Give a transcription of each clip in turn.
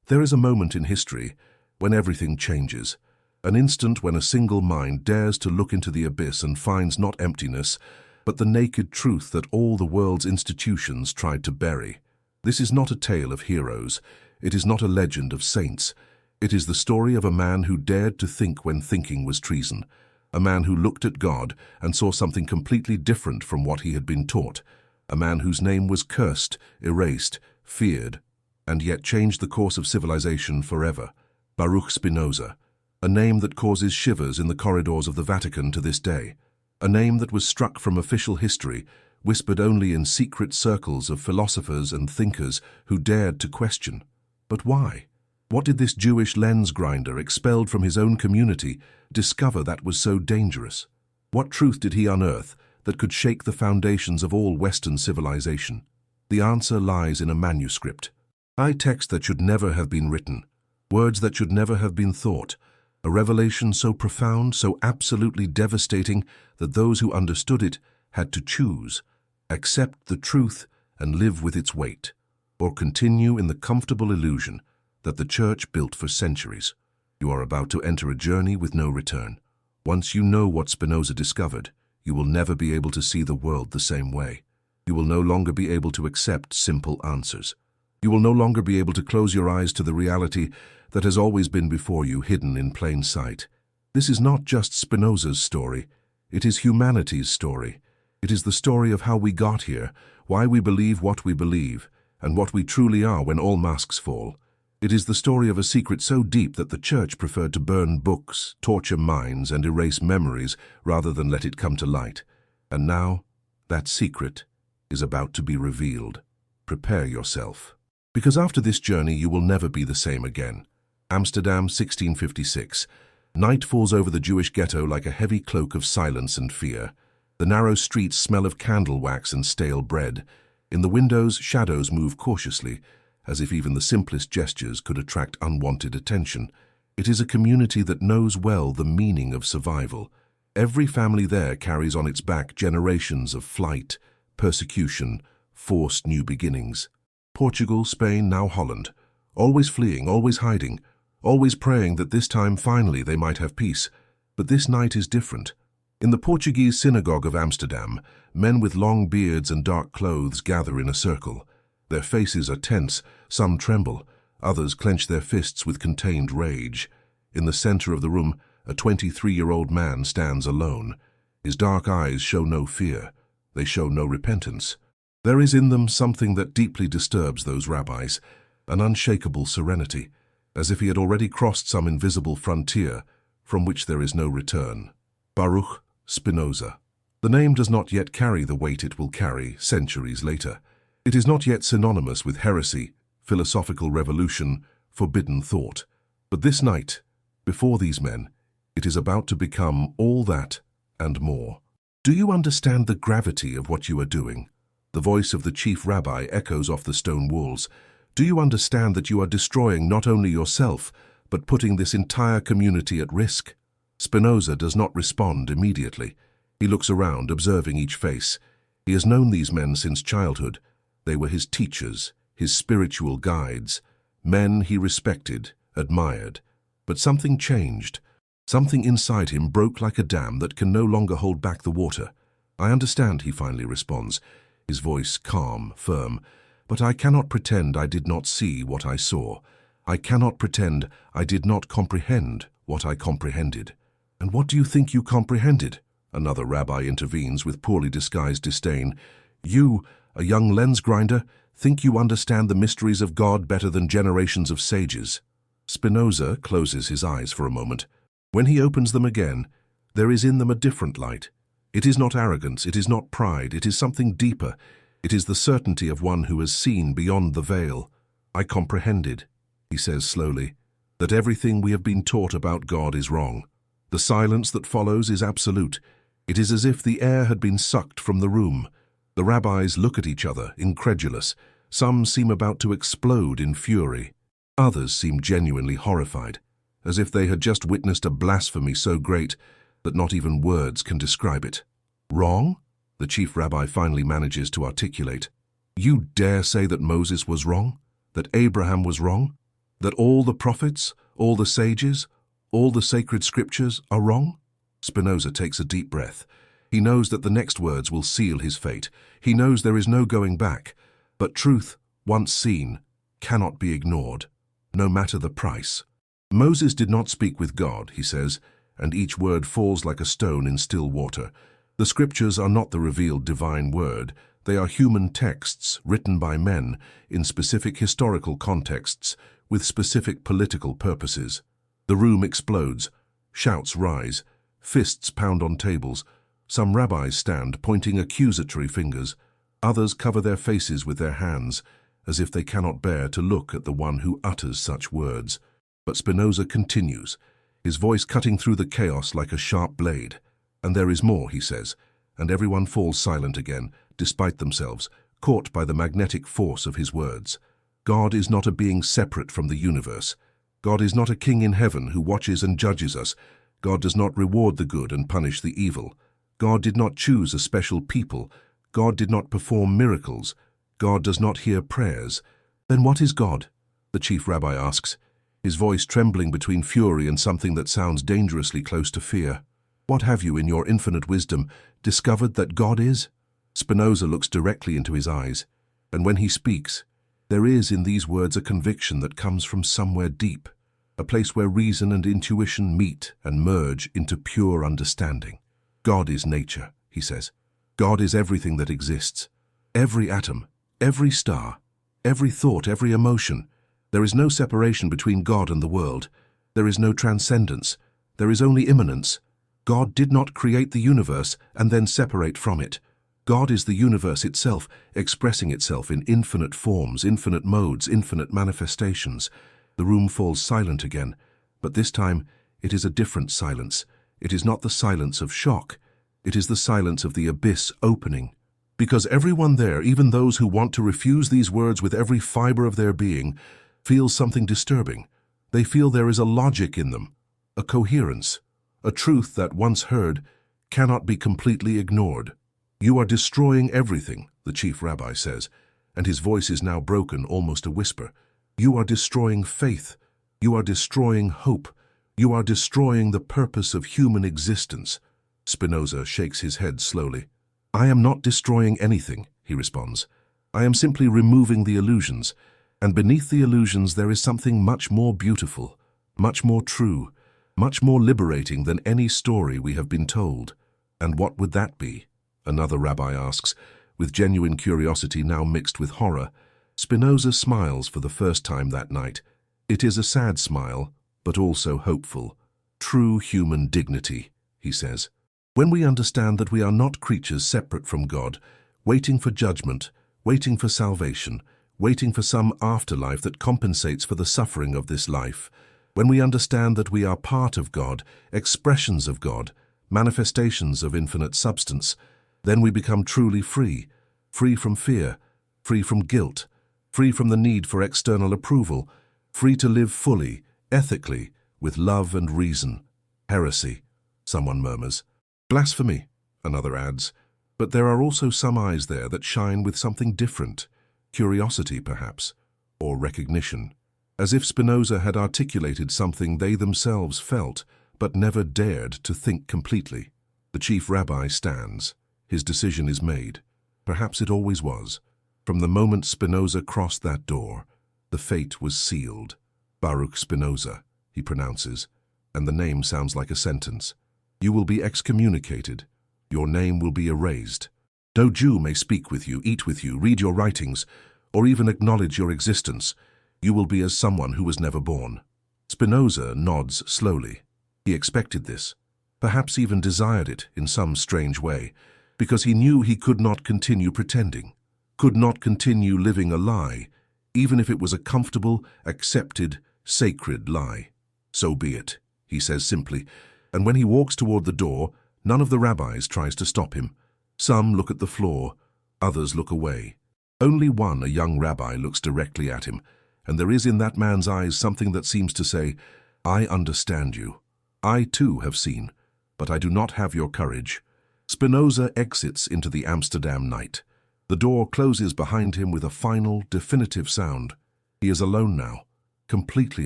There is a moment in history when everything changes, an instant when a single mind dares to look into the abyss and finds not emptiness, but the naked truth that all the world's institutions tried to bury. This is not a tale of heroes. It is not a legend of saints. It is the story of a man who dared to think when thinking was treason, a man who looked at God and saw something completely different from what he had been taught, a man whose name was cursed, erased, feared, and yet changed the course of civilization forever. Baruch Spinoza, a name that causes shivers in the corridors of the Vatican to this day, a name that was struck from official history, whispered only in secret circles of philosophers and thinkers who dared to question. But why? What did this Jewish lens grinder, expelled from his own community, discover that was so dangerous? What truth did he unearth that could shake the foundations of all Western civilization? The answer lies in a manuscript. A text that should never have been written, words that should never have been thought, a revelation so profound, so absolutely devastating that those who understood it had to choose, accept the truth and live with its weight, or continue in the comfortable illusion that the Church built for centuries. You are about to enter a journey with no return. Once you know what Spinoza discovered, you will never be able to see the world the same way. You will no longer be able to accept simple answers. You will no longer be able to close your eyes to the reality that has always been before you, hidden in plain sight. This is not just Spinoza's story. It is humanity's story. It is the story of how we got here, why we believe what we believe, and what we truly are when all masks fall. It is the story of a secret so deep that the Church preferred to burn books, torture minds, and erase memories rather than let it come to light. And now, that secret is about to be revealed. Prepare yourself. Because after this journey you will never be the same again. Amsterdam, 1656. Night falls over the Jewish ghetto like a heavy cloak of silence and fear. The narrow streets smell of candle wax and stale bread. In the windows, shadows move cautiously, as if even the simplest gestures could attract unwanted attention. It is a community that knows well the meaning of survival. Every family there carries on its back generations of flight, persecution, forced new beginnings. Portugal, Spain, now Holland. Always fleeing, always hiding, always praying that this time finally they might have peace. But this night is different. In the Portuguese synagogue of Amsterdam, men with long beards and dark clothes gather in a circle. Their faces are tense, some tremble, others clench their fists with contained rage. In the center of the room, a 23-year-old man stands alone. His dark eyes show no fear. They show no repentance. There is in them something that deeply disturbs those rabbis, an unshakable serenity, as if he had already crossed some invisible frontier from which there is no return. Baruch Spinoza. The name does not yet carry the weight it will carry centuries later. It is not yet synonymous with heresy, philosophical revolution, forbidden thought. But this night, before these men, it is about to become all that and more. Do you understand the gravity of what you are doing? The voice of the chief rabbi echoes off the stone walls. Do you understand that you are destroying not only yourself, but putting this entire community at risk? Spinoza does not respond immediately. He looks around, observing each face. He has known these men since childhood. They were his teachers, his spiritual guides, men he respected, admired. But something changed. Something inside him broke like a dam that can no longer hold back the water. I understand, he finally responds, his voice calm, firm, but I cannot pretend I did not see what I saw. I cannot pretend I did not comprehend what I comprehended. And what do you think you comprehended? Another rabbi intervenes with poorly disguised disdain. You, a young lens grinder, think you understand the mysteries of God better than generations of sages. Spinoza closes his eyes for a moment. When he opens them again, there is in them a different light. It is not arrogance, it is not pride, it is something deeper. It is the certainty of one who has seen beyond the veil. I comprehended, he says slowly, that everything we have been taught about God is wrong. The silence that follows is absolute. It is as if the air had been sucked from the room. The rabbis look at each other, incredulous. Some seem about to explode in fury. Others seem genuinely horrified, as if they had just witnessed a blasphemy so great that not even words can describe it. Wrong? The chief rabbi finally manages to articulate. You dare say that Moses was wrong? That Abraham was wrong? That all the prophets, all the sages, all the sacred scriptures are wrong? Spinoza takes a deep breath. He knows that the next words will seal his fate. He knows there is no going back. But truth, once seen, cannot be ignored, no matter the price. Moses did not speak with God, he says, and each word falls like a stone in still water. The scriptures are not the revealed divine word. They are human texts written by men in specific historical contexts with specific political purposes. The room explodes. Shouts rise. Fists pound on tables. Some rabbis stand, pointing accusatory fingers. Others cover their faces with their hands, as if they cannot bear to look at the one who utters such words. But Spinoza continues, his voice cutting through the chaos like a sharp blade. And there is more, he says, and everyone falls silent again, despite themselves, caught by the magnetic force of his words. God is not a being separate from the universe. God is not a king in heaven who watches and judges us. God does not reward the good and punish the evil. God did not choose a special people. God did not perform miracles. God does not hear prayers. Then what is God? The chief rabbi asks, his voice trembling between fury and something that sounds dangerously close to fear. What have you, in your infinite wisdom, discovered that God is? Spinoza looks directly into his eyes, and when he speaks, there is in these words a conviction that comes from somewhere deep, a place where reason and intuition meet and merge into pure understanding. God is nature, he says. God is everything that exists. Every atom, every star, every thought, every emotion. There is no separation between God and the world. There is no transcendence. There is only immanence. God did not create the universe and then separate from it. God is the universe itself, expressing itself in infinite forms, infinite modes, infinite manifestations. The room falls silent again, but this time it is a different silence. It is not the silence of shock. It is the silence of the abyss opening. Because everyone there, even those who want to refuse these words with every fiber of their being, feels something disturbing. They feel there is a logic in them, a coherence, a truth that, once heard, cannot be completely ignored. You are destroying everything, the chief rabbi says, and his voice is now broken, almost a whisper. You are destroying faith. You are destroying hope. You are destroying the purpose of human existence. Spinoza shakes his head slowly. I am not destroying anything, he responds. I am simply removing the illusions, and beneath the illusions there is something much more beautiful, much more true, much more liberating than any story we have been told. And what would that be? Another rabbi asks, with genuine curiosity now mixed with horror. Spinoza smiles for the first time that night. It is a sad smile, but also hopeful. True human dignity, he says. When we understand that we are not creatures separate from God, waiting for judgment, waiting for salvation, waiting for some afterlife that compensates for the suffering of this life, when we understand that we are part of God, expressions of God, manifestations of infinite substance, then we become truly free, free from fear, free from guilt, free from the need for external approval, free to live fully, ethically, with love and reason. Heresy, someone murmurs. Blasphemy, another adds. But there are also some eyes there that shine with something different, curiosity perhaps, or recognition, as if Spinoza had articulated something they themselves felt, but never dared to think completely. The chief rabbi stands. His decision is made. Perhaps it always was. From the moment Spinoza crossed that door, the fate was sealed. Baruch Spinoza, he pronounces, and the name sounds like a sentence. You will be excommunicated. Your name will be erased. No Jew may speak with you, eat with you, read your writings, or even acknowledge your existence. You will be as someone who was never born. Spinoza nods slowly. He expected this, perhaps even desired it in some strange way, because he knew he could not continue pretending, could not continue living a lie, even if it was a comfortable, accepted, sacred lie. So be it, he says simply, and when he walks toward the door, none of the rabbis tries to stop him. Some look at the floor, others look away. Only one, a young rabbi, looks directly at him, and there is in that man's eyes something that seems to say, I understand you. I too have seen, but I do not have your courage. Spinoza exits into the Amsterdam night. The door closes behind him with a final, definitive sound. He is alone now. completely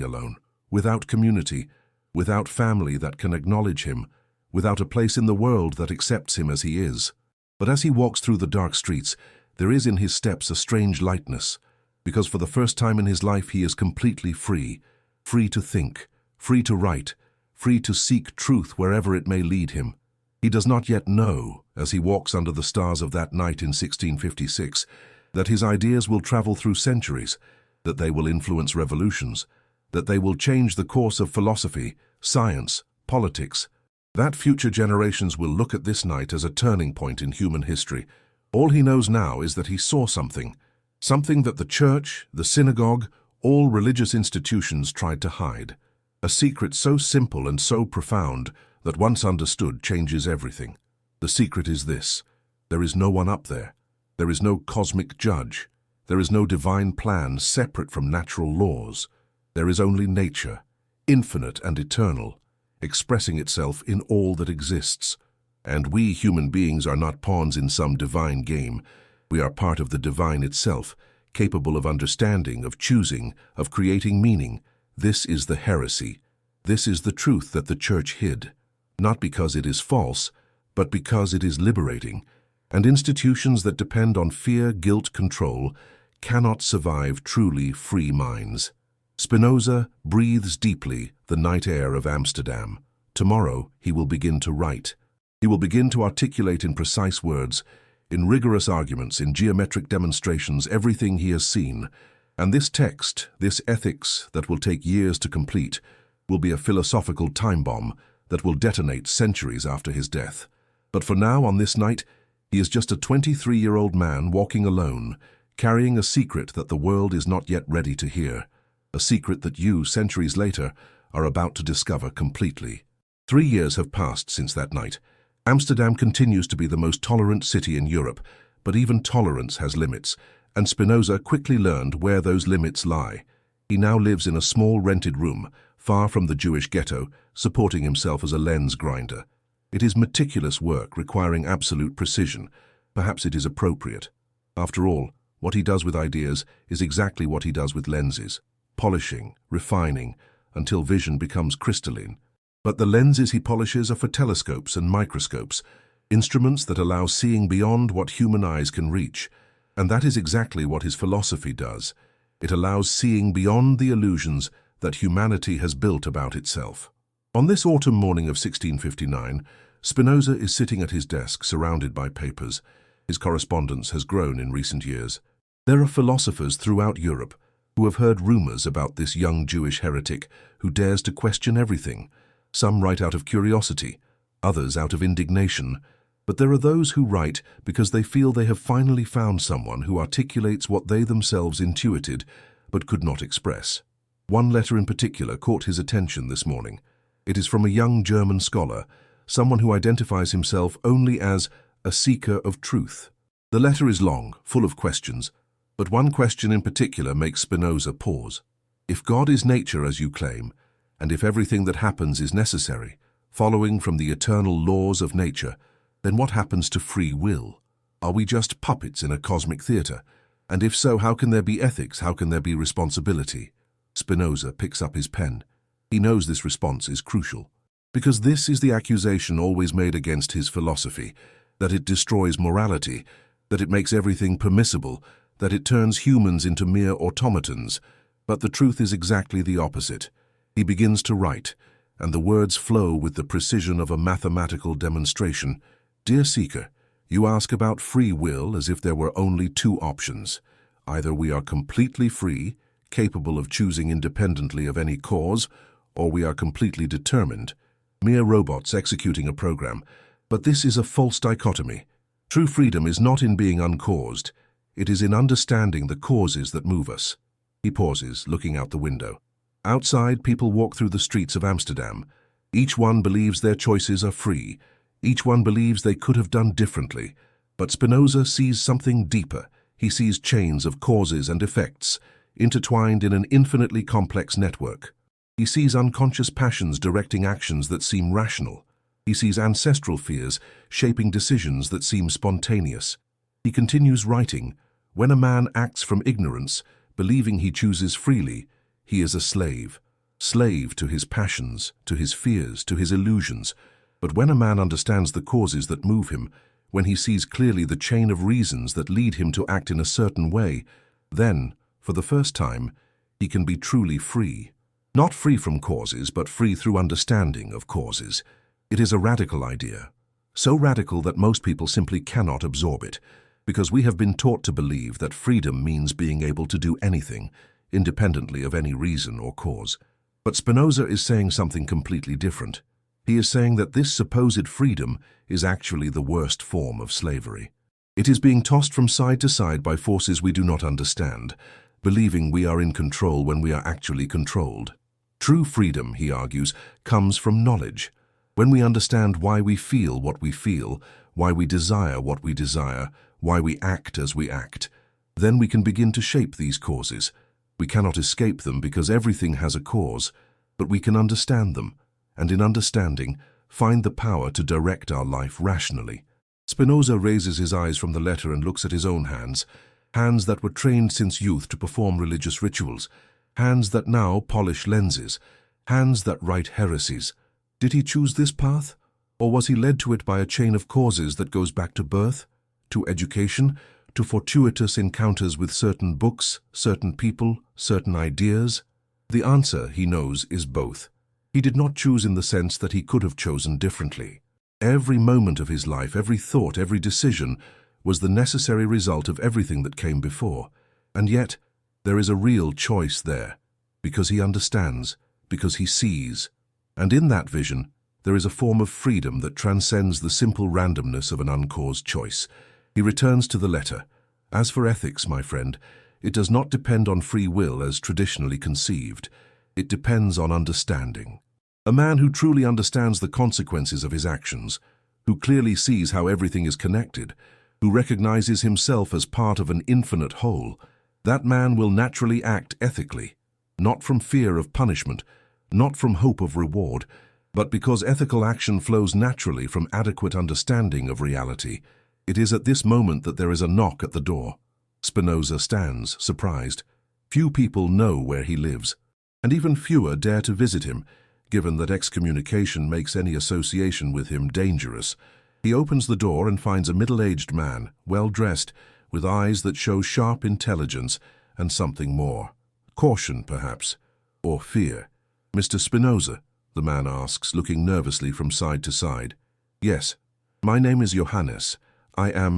alone, without community, without family that can acknowledge him, without a place in the world that accepts him as he is. But as he walks through the dark streets, there is in his steps a strange lightness, because for the first time in his life he is completely free, free to think, free to write, free to seek truth wherever it may lead him. He does not yet know, as he walks under the stars of that night in 1656, that his ideas will travel through centuries, that they will influence revolutions, that they will change the course of philosophy, science, politics, that future generations will look at this night as a turning point in human history. All he knows now is that he saw something that the church, the synagogue, all religious institutions tried to hide. A secret so simple and so profound that once understood changes everything. The secret is this: there is no one up there. There is no cosmic judge. There is no divine plan separate from natural laws. There is only nature, infinite and eternal, expressing itself in all that exists. And we human beings are not pawns in some divine game. We are part of the divine itself, capable of understanding, of choosing, of creating meaning. This is the heresy. This is the truth that the Church hid, not because it is false, but because it is liberating. And institutions that depend on fear, guilt, control cannot survive truly free minds. Spinoza breathes deeply the night air of Amsterdam. Tomorrow he will begin to write. He will begin to articulate in precise words, in rigorous arguments, in geometric demonstrations, everything he has seen. And this text, this ethics that will take years to complete, will be a philosophical time bomb that will detonate centuries after his death. But for now, on this night, he is just a 23-year-old man walking alone, carrying a secret that the world is not yet ready to hear, a secret that you, centuries later, are about to discover completely. 3 years have passed since that night. Amsterdam continues to be the most tolerant city in Europe, but even tolerance has limits, and Spinoza quickly learned where those limits lie. He now lives in a small rented room, far from the Jewish ghetto, supporting himself as a lens grinder. It is meticulous work requiring absolute precision. Perhaps it is appropriate. After all, what he does with ideas is exactly what he does with lenses, polishing, refining, until vision becomes crystalline. But the lenses he polishes are for telescopes and microscopes, instruments that allow seeing beyond what human eyes can reach. And that is exactly what his philosophy does. It allows seeing beyond the illusions that humanity has built about itself. On this autumn morning of 1659, Spinoza is sitting at his desk, surrounded by papers. His correspondence has grown in recent years. There are philosophers throughout Europe who have heard rumors about this young Jewish heretic who dares to question everything. Some write out of curiosity, others out of indignation. But there are those who write because they feel they have finally found someone who articulates what they themselves intuited but could not express. One letter in particular caught his attention this morning. It is from a young German scholar, someone who identifies himself only as a seeker of truth. The letter is long, full of questions, but one question in particular makes Spinoza pause. If God is nature as you claim, and if everything that happens is necessary, following from the eternal laws of nature, then what happens to free will? Are we just puppets in a cosmic theater? And if so, how can there be ethics? How can there be responsibility? Spinoza picks up his pen. He knows this response is crucial, because this is the accusation always made against his philosophy, that it destroys morality, that it makes everything permissible, that it turns humans into mere automatons. But the truth is exactly the opposite. He begins to write, and the words flow with the precision of a mathematical demonstration. Dear seeker, you ask about free will as if there were only two options. Either we are completely free, capable of choosing independently of any cause, or we are completely determined, mere robots executing a program. But this is a false dichotomy. True freedom is not in being uncaused. It is in understanding the causes that move us. He pauses, looking out the window. Outside, people walk through the streets of Amsterdam. Each one believes their choices are free. Each one believes they could have done differently. But Spinoza sees something deeper. He sees chains of causes and effects, intertwined in an infinitely complex network. He sees unconscious passions directing actions that seem rational. He sees ancestral fears shaping decisions that seem spontaneous. He continues writing, when a man acts from ignorance, believing he chooses freely, He is a slave. Slave to his passions, to his fears, to his illusions. But when a man understands the causes that move him, when he sees clearly the chain of reasons that lead him to act in a certain way, then, for the first time, he can be truly free. Not free from causes, but free through understanding of causes. It is a radical idea. So radical that most people simply cannot absorb it, because we have been taught to believe that freedom means being able to do anything, independently of any reason or cause. But Spinoza is saying something completely different. He is saying that this supposed freedom is actually the worst form of slavery. It is being tossed from side to side by forces we do not understand, believing we are in control when we are actually controlled. True freedom, he argues, comes from knowledge. When we understand why we feel what we feel, why we desire what we desire, why we act as we act, then we can begin to shape these causes. We cannot escape them because everything has a cause, but we can understand them, and in understanding, find the power to direct our life rationally. Spinoza raises his eyes from the letter and looks at his own hands, hands that were trained since youth to perform religious rituals, hands that now polish lenses, hands that write heresies. Did he choose this path, or was he led to it by a chain of causes that goes back to birth, to education, to fortuitous encounters with certain books, certain people, certain ideas? The answer, he knows, is both. He did not choose in the sense that he could have chosen differently. Every moment of his life, every thought, every decision was the necessary result of everything that came before. And yet, there is a real choice there, because he understands, because he sees. And in that vision, there is a form of freedom that transcends the simple randomness of an uncaused choice. He returns to the letter. As for ethics, my friend, it does not depend on free will as traditionally conceived. It depends on understanding. A man who truly understands the consequences of his actions, who clearly sees how everything is connected, who recognizes himself as part of an infinite whole, that man will naturally act ethically, not from fear of punishment, not from hope of reward, but because ethical action flows naturally from adequate understanding of reality. It is at this moment that there is a knock at the door. Spinoza stands, surprised. Few people know where he lives, and even fewer dare to visit him, given that excommunication makes any association with him dangerous. He opens the door and finds a middle-aged man, well-dressed, with eyes that show sharp intelligence and something more. Caution, perhaps, or fear. "Mr. Spinoza?" the man asks, looking nervously from side to side. "Yes. My name is Johannes. I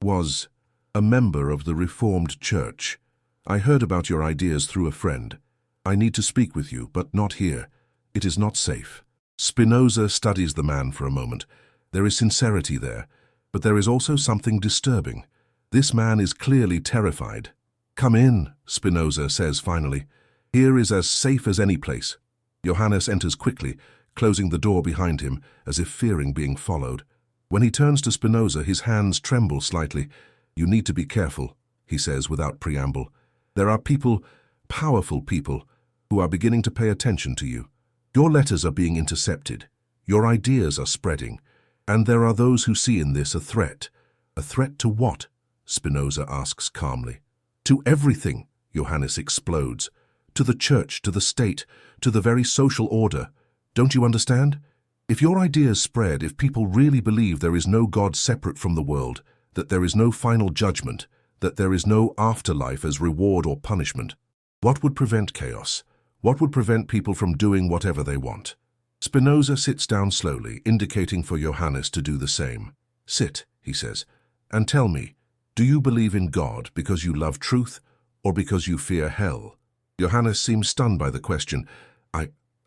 was a member of the Reformed Church. I heard about your ideas through a friend. I need to speak with you, but not here. It is not safe." Spinoza studies the man for a moment. There is sincerity there, but there is also something disturbing. This man is clearly terrified. "Come in," Spinoza says finally. "Here is as safe as any place." Johannes enters quickly, closing the door behind him, as if fearing being followed. When he turns to Spinoza, his hands tremble slightly. "You need to be careful," he says without preamble. "There are people, powerful people, who are beginning to pay attention to you. Your letters are being intercepted. Your ideas are spreading. And there are those who see in this a threat." "A threat to what?" Spinoza asks calmly. "To everything," Johannes explodes. "To the church, to the state, to the very social order. Don't you understand? If your ideas spread, if people really believe there is no God separate from the world, that there is no final judgment, that there is no afterlife as reward or punishment, what would prevent chaos? What would prevent people from doing whatever they want?" Spinoza sits down slowly, indicating for Johannes to do the same. "Sit," he says, "and tell me, do you believe in God because you love truth or because you fear hell?" Johannes seems stunned by the question.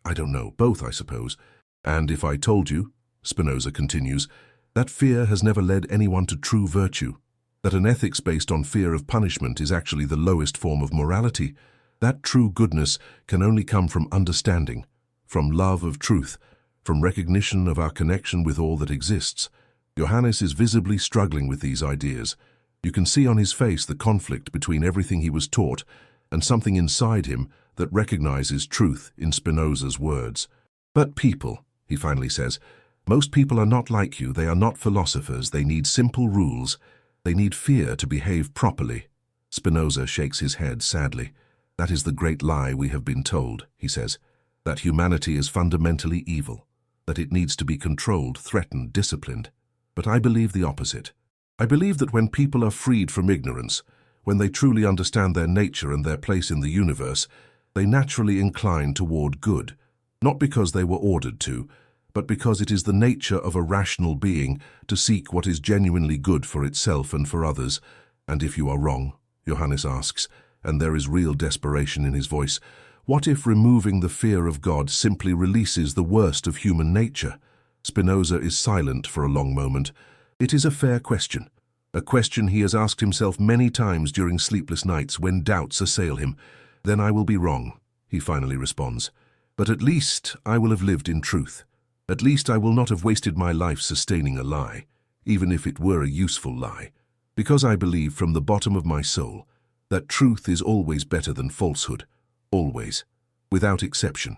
I don't know, both, I suppose. "And if I told you," Spinoza continues, "that fear has never led anyone to true virtue, that an ethics based on fear of punishment is actually the lowest form of morality, that true goodness can only come from understanding, from love of truth, from recognition of our connection with all that exists." Johannes is visibly struggling with these ideas. You can see on his face the conflict between everything he was taught and something inside him that recognizes truth in Spinoza's words. "But people," he finally says, "most people are not like you. They are not philosophers. They need simple rules. They need fear to behave properly." Spinoza shakes his head sadly. That is the great lie we have been told, he says, that humanity is fundamentally evil, that it needs to be controlled, threatened, disciplined. But I believe the opposite. I believe that when people are freed from ignorance, when they truly understand their nature and their place in the universe, they naturally incline toward good, not because they were ordered to, but because it is the nature of a rational being to seek what is genuinely good for itself and for others. And if you are wrong, Johannes asks, and there is real desperation in his voice, what if removing the fear of God simply releases the worst of human nature? Spinoza is silent for a long moment. It is a fair question, a question he has asked himself many times during sleepless nights when doubts assail him. Then I will be wrong, he finally responds. But at least I will have lived in truth. At least I will not have wasted my life sustaining a lie, even if it were a useful lie, because I believe from the bottom of my soul that truth is always better than falsehood, always, without exception.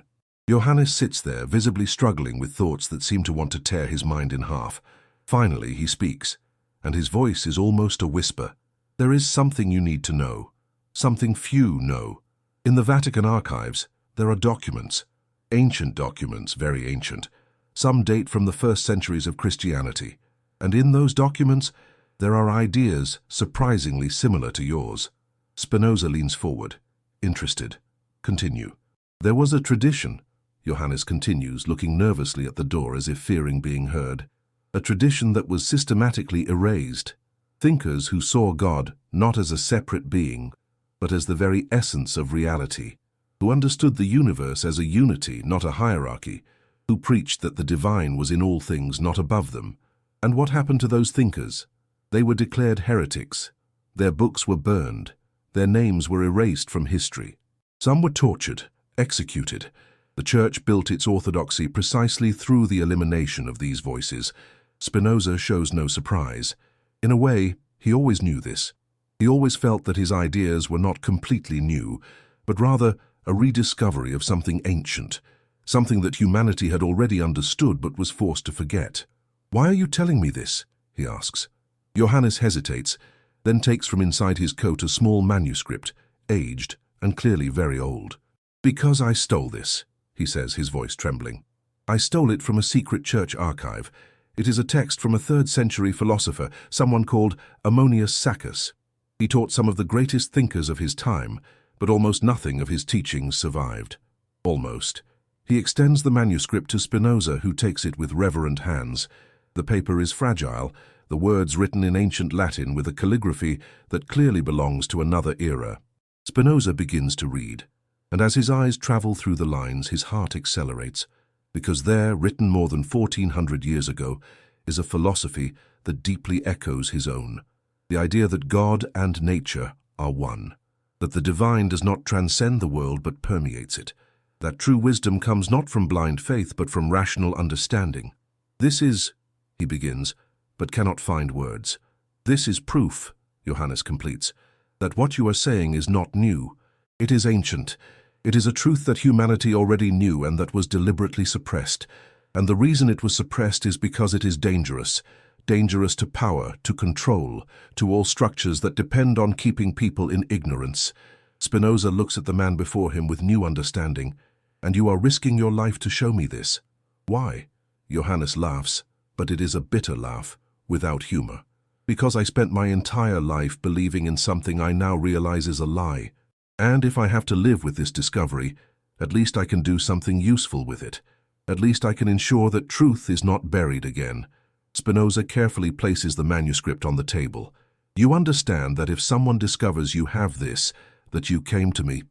Johannes sits there, visibly struggling with thoughts that seem to want to tear his mind in half. Finally he speaks, and his voice is almost a whisper. There is something you need to know, something few know. In the Vatican archives, there are documents, ancient documents, very ancient. Some date from the first centuries of Christianity, and in those documents there are ideas surprisingly similar to yours. Spinoza leans forward, interested. Continue. There was a tradition, Johannes continues, looking nervously at the door as if fearing being heard, a tradition that was systematically erased. Thinkers who saw God not as a separate being, but as the very essence of reality, who understood the universe as a unity, not a hierarchy, who preached that the divine was in all things, not above them. And what happened to those thinkers? They were declared heretics. Their books were burned. Their names were erased from history. Some were tortured, executed. The Church built its orthodoxy precisely through the elimination of these voices. Spinoza shows no surprise. In a way, he always knew this. He always felt that his ideas were not completely new, but rather a rediscovery of something ancient, something that humanity had already understood but was forced to forget. Why are you telling me this? He asks. Johannes hesitates, then takes from inside his coat a small manuscript, aged and clearly very old. Because I stole this, he says, his voice trembling. I stole it from a secret church archive. It is a text from a 3rd century philosopher, someone called Ammonius Saccas. He taught some of the greatest thinkers of his time, but almost nothing of his teachings survived. Almost. He extends the manuscript to Spinoza, who takes it with reverent hands. The paper is fragile, the words written in ancient Latin with a calligraphy that clearly belongs to another era. Spinoza begins to read, and as his eyes travel through the lines, his heart accelerates, because there, written more than 1400 years ago, is a philosophy that deeply echoes his own. The idea that God and nature are one, that the divine does not transcend the world but permeates it, that true wisdom comes not from blind faith but from rational understanding. This is, he begins, but cannot find words. This is proof, Johannes completes, that what you are saying is not new. It is ancient. It is a truth that humanity already knew and that was deliberately suppressed. And the reason it was suppressed is because it is dangerous. Dangerous to power, to control, to all structures that depend on keeping people in ignorance. Spinoza looks at the man before him with new understanding. And you are risking your life to show me this. Why? Johannes laughs, but it is a bitter laugh, without humor. Because I spent my entire life believing in something I now realize is a lie. And if I have to live with this discovery, at least I can do something useful with it. At least I can ensure that truth is not buried again. Spinoza carefully places the manuscript on the table. You understand that if someone discovers you have this, that you came to me,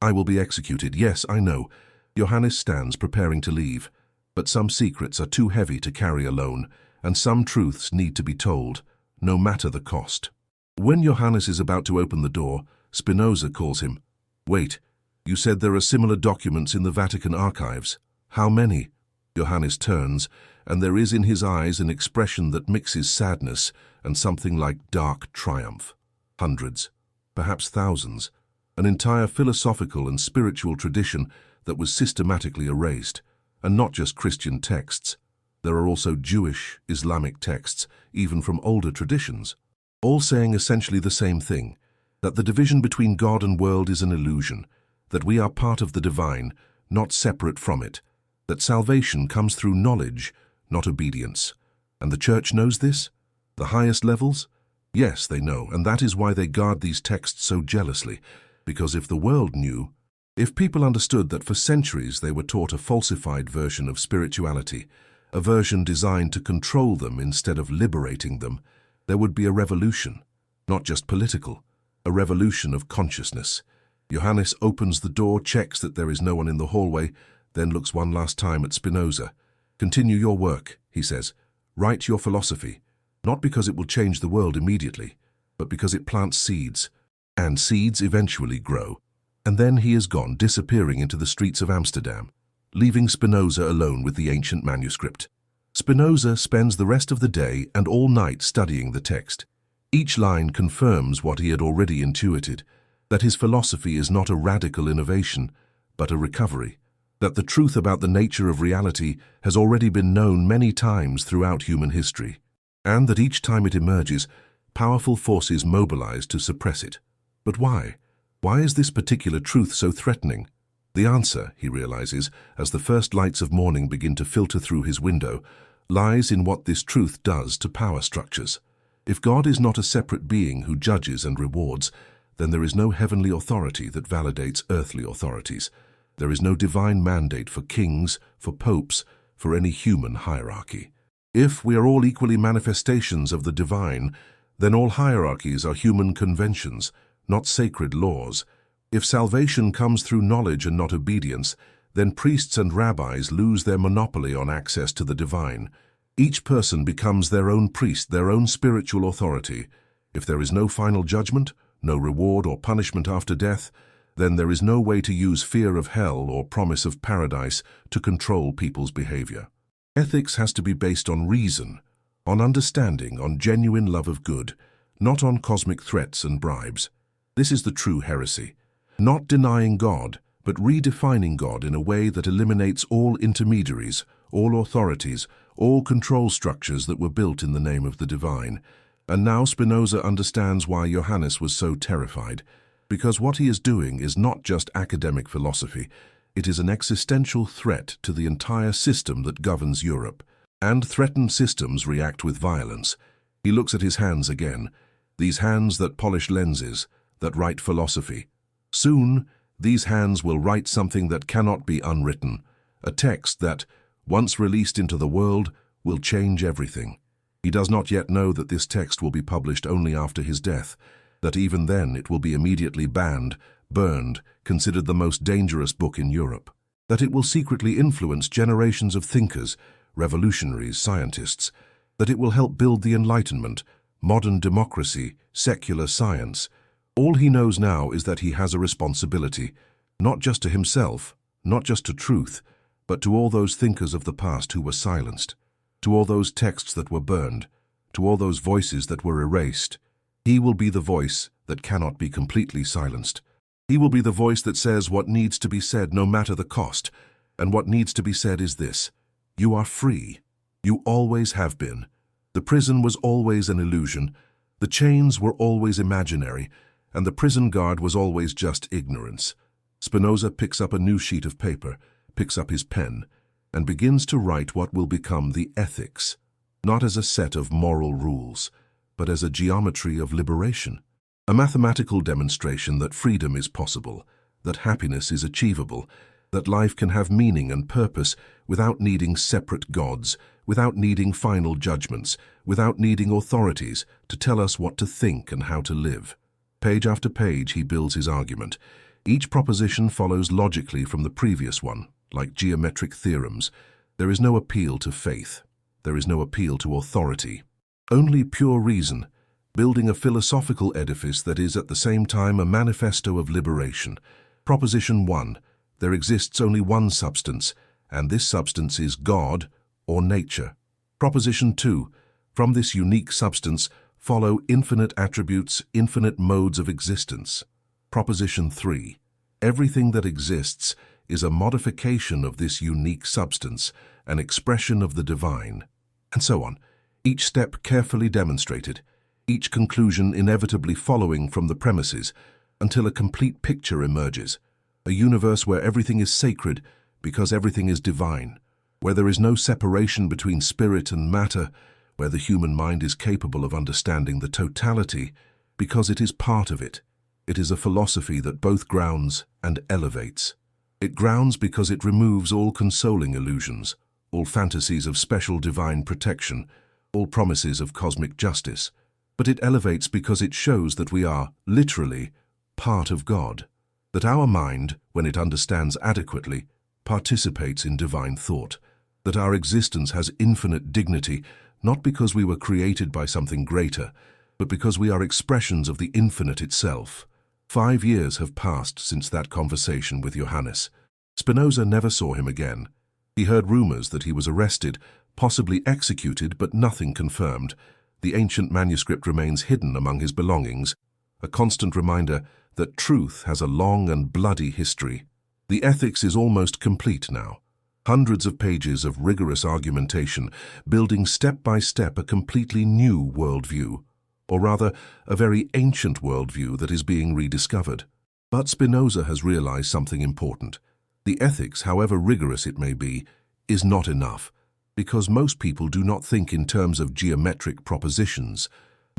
I will be executed. Yes, I know. Johannes stands preparing to leave. But some secrets are too heavy to carry alone, and some truths need to be told, no matter the cost. When Johannes is about to open the door, Spinoza calls him. Wait, you said there are similar documents in the Vatican archives. How many? Johannes turns, and there is in his eyes an expression that mixes sadness and something like dark triumph. Hundreds, perhaps thousands, an entire philosophical and spiritual tradition that was systematically erased, and not just Christian texts. There are also Jewish, Islamic texts, even from older traditions, all saying essentially the same thing, that the division between God and world is an illusion, that we are part of the divine, not separate from it, that salvation comes through knowledge, not obedience. And the Church knows this? The highest levels? Yes, they know, and that is why they guard these texts so jealously, because if the world knew, if people understood that for centuries they were taught a falsified version of spirituality, a version designed to control them instead of liberating them, there would be a revolution, not just political, a revolution of consciousness. Johannes opens the door, checks that there is no one in the hallway, then looks one last time at Spinoza. "Continue your work," he says. "Write your philosophy, not because it will change the world immediately, but because it plants seeds, and seeds eventually grow." And then he is gone, disappearing into the streets of Amsterdam, leaving Spinoza alone with the ancient manuscript. Spinoza spends the rest of the day and all night studying the text. Each line confirms what he had already intuited, that his philosophy is not a radical innovation, but a recovery, that the truth about the nature of reality has already been known many times throughout human history, and that each time it emerges, powerful forces mobilize to suppress it. But why? Why is this particular truth so threatening? The answer, he realizes, as the first lights of morning begin to filter through his window, lies in what this truth does to power structures. If God is not a separate being who judges and rewards, then there is no heavenly authority that validates earthly authorities. There is no divine mandate for kings, for popes, for any human hierarchy. If we are all equally manifestations of the divine, then all hierarchies are human conventions, not sacred laws. If salvation comes through knowledge and not obedience, then priests and rabbis lose their monopoly on access to the divine. Each person becomes their own priest, their own spiritual authority. If there is no final judgment, no reward or punishment after death, then there is no way to use fear of hell or promise of paradise to control people's behavior. Ethics has to be based on reason, on understanding, on genuine love of good, not on cosmic threats and bribes. This is the true heresy. Not denying God, but redefining God in a way that eliminates all intermediaries, all authorities, all control structures that were built in the name of the divine. And now Spinoza understands why Johannes was so terrified, because what he is doing is not just academic philosophy, it is an existential threat to the entire system that governs Europe. And threatened systems react with violence. He looks at his hands again, these hands that polish lenses, that write philosophy. Soon, these hands will write something that cannot be unwritten, a text that, once released into the world, will change everything. He does not yet know that this text will be published only after his death, that even then it will be immediately banned, burned, considered the most dangerous book in Europe, that it will secretly influence generations of thinkers, revolutionaries, scientists, that it will help build the Enlightenment, modern democracy, secular science. All he knows now is that he has a responsibility, not just to himself, not just to truth, but to all those thinkers of the past who were silenced, to all those texts that were burned, to all those voices that were erased. He will be the voice that cannot be completely silenced. He will be the voice that says what needs to be said no matter the cost, and what needs to be said is this: you are free. You always have been. The prison was always an illusion. The chains were always imaginary, and the prison guard was always just ignorance. Spinoza picks up a new sheet of paper, picks up his pen, and begins to write what will become the ethics, not as a set of moral rules, but as a geometry of liberation, a mathematical demonstration that freedom is possible, that happiness is achievable, that life can have meaning and purpose without needing separate gods, without needing final judgments, without needing authorities to tell us what to think and how to live. Page after page he builds his argument. Each proposition follows logically from the previous one, like geometric theorems. There is no appeal to faith. There is no appeal to authority. Only pure reason, building a philosophical edifice that is at the same time a manifesto of liberation. Proposition 1. There exists only one substance, and this substance is God or nature. Proposition 2. From this unique substance follow infinite attributes, infinite modes of existence. Proposition 3. Everything that exists is a modification of this unique substance, an expression of the divine. And so on, each step carefully demonstrated, each conclusion inevitably following from the premises, until a complete picture emerges. a universe where everything is sacred because everything is divine, where there is no separation between spirit and matter, where the human mind is capable of understanding the totality because it is part of it. It is a philosophy that both grounds and elevates. It grounds because it removes all consoling illusions, all fantasies of special divine protection, all promises of cosmic justice. But it elevates because it shows that we are, literally, part of God, that our mind, when it understands adequately, participates in divine thought, that our existence has infinite dignity, not because we were created by something greater, but because we are expressions of the infinite itself. 5 years have passed since that conversation with Johannes. Spinoza never saw him again. He heard rumors that he was arrested, possibly executed, but nothing confirmed. The ancient manuscript remains hidden among his belongings, a constant reminder that truth has a long and bloody history. The ethics is almost complete now. Hundreds of pages of rigorous argumentation, building step by step a completely new worldview, or rather, a very ancient worldview that is being rediscovered. But Spinoza has realized something important. The ethics, however rigorous it may be, is not enough, because most people do not think in terms of geometric propositions.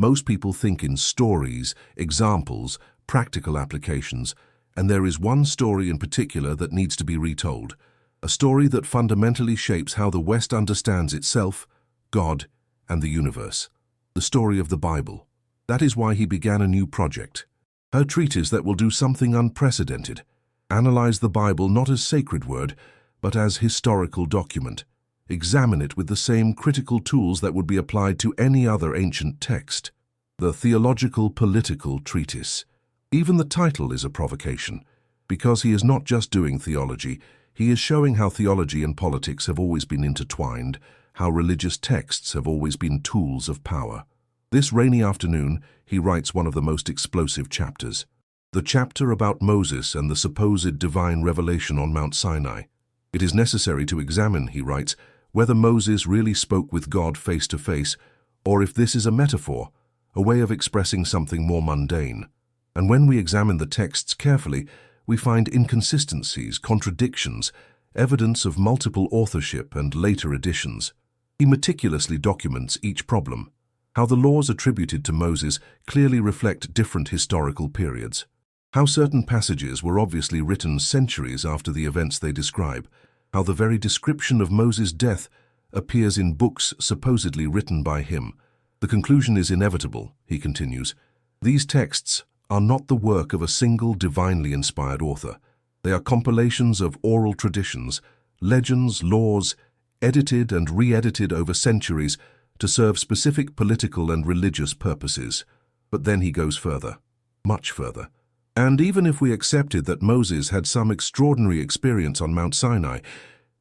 Most people think in stories, examples, practical applications, and there is one story in particular that needs to be retold, a story that fundamentally shapes how the West understands itself, God, and the universe. The story of the Bible. That is why he began a new project, a treatise that will do something unprecedented, analyze the Bible not as sacred word, but as historical document, examine it with the same critical tools that would be applied to any other ancient text. The theological political treatise. Even the title is a provocation, because he is not just doing theology, he is showing how theology and politics have always been intertwined, how religious texts have always been tools of power. This rainy afternoon, he writes one of the most explosive chapters. The chapter about Moses and the supposed divine revelation on Mount Sinai. It is necessary to examine, he writes, whether Moses really spoke with God face to face, or if this is a metaphor, a way of expressing something more mundane. And when we examine the texts carefully, we find inconsistencies, contradictions, evidence of multiple authorship and later additions. He meticulously documents each problem, how the laws attributed to Moses clearly reflect different historical periods, how certain passages were obviously written centuries after the events they describe, how the very description of Moses' death appears in books supposedly written by him. The conclusion is inevitable, he continues. These texts are not the work of a single divinely inspired author. They are compilations of oral traditions, legends, laws, edited and re-edited over centuries to serve specific political and religious purposes. But then he goes further, much further. And even if we accepted that Moses had some extraordinary experience on Mount Sinai,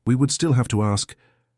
we would still have to ask,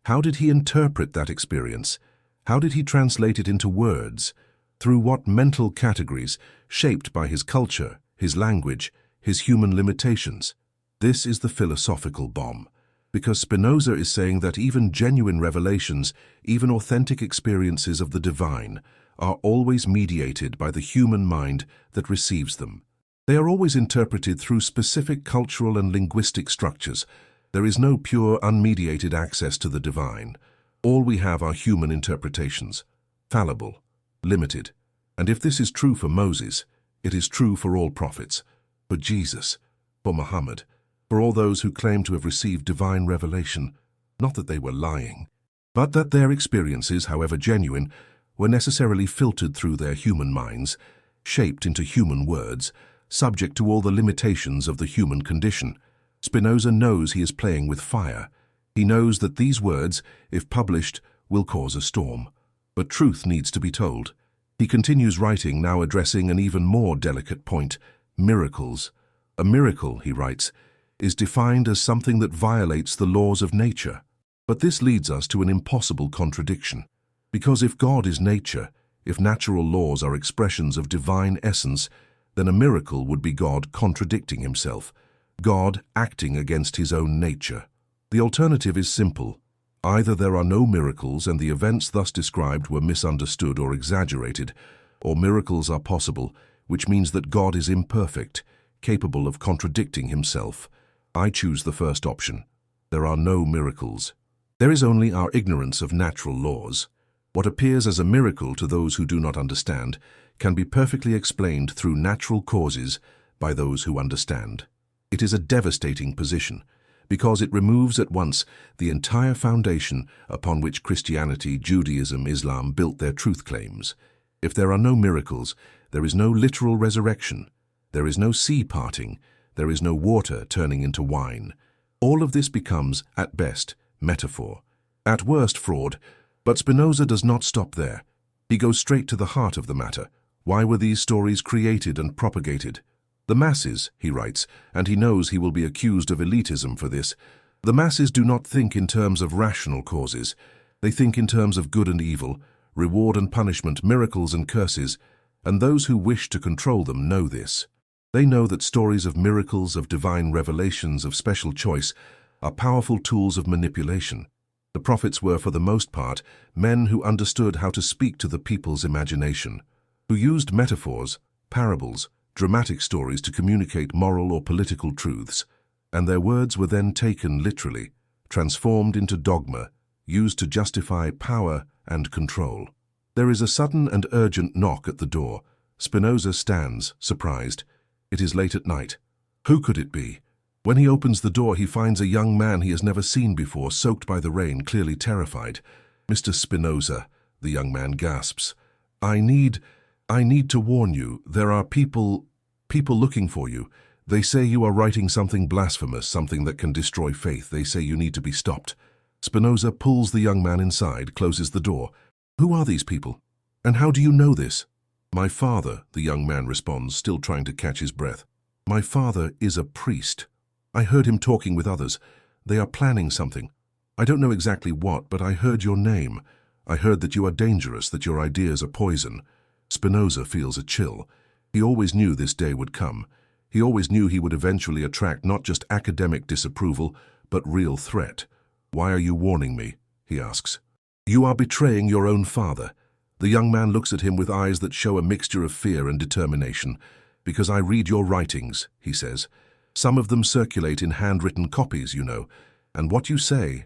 how did he interpret that experience? How did he translate it into words? Through what mental categories, shaped by his culture, his language, his human limitations? This is the philosophical bomb, because Spinoza is saying that even genuine revelations, even authentic experiences of the divine, are always mediated by the human mind that receives them. They are always interpreted through specific cultural and linguistic structures. There is no pure, unmediated access to the divine. All we have are human interpretations, fallible, limited. And if this is true for Moses, it is true for all prophets, for Jesus, for Muhammad, for all those who claim to have received divine revelation. Not that they were lying, but that their experiences, however genuine, were necessarily filtered through their human minds, shaped into human words, subject to all the limitations of the human condition. Spinoza knows he is playing with fire. He knows that these words, if published, will cause a storm. But truth needs to be told. He continues writing, now addressing an even more delicate point, miracles. A miracle, he writes, is defined as something that violates the laws of nature. But this leads us to an impossible contradiction. Because if God is nature, if natural laws are expressions of divine essence, then a miracle would be God contradicting himself, God acting against his own nature. The alternative is simple. Either there are no miracles and the events thus described were misunderstood or exaggerated, or miracles are possible, which means that God is imperfect, capable of contradicting himself. I choose the first option. There are no miracles. There is only our ignorance of natural laws. What appears as a miracle to those who do not understand can be perfectly explained through natural causes by those who understand. It is a devastating position, because it removes at once the entire foundation upon which Christianity, Judaism, Islam built their truth claims. If there are no miracles, there is no literal resurrection. There is no sea parting. There is no water turning into wine. All of this becomes, at best, metaphor. At worst, fraud. But Spinoza does not stop there. He goes straight to the heart of the matter. Why were these stories created and propagated? The masses, he writes, and he knows he will be accused of elitism for this, the masses do not think in terms of rational causes. They think in terms of good and evil, reward and punishment, miracles and curses, and those who wish to control them know this. They know that stories of miracles, of divine revelations, of special choice, are powerful tools of manipulation. The prophets were, for the most part, men who understood how to speak to the people's imagination, who used metaphors, parables, dramatic stories to communicate moral or political truths, and their words were then taken literally, transformed into dogma, used to justify power and control. There is a sudden and urgent knock at the door. Spinoza stands, surprised. It is late at night. Who could it be? When he opens the door, he finds a young man he has never seen before, soaked by the rain, clearly terrified. "Mr. Spinoza," the young man gasps. I need to warn you. There are people looking for you. They say you are writing something blasphemous, something that can destroy faith. They say you need to be stopped." Spinoza pulls the young man inside, closes the door. "Who are these people? And how do you know this?" "My father," the young man responds, still trying to catch his breath. "My father is a priest. I heard him talking with others. They are planning something. I don't know exactly what, but I heard your name. I heard that you are dangerous, that your ideas are poison." Spinoza feels a chill. He always knew this day would come. He always knew he would eventually attract not just academic disapproval, but real threat. "Why are you warning me?" he asks. "You are betraying your own father." The young man looks at him with eyes that show a mixture of fear and determination. "Because I read your writings," he says. "Some of them circulate in handwritten copies, you know, and what you say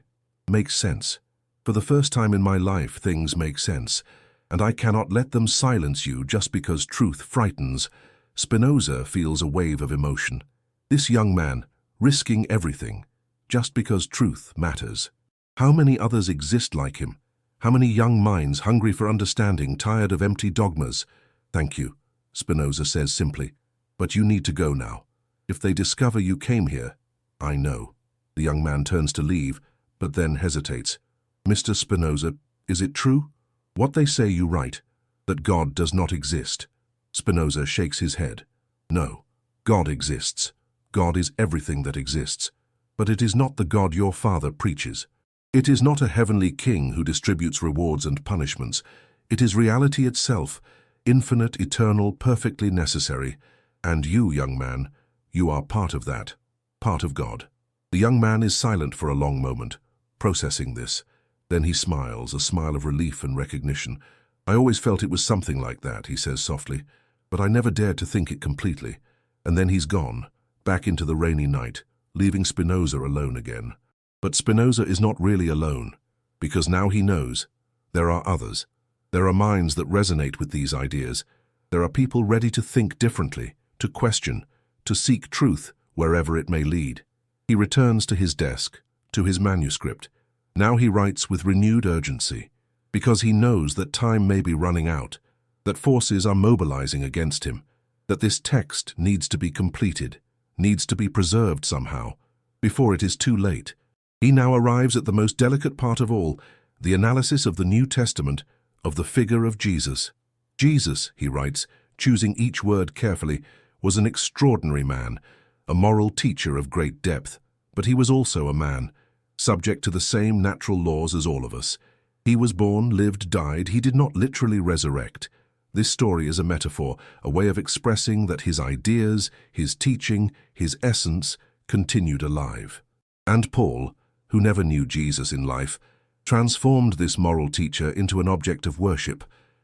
makes sense. For the first time in my life, things make sense, and I cannot let them silence you just because truth frightens." Spinoza feels a wave of emotion. This young man, risking everything, just because truth matters. How many others exist like him? How many young minds hungry for understanding, tired of empty dogmas? "Thank you," Spinoza says simply. "But you need to go now. If they discover you came here, I know." The young man turns to leave, but then hesitates. "Mr. Spinoza, is it true? What they say you write, that God does not exist?" Spinoza shakes his head. "No, God exists. God is everything that exists. But it is not the God your father preaches. It is not a heavenly king who distributes rewards and punishments. It is reality itself, infinite, eternal, perfectly necessary. And you, young man, you are part of that, part of God." The young man is silent for a long moment, processing this. Then he smiles, a smile of relief and recognition. "I always felt it was something like that," he says softly, "but I never dared to think it completely." And then he's gone, back into the rainy night, leaving Spinoza alone again. But Spinoza is not really alone, because now he knows there are others. There are minds that resonate with these ideas. There are people ready to think differently, to question, to seek truth wherever it may lead. He returns to his desk, to his manuscript. Now he writes with renewed urgency, because he knows that time may be running out, that forces are mobilizing against him, that this text needs to be completed, needs to be preserved somehow, before it is too late. He now arrives at the most delicate part of all, the analysis of the New Testament, of the figure of Jesus. Jesus, he writes, choosing each word carefully, was an extraordinary man, a moral teacher of great depth, but he was also a man, subject to the same natural laws as all of us. He was born, lived, died. He did not literally resurrect. This story is a metaphor, a way of expressing that his ideas, his teaching, his essence continued alive. And Paul, who never knew Jesus in life, transformed this moral teacher into an object of worship,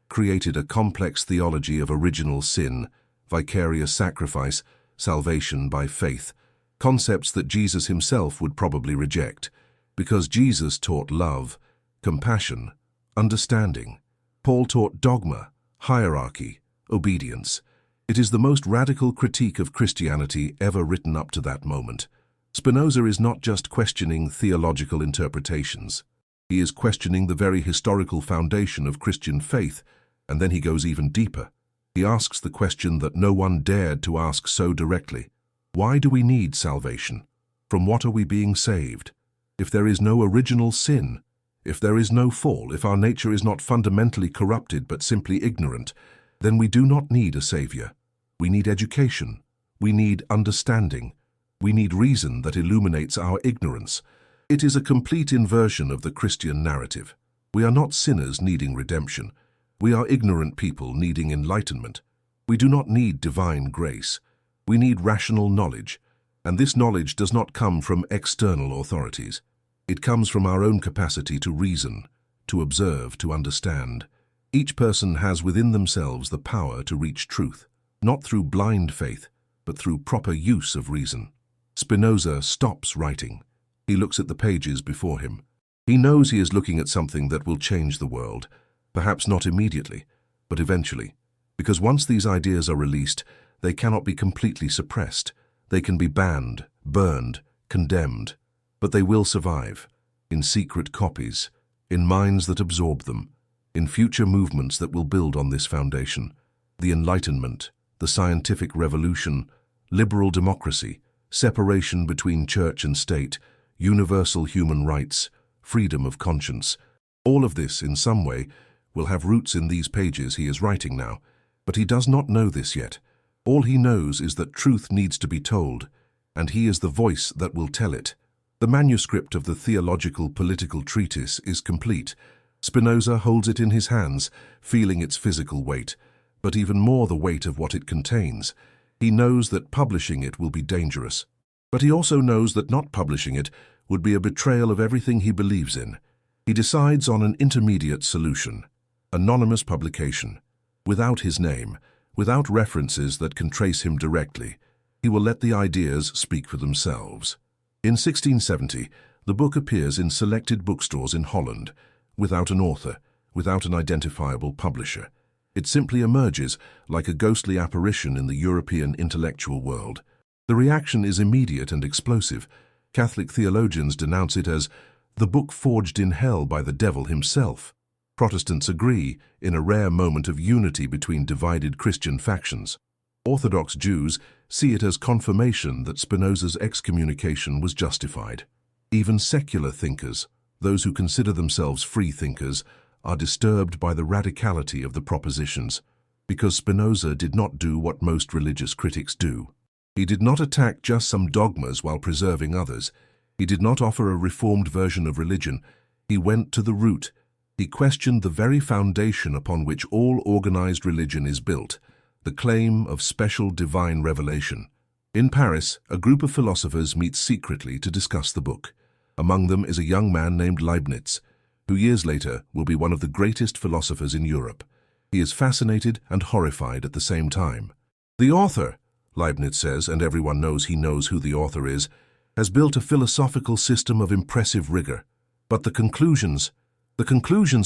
created a complex theology of original sin, vicarious sacrifice, salvation by faith, concepts that Jesus himself would probably reject, because Jesus taught love, compassion, understanding. Paul taught dogma, hierarchy, obedience. It is the most radical critique of Christianity ever written up to that moment. Spinoza is not just questioning theological interpretations. He is questioning the very historical foundation of Christian faith, and then he goes even deeper. He asks the question that no one dared to ask so directly. Why do we need salvation? From what are we being saved? If there is no original sin, if there is no fall, if our nature is not fundamentally corrupted but simply ignorant, then we do not need a savior. We need education. We need understanding. We need reason that illuminates our ignorance. It is a complete inversion of the Christian narrative. We are not sinners needing redemption. We are ignorant people needing enlightenment. We do not need divine grace. We need rational knowledge, and this knowledge does not come from external authorities. It comes from our own capacity to reason, to observe, to understand. Each person has within themselves the power to reach truth, not through blind faith, but through proper use of reason. Spinoza stops writing. He looks at the pages before him. He knows he is looking at something that will change the world, perhaps not immediately, but eventually, because once these ideas are released, they cannot be completely suppressed. They can be banned, burned, condemned, but they will survive, in secret copies, in minds that absorb them, in future movements that will build on this foundation. The Enlightenment, the scientific revolution, liberal democracy, separation between church and state, universal human rights, freedom of conscience. All of this, in some way, will have roots in these pages he is writing now, but he does not know this yet. All he knows is that truth needs to be told, and he is the voice that will tell it. The manuscript of the theological political treatise is complete. Spinoza holds it in his hands, feeling its physical weight, but even more the weight of what it contains. He knows that publishing it will be dangerous, but he also knows that not publishing it would be a betrayal of everything he believes in. He decides on an intermediate solution, anonymous publication, without his name, without references that can trace him directly. He will let the ideas speak for themselves. In 1670, the book appears in selected bookstores in Holland, without an author, without an identifiable publisher. It simply emerges like a ghostly apparition in the European intellectual world. The reaction is immediate and explosive. Catholic theologians denounce it as the book forged in hell by the devil himself. Protestants agree, in a rare moment of unity between divided Christian factions. Orthodox Jews see it as confirmation that Spinoza's excommunication was justified. Even secular thinkers, those who consider themselves free thinkers, are disturbed by the radicality of the propositions, because Spinoza did not do what most religious critics do. He did not attack just some dogmas while preserving others. He did not offer a reformed version of religion. He went to the root. He questioned the very foundation upon which all organized religion is built, the claim of special divine revelation. In Paris, a group of philosophers meets secretly to discuss the book. Among them is a young man named Leibniz, who years later will be one of the greatest philosophers in Europe. He is fascinated and horrified at the same time. The author, Leibniz says, and everyone knows he knows who the author is, has built a philosophical system of impressive rigor. But the conclusions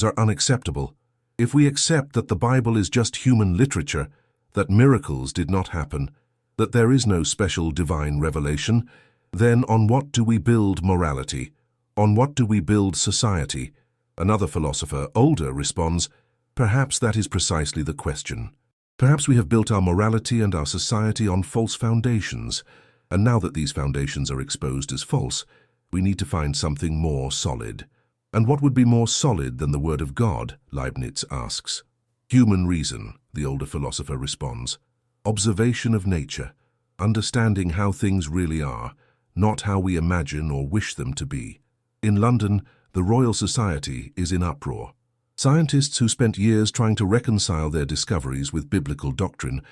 are unacceptable. If we accept that the Bible is just human literature, that miracles did not happen, that there is no special divine revelation, then on what do we build morality? On what do we build society? Another philosopher, older, responds, perhaps that is precisely the question. Perhaps we have built our morality and our society on false foundations, and now that these foundations are exposed as false, we need to find something more solid. And what would be more solid than the Word of God? Leibniz asks. Human reason, the older philosopher responds. Observation of nature, understanding how things really are, not how we imagine or wish them to be. In London, the Royal Society is in uproar. Scientists who spent years trying to reconcile their discoveries with biblical doctrine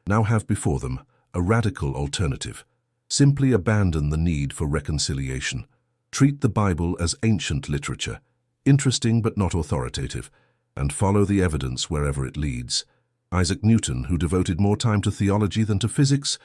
now have before them a radical alternative. Simply abandon the need for reconciliation. Treat the Bible as ancient literature, interesting but not authoritative, and follow the evidence wherever it leads. Isaac Newton, who devoted more time to theology than to physics,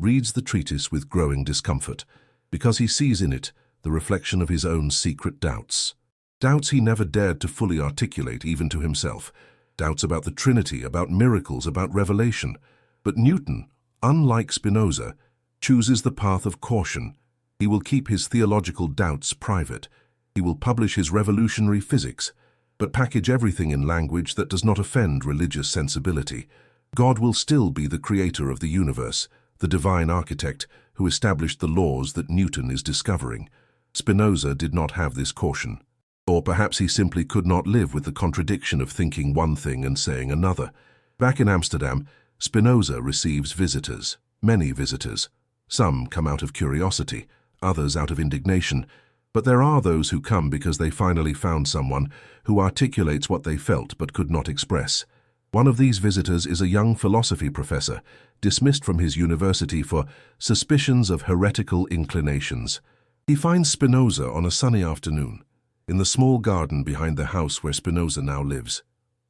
reads the treatise with growing discomfort, because he sees in it the reflection of his own secret doubts. Doubts he never dared to fully articulate even to himself. Doubts about the Trinity, about miracles, about revelation. But Newton, unlike Spinoza, chooses the path of caution. He will keep his theological doubts private. He will publish his revolutionary physics, but package everything in language that does not offend religious sensibility. God will still be the creator of the universe, the divine architect who established the laws that Newton is discovering. Spinoza did not have this caution. Or perhaps he simply could not live with the contradiction of thinking one thing and saying another. Back in Amsterdam, Spinoza receives visitors, many visitors. Some come out of curiosity, others out of indignation, but there are those who come because they finally found someone who articulates what they felt but could not express. One of these visitors is a young philosophy professor, dismissed from his university for suspicions of heretical inclinations. He finds Spinoza on a sunny afternoon, in the small garden behind the house where Spinoza now lives.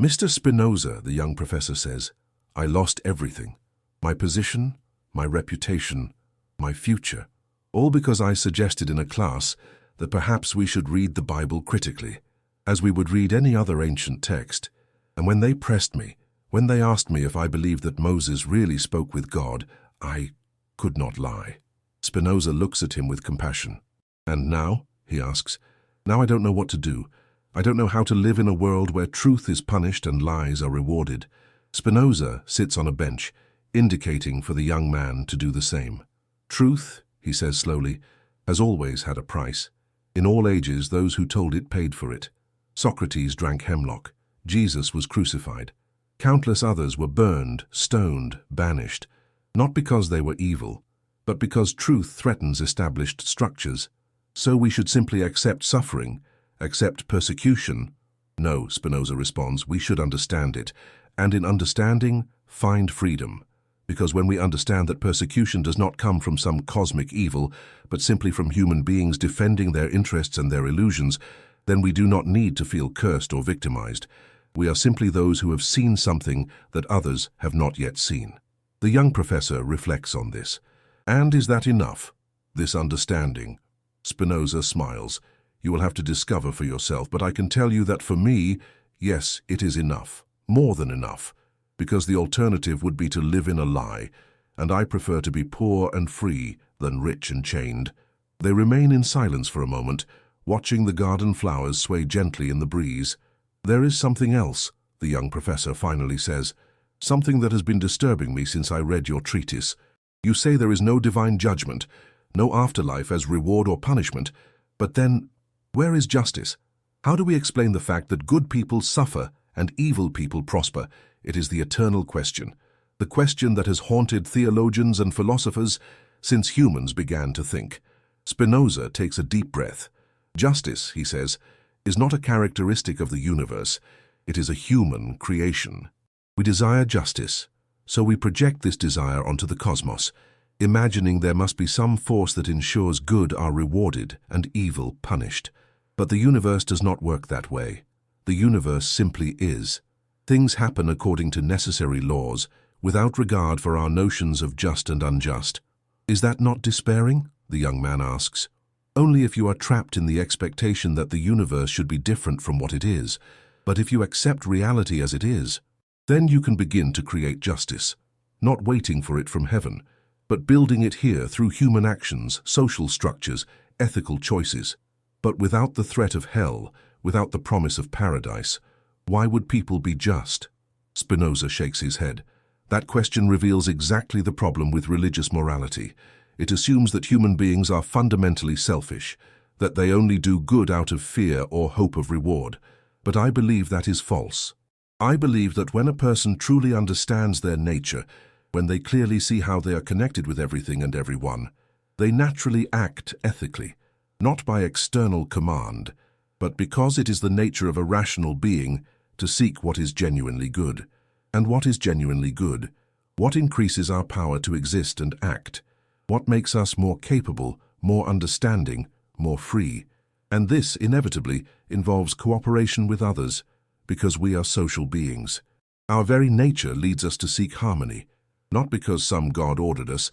"Mr. Spinoza," the young professor says, "I lost everything. My position, my reputation, my future. All because I suggested in a class that perhaps we should read the Bible critically, as we would read any other ancient text. And when they pressed me, when they asked me if I believed that Moses really spoke with God, I could not lie." Spinoza looks at him with compassion. "And now?" he asks. "Now I don't know what to do. I don't know how to live in a world where truth is punished and lies are rewarded." Spinoza sits on a bench, indicating for the young man to do the same. "Truth," he says slowly, "has always had a price. In all ages, those who told it paid for it. Socrates drank hemlock. Jesus was crucified. Countless others were burned, stoned, banished, not because they were evil, but because truth threatens established structures. So we should simply accept suffering, accept persecution." "No," Spinoza responds, "we should understand it, and in understanding, find freedom. Because when we understand that persecution does not come from some cosmic evil, but simply from human beings defending their interests and their illusions, then we do not need to feel cursed or victimized. We are simply those who have seen something that others have not yet seen." The young professor reflects on this. "And is that enough? This understanding?" Spinoza smiles. "You will have to discover for yourself, but I can tell you that for me, yes, it is enough. More than enough. Because the alternative would be to live in a lie, and I prefer to be poor and free than rich and chained." They remain in silence for a moment, watching the garden flowers sway gently in the breeze. "There is something else," the young professor finally says. "Something that has been disturbing me since I read your treatise. You say there is no divine judgment, no afterlife as reward or punishment, but then, where is justice? How do we explain the fact that good people suffer and evil people prosper? It is the eternal question, the question that has haunted theologians and philosophers since humans began to think." Spinoza takes a deep breath. "Justice," he says, "is not a characteristic of the universe. It is a human creation. We desire justice, so we project this desire onto the cosmos, imagining there must be some force that ensures good are rewarded and evil punished. But the universe does not work that way. The universe simply is. Things happen according to necessary laws, without regard for our notions of just and unjust." "Is that not despairing?" the young man asks. "Only if you are trapped in the expectation that the universe should be different from what it is. But if you accept reality as it is, then you can begin to create justice, not waiting for it from heaven, but building it here through human actions, social structures, ethical choices. But without the threat of hell, without the promise of paradise, why would people be just?" Spinoza shakes his head. "That question reveals exactly the problem with religious morality. It assumes that human beings are fundamentally selfish, that they only do good out of fear or hope of reward. But I believe that is false. I believe that when a person truly understands their nature, when they clearly see how they are connected with everything and everyone, they naturally act ethically, not by external command, but because it is the nature of a rational being to seek what is genuinely good. And what is genuinely good? What increases our power to exist and act? What makes us more capable, more understanding, more free? And this, inevitably, involves cooperation with others, because we are social beings. Our very nature leads us to seek harmony, not because some God ordered us,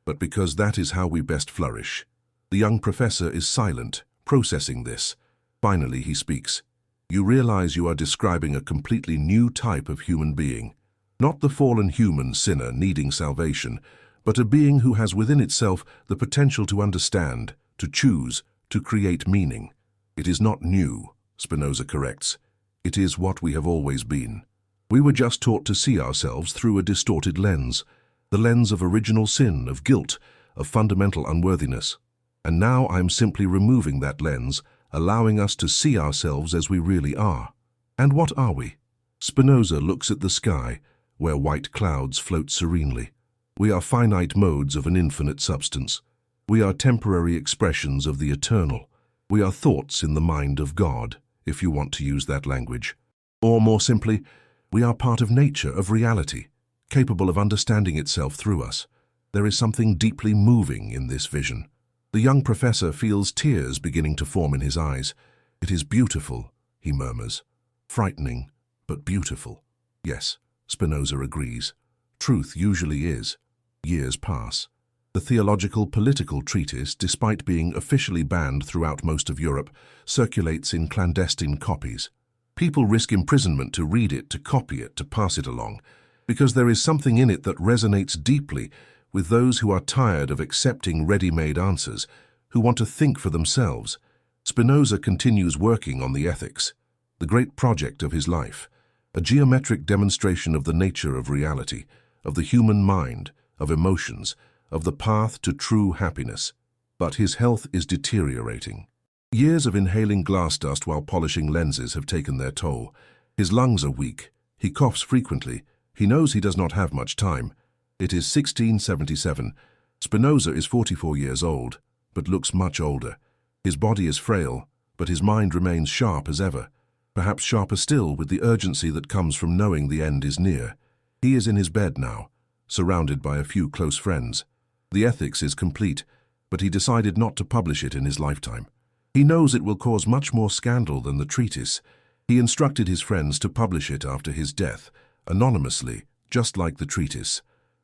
but because that is how we best flourish. The young professor is silent, processing this. Finally, he speaks. You realize you are describing a completely new type of human being. Not the fallen human sinner needing salvation, but a being who has within itself the potential to understand, to choose, to create meaning. It is not new, Spinoza corrects. It is what we have always been. We were just taught to see ourselves through a distorted lens, the lens of original sin, of guilt, of fundamental unworthiness. And now I'm simply removing that lens, allowing us to see ourselves as we really are. And what are we? Spinoza looks at the sky, where white clouds float serenely. We are finite modes of an infinite substance. We are temporary expressions of the eternal. We are thoughts in the mind of God, if you want to use that language. Or more simply, we are part of nature, of reality, capable of understanding itself through us. There is something deeply moving in this vision. The young professor feels tears beginning to form in his eyes. It is beautiful, he murmurs. Frightening, but beautiful. Yes, Spinoza agrees. Truth usually is. Years pass. The theological political treatise, despite being officially banned throughout most of Europe, circulates in clandestine copies. People risk imprisonment to read it, to copy it, to pass it along, because there is something in it that resonates deeply with those who are tired of accepting ready-made answers, who want to think for themselves. Spinoza continues working on the ethics, the great project of his life, a geometric demonstration of the nature of reality, of the human mind, of emotions, of the path to true happiness. But his health is deteriorating. Years of inhaling glass dust while polishing lenses have taken their toll. His lungs are weak. He coughs frequently. He knows he does not have much time. It is 1677. Spinoza is 44 years old, but looks much older. His body is frail, but his mind remains sharp as ever, perhaps sharper still with the urgency that comes from knowing the end is near. He is in his bed now, surrounded by a few close friends. The ethics is complete, but he decided not to publish it in his lifetime. He knows it will cause much more scandal than the treatise. He instructed his friends to publish it after his death, anonymously, just like the treatise.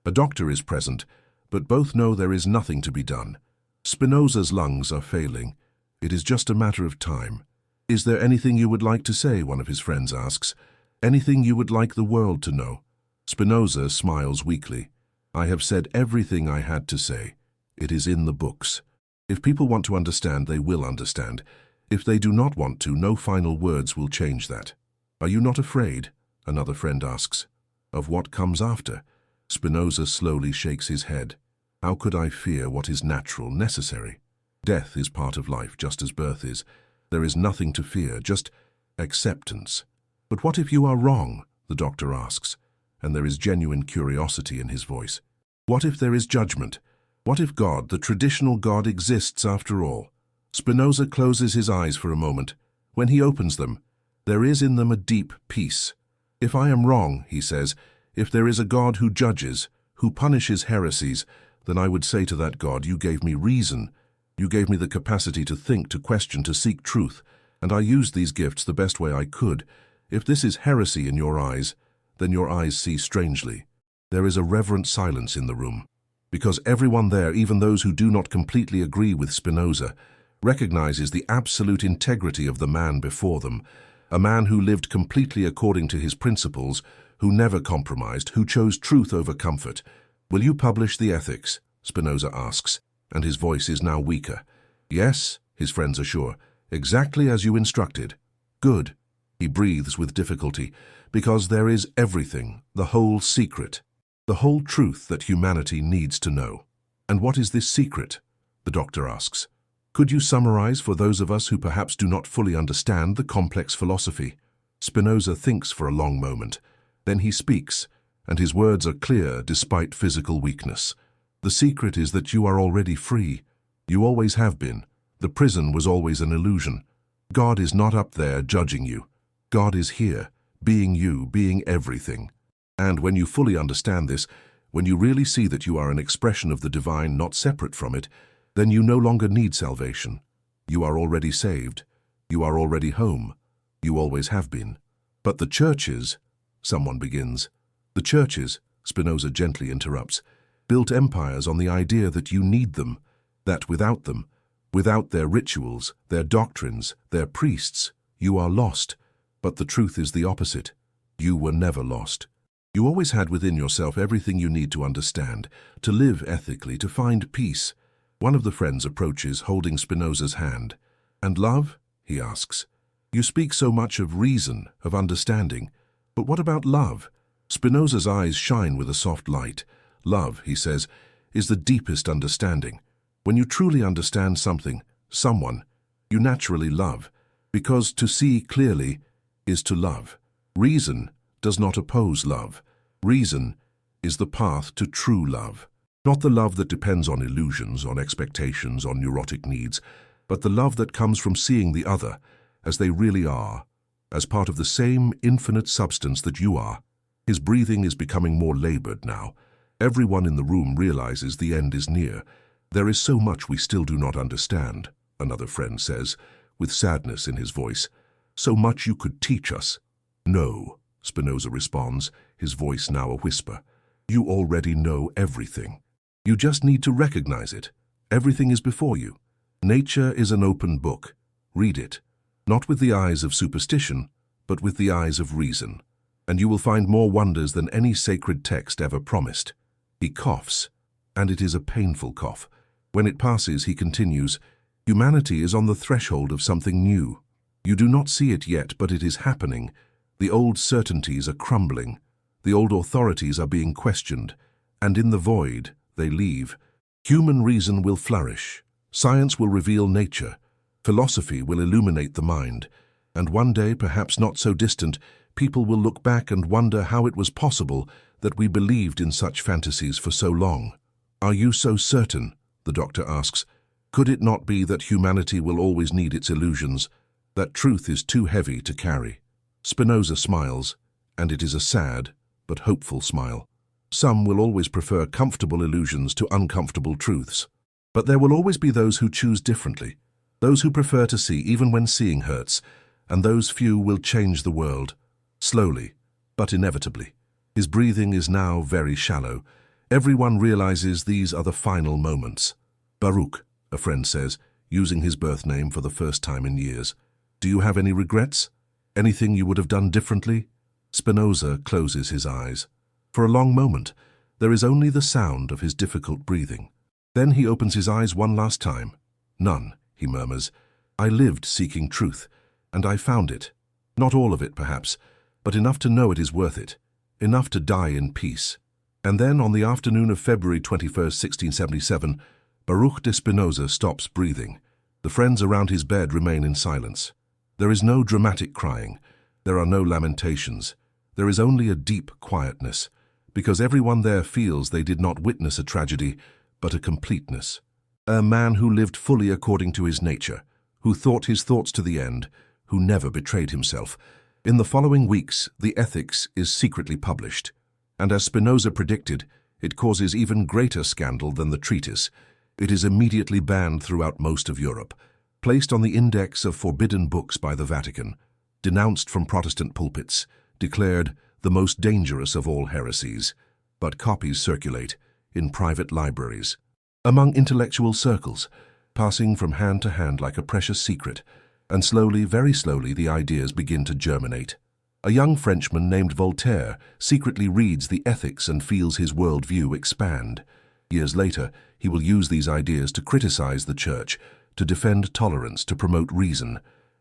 A doctor is present, but both know there is nothing to be done. Spinoza's lungs are failing. It is just a matter of time. Is there anything you would like to say, one of his friends asks. Anything you would like the world to know? Spinoza smiles weakly. I have said everything I had to say. It is in the books. If people want to understand, they will understand. If they do not want to, no final words will change that. Are you not afraid? Another friend asks. Of what comes after? Spinoza slowly shakes his head. How could I fear what is natural, necessary? Death is part of life, just as birth is. There is nothing to fear, just acceptance. But what if you are wrong? The doctor asks, and there is genuine curiosity in his voice. What if there is judgment? What if God, the traditional God, exists after all? Spinoza closes his eyes for a moment. When he opens them, there is in them a deep peace. If I am wrong, he says, if there is a God who judges, who punishes heresies, then I would say to that God, you gave me reason. You gave me the capacity to think, to question, to seek truth, and I used these gifts the best way I could. If this is heresy in your eyes, then your eyes see strangely. There is a reverent silence in the room, because everyone there, even those who do not completely agree with Spinoza, recognizes the absolute integrity of the man before them, a man who lived completely according to his principles, who never compromised, who chose truth over comfort. Will you publish the ethics? Spinoza asks, and his voice is now weaker. Yes, his friends are sure, exactly as you instructed. Good, he breathes with difficulty, because there is everything, the whole secret, the whole truth that humanity needs to know. And what is this secret? The doctor asks. Could you summarize for those of us who perhaps do not fully understand the complex philosophy? Spinoza thinks for a long moment. Then he speaks, and his words are clear despite physical weakness. The secret is that you are already free. You always have been. The prison was always an illusion. God is not up there judging you. God is here, being you, being everything. And when you fully understand this, when you really see that you are an expression of the divine, not separate from it, then you no longer need salvation. You are already saved. You are already home. You always have been. But the churches, someone begins. The churches, Spinoza gently interrupts. built empires on the idea that you need them, that without them, without their rituals, their doctrines, their priests, you are lost. But the truth is the opposite. You were never lost. You always had within yourself everything you need to understand, to live ethically, to find peace. One of the friends approaches, holding Spinoza's hand. "And love?" he asks. "You speak so much of reason, of understanding. But what about love?" Spinoza's eyes shine with a soft light. "Love," he says, "is the deepest understanding. When you truly understand something, someone, you naturally love, because to see clearly is to love. Reason does not oppose love. Reason is the path to true love. Not the love that depends on illusions, on expectations, on neurotic needs, but the love that comes from seeing the other as they really are, as part of the same infinite substance that you are." His breathing is becoming more labored now. Everyone in the room realizes the end is near. "There is so much we still do not understand," another friend says, with sadness in his voice. "So much you could teach us." "No," Spinoza responds, his voice now a whisper. "You already know everything. You just need to recognize it. Everything is before you. Nature is an open book. Read it, not with the eyes of superstition, but with the eyes of reason. And you will find more wonders than any sacred text ever promised." He coughs, and it is a painful cough. When it passes, he continues, "Humanity is on the threshold of something new. You do not see it yet, but it is happening. The old certainties are crumbling. The old authorities are being questioned, and in the void they leave. Human reason will flourish. Science will reveal nature. Philosophy will illuminate the mind. And one day, perhaps not so distant, people will look back and wonder how it was possible that we believed in such fantasies for so long." "Are you so certain?" the doctor asks. "Could it not be that humanity will always need its illusions, that truth is too heavy to carry?" Spinoza smiles, and it is a sad but hopeful smile. "Some will always prefer comfortable illusions to uncomfortable truths. But there will always be those who choose differently, those who prefer to see even when seeing hurts, and those few will change the world, slowly, but inevitably." His breathing is now very shallow. Everyone realizes these are the final moments. "Baruch," a friend says, using his birth name for the first time in years. "Do you have any regrets? Anything you would have done differently?" Spinoza closes his eyes. For a long moment, there is only the sound of his difficult breathing. Then he opens his eyes one last time. "None," he murmurs. "I lived seeking truth, and I found it. Not all of it, perhaps, but enough to know it is worth it, enough to die in peace." And then, on the afternoon of February 21st, 1677, Baruch de Spinoza stops breathing. The friends around his bed remain in silence. There is no dramatic crying. There are no lamentations. There is only a deep quietness, because everyone there feels they did not witness a tragedy, but a completeness. A man who lived fully according to his nature, who thought his thoughts to the end, who never betrayed himself. In the following weeks, the Ethics is secretly published, and as Spinoza predicted, it causes even greater scandal than the treatise. It is immediately banned throughout most of Europe, placed on the index of forbidden books by the Vatican, denounced from Protestant pulpits, declared the most dangerous of all heresies. But copies circulate in private libraries, among intellectual circles, passing from hand to hand like a precious secret, and slowly, very slowly, the ideas begin to germinate. A young Frenchman named Voltaire secretly reads the Ethics and feels his worldview expand. Years later, he will use these ideas to criticize the Church, to defend tolerance, to promote reason.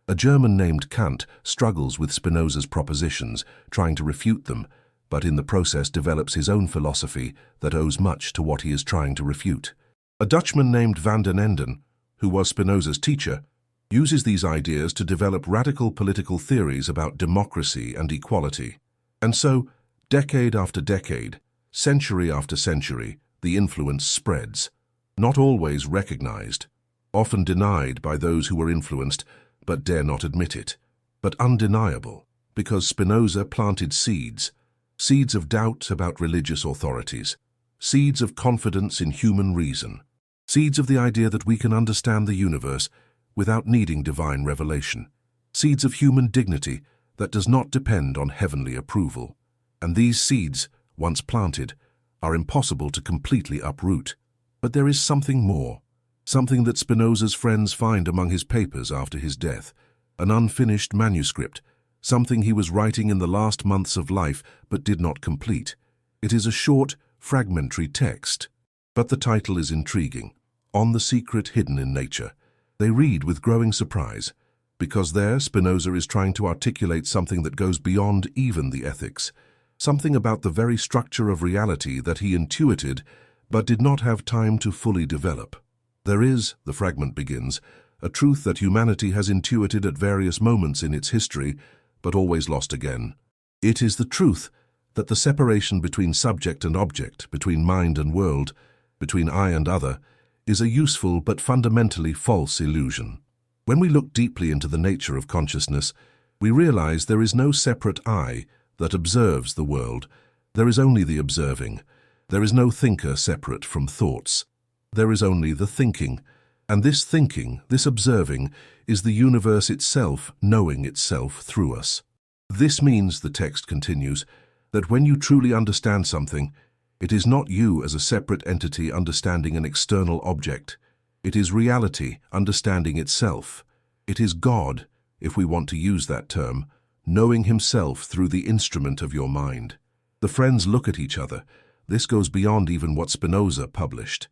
A German named Kant struggles with Spinoza's propositions, trying to refute them, but in the process develops his own philosophy that owes much to what he is trying to refute. A Dutchman named Van den Enden, who was Spinoza's teacher, uses these ideas to develop radical political theories about democracy and equality. And so, decade after decade, century after century, the influence spreads, not always recognized, often denied by those who were influenced but dare not admit it, but undeniable, because Spinoza planted seeds, seeds of doubt about religious authorities, seeds of confidence in human reason, seeds of the idea that we can understand the universe without needing divine revelation, seeds of human dignity that does not depend on heavenly approval. And these seeds, once planted, are impossible to completely uproot. But there is something more, something that Spinoza's friends find among his papers after his death, an unfinished manuscript, something he was writing in the last months of life but did not complete. It is a short, fragmentary text, but the title is intriguing, On the Secret Hidden in Nature. They read with growing surprise, because there Spinoza is trying to articulate something that goes beyond even the ethics, something about the very structure of reality that he intuited but did not have time to fully develop. There is, the fragment begins, a truth that humanity has intuited at various moments in its history, but always lost again. It is the truth that the separation between subject and object, between mind and world, between I and other, is a useful but fundamentally false illusion. When we look deeply into the nature of consciousness, we realize there is no separate I that observes the world. There is only the observing. There is no thinker separate from thoughts. There is only the thinking. And this thinking, this observing, is the universe itself knowing itself through us. This means, the text continues, that when you truly understand something, it is not you as a separate entity understanding an external object. It is reality understanding itself. It is God, if we want to use that term, knowing himself through the instrument of your mind. The friends look at each other. This goes beyond even what Spinoza published,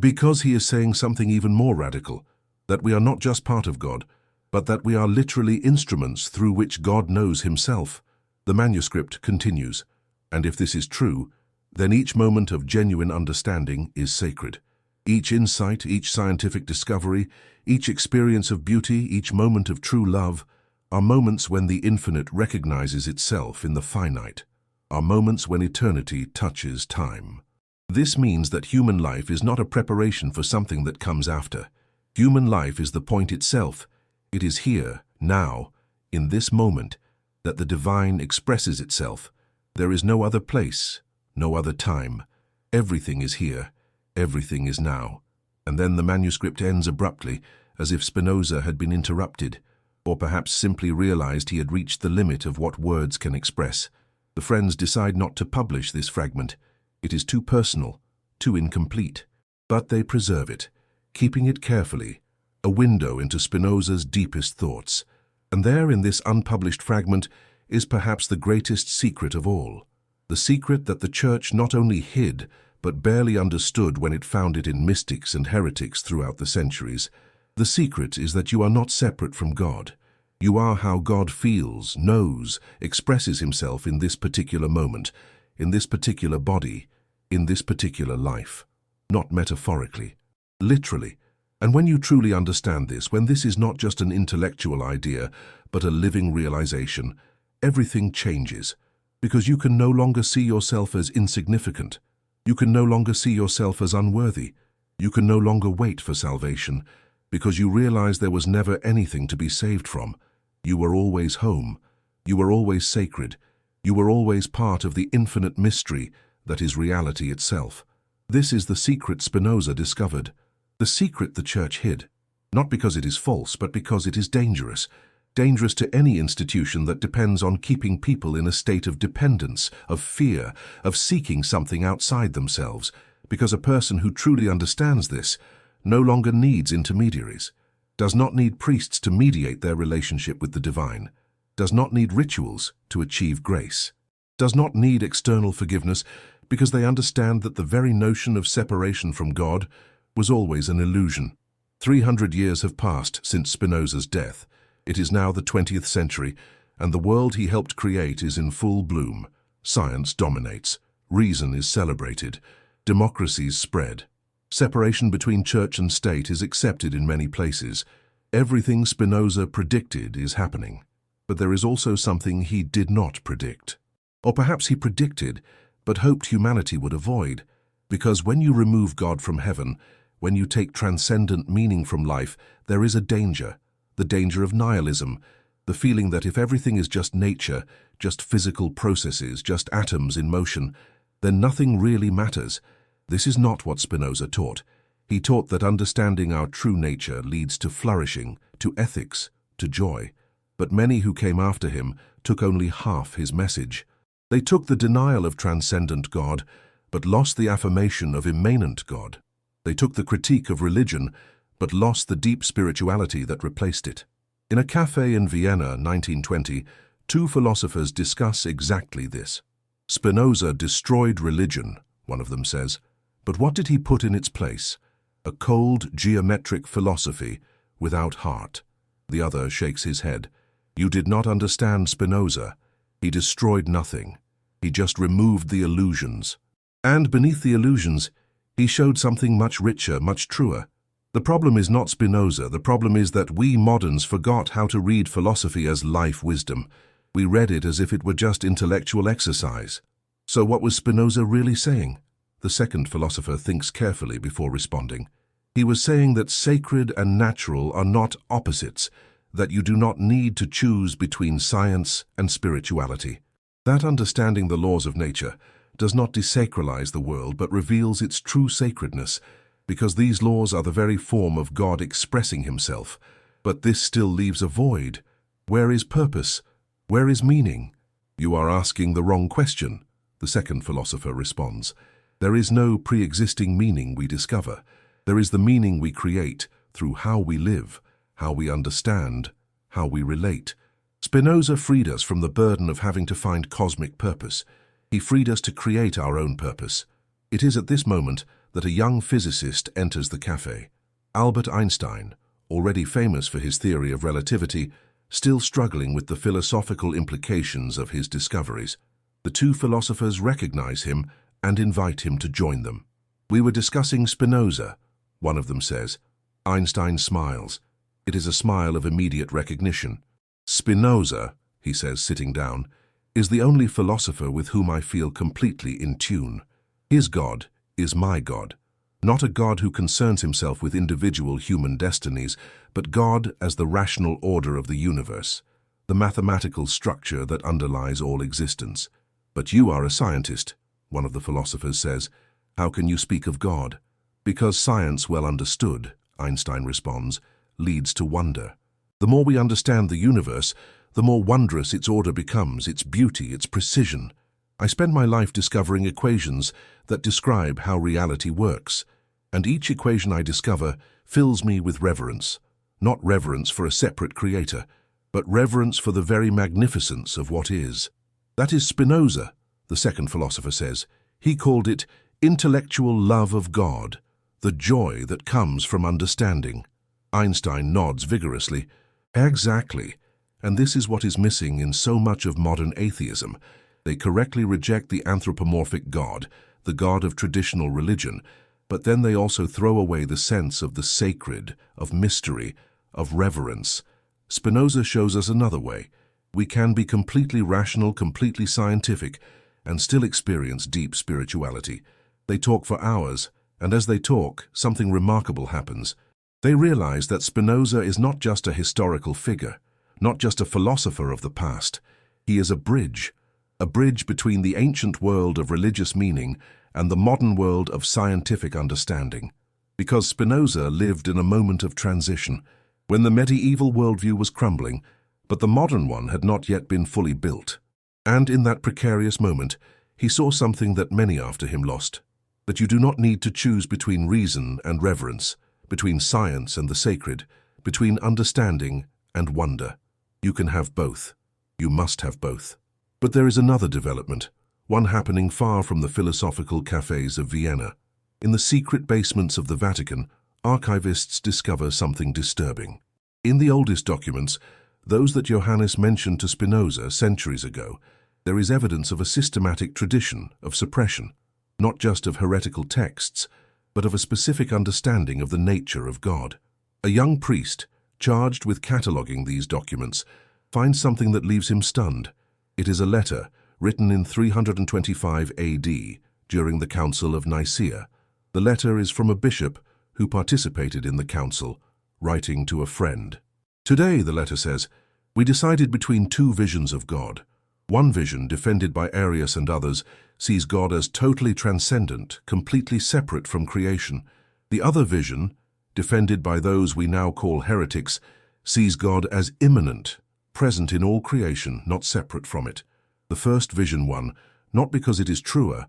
because he is saying something even more radical, that we are not just part of God, but that we are literally instruments through which God knows himself. The manuscript continues, and if this is true, then each moment of genuine understanding is sacred. Each insight, each scientific discovery, each experience of beauty, each moment of true love, are moments when the infinite recognizes itself in the finite, are moments when eternity touches time. This means that human life is not a preparation for something that comes after. Human life is the point itself. It is here, now, in this moment, that the divine expresses itself. There is no other place, no other time. Everything is here, everything is now. And then the manuscript ends abruptly, as if Spinoza had been interrupted, or perhaps simply realized he had reached the limit of what words can express. The friends decide not to publish this fragment. It is too personal, too incomplete. But they preserve it, keeping it carefully, a window into Spinoza's deepest thoughts. And there, in this unpublished fragment, is perhaps the greatest secret of all. The secret that the Church not only hid, but barely understood when it found it in mystics and heretics throughout the centuries. The secret is that you are not separate from God. You are how God feels, knows, expresses himself in this particular moment, in this particular body, in this particular life. Not metaphorically, literally. And when you truly understand this, when this is not just an intellectual idea, but a living realization, everything changes, because you can no longer see yourself as insignificant. You can no longer see yourself as unworthy. You can no longer wait for salvation, because you realize there was never anything to be saved from. You were always home. You were always sacred. You were always part of the infinite mystery that is reality itself. This is the secret Spinoza discovered, the secret the Church hid, not because it is false, but because it is dangerous. Dangerous to any institution that depends on keeping people in a state of dependence, of fear, of seeking something outside themselves, because a person who truly understands this no longer needs intermediaries, does not need priests to mediate their relationship with the divine, does not need rituals to achieve grace, does not need external forgiveness, because they understand that the very notion of separation from God was always an illusion. 300 years have passed since Spinoza's death. It is now the 20th century, and the world he helped create is in full bloom. Science dominates. Reason is celebrated. Democracies spread. Separation between church and state is accepted in many places. Everything Spinoza predicted is happening. But there is also something he did not predict. Or perhaps he predicted, but hoped humanity would avoid. Because when you remove God from heaven, when you take transcendent meaning from life, there is a danger. The danger of nihilism, the feeling that if everything is just nature, just physical processes, just atoms in motion, then nothing really matters. This is not what Spinoza taught. He taught that understanding our true nature leads to flourishing, to ethics, to joy. But many who came after him took only half his message. They took the denial of transcendent God, but lost the affirmation of immanent God. They took the critique of religion, but lost the deep spirituality that replaced it. In a cafe in Vienna, 1920, two philosophers discuss exactly this. Spinoza destroyed religion, one of them says, but what did he put in its place? A cold, geometric philosophy without heart. The other shakes his head. You did not understand Spinoza. He destroyed nothing. He just removed the illusions. And beneath the illusions, he showed something much richer, much truer. The problem is not Spinoza. The problem is that we moderns forgot how to read philosophy as life wisdom. We read it as if it were just intellectual exercise. So what was Spinoza really saying? The second philosopher thinks carefully before responding. He was saying that sacred and natural are not opposites, that you do not need to choose between science and spirituality. That understanding the laws of nature does not desacralize the world but reveals its true sacredness, because these laws are the very form of God expressing himself. But this still leaves a void. Where is purpose? Where is meaning? You are asking the wrong question, the second philosopher responds. There is no pre-existing meaning we discover. There is the meaning we create through how we live, how we understand, how we relate. Spinoza freed us from the burden of having to find cosmic purpose. He freed us to create our own purpose. It is at this moment that a young physicist enters the cafe. Albert Einstein, already famous for his theory of relativity, still struggling with the philosophical implications of his discoveries. The two philosophers recognize him and invite him to join them. We were discussing Spinoza, one of them says. Einstein smiles. It is a smile of immediate recognition. Spinoza, he says, sitting down, is the only philosopher with whom I feel completely in tune. His God is my God, not a God who concerns himself with individual human destinies, but God as the rational order of the universe, the mathematical structure that underlies all existence. But you are a scientist, one of the philosophers says. How can you speak of God? Because science, well understood, Einstein responds, leads to wonder. The more we understand the universe, the more wondrous its order becomes, its beauty, its precision. I spend my life discovering equations that describe how reality works, and each equation I discover fills me with reverence. Not reverence for a separate creator, but reverence for the very magnificence of what is. That is Spinoza, the second philosopher says. He called it intellectual love of God, the joy that comes from understanding. Einstein nods vigorously. Exactly. And this is what is missing in so much of modern atheism. They correctly reject the anthropomorphic God, the God of traditional religion, but then they also throw away the sense of the sacred, of mystery, of reverence. Spinoza shows us another way. We can be completely rational, completely scientific, and still experience deep spirituality. They talk for hours, and as they talk, something remarkable happens. They realize that Spinoza is not just a historical figure, not just a philosopher of the past. He is a bridge between the ancient world of religious meaning and the modern world of scientific understanding. Because Spinoza lived in a moment of transition, when the medieval worldview was crumbling, but the modern one had not yet been fully built. And in that precarious moment, he saw something that many after him lost, that you do not need to choose between reason and reverence, between science and the sacred, between understanding and wonder. You can have both. You must have both. But there is another development, one happening far from the philosophical cafes of Vienna. In the secret basements of the Vatican, archivists discover something disturbing. In the oldest documents, those that Johannes mentioned to Spinoza centuries ago, there is evidence of a systematic tradition of suppression, not just of heretical texts, but of a specific understanding of the nature of God. A young priest, charged with cataloguing these documents, finds something that leaves him stunned. It is a letter written in 325 AD during the Council of Nicaea. The letter is from a bishop who participated in the council, writing to a friend. Today, the letter says, we decided between two visions of God. One vision, defended by Arius and others, sees God as totally transcendent, completely separate from creation. The other vision, defended by those we now call heretics, sees God as immanent, present in all creation, not separate from it. The first vision won, not because it is truer,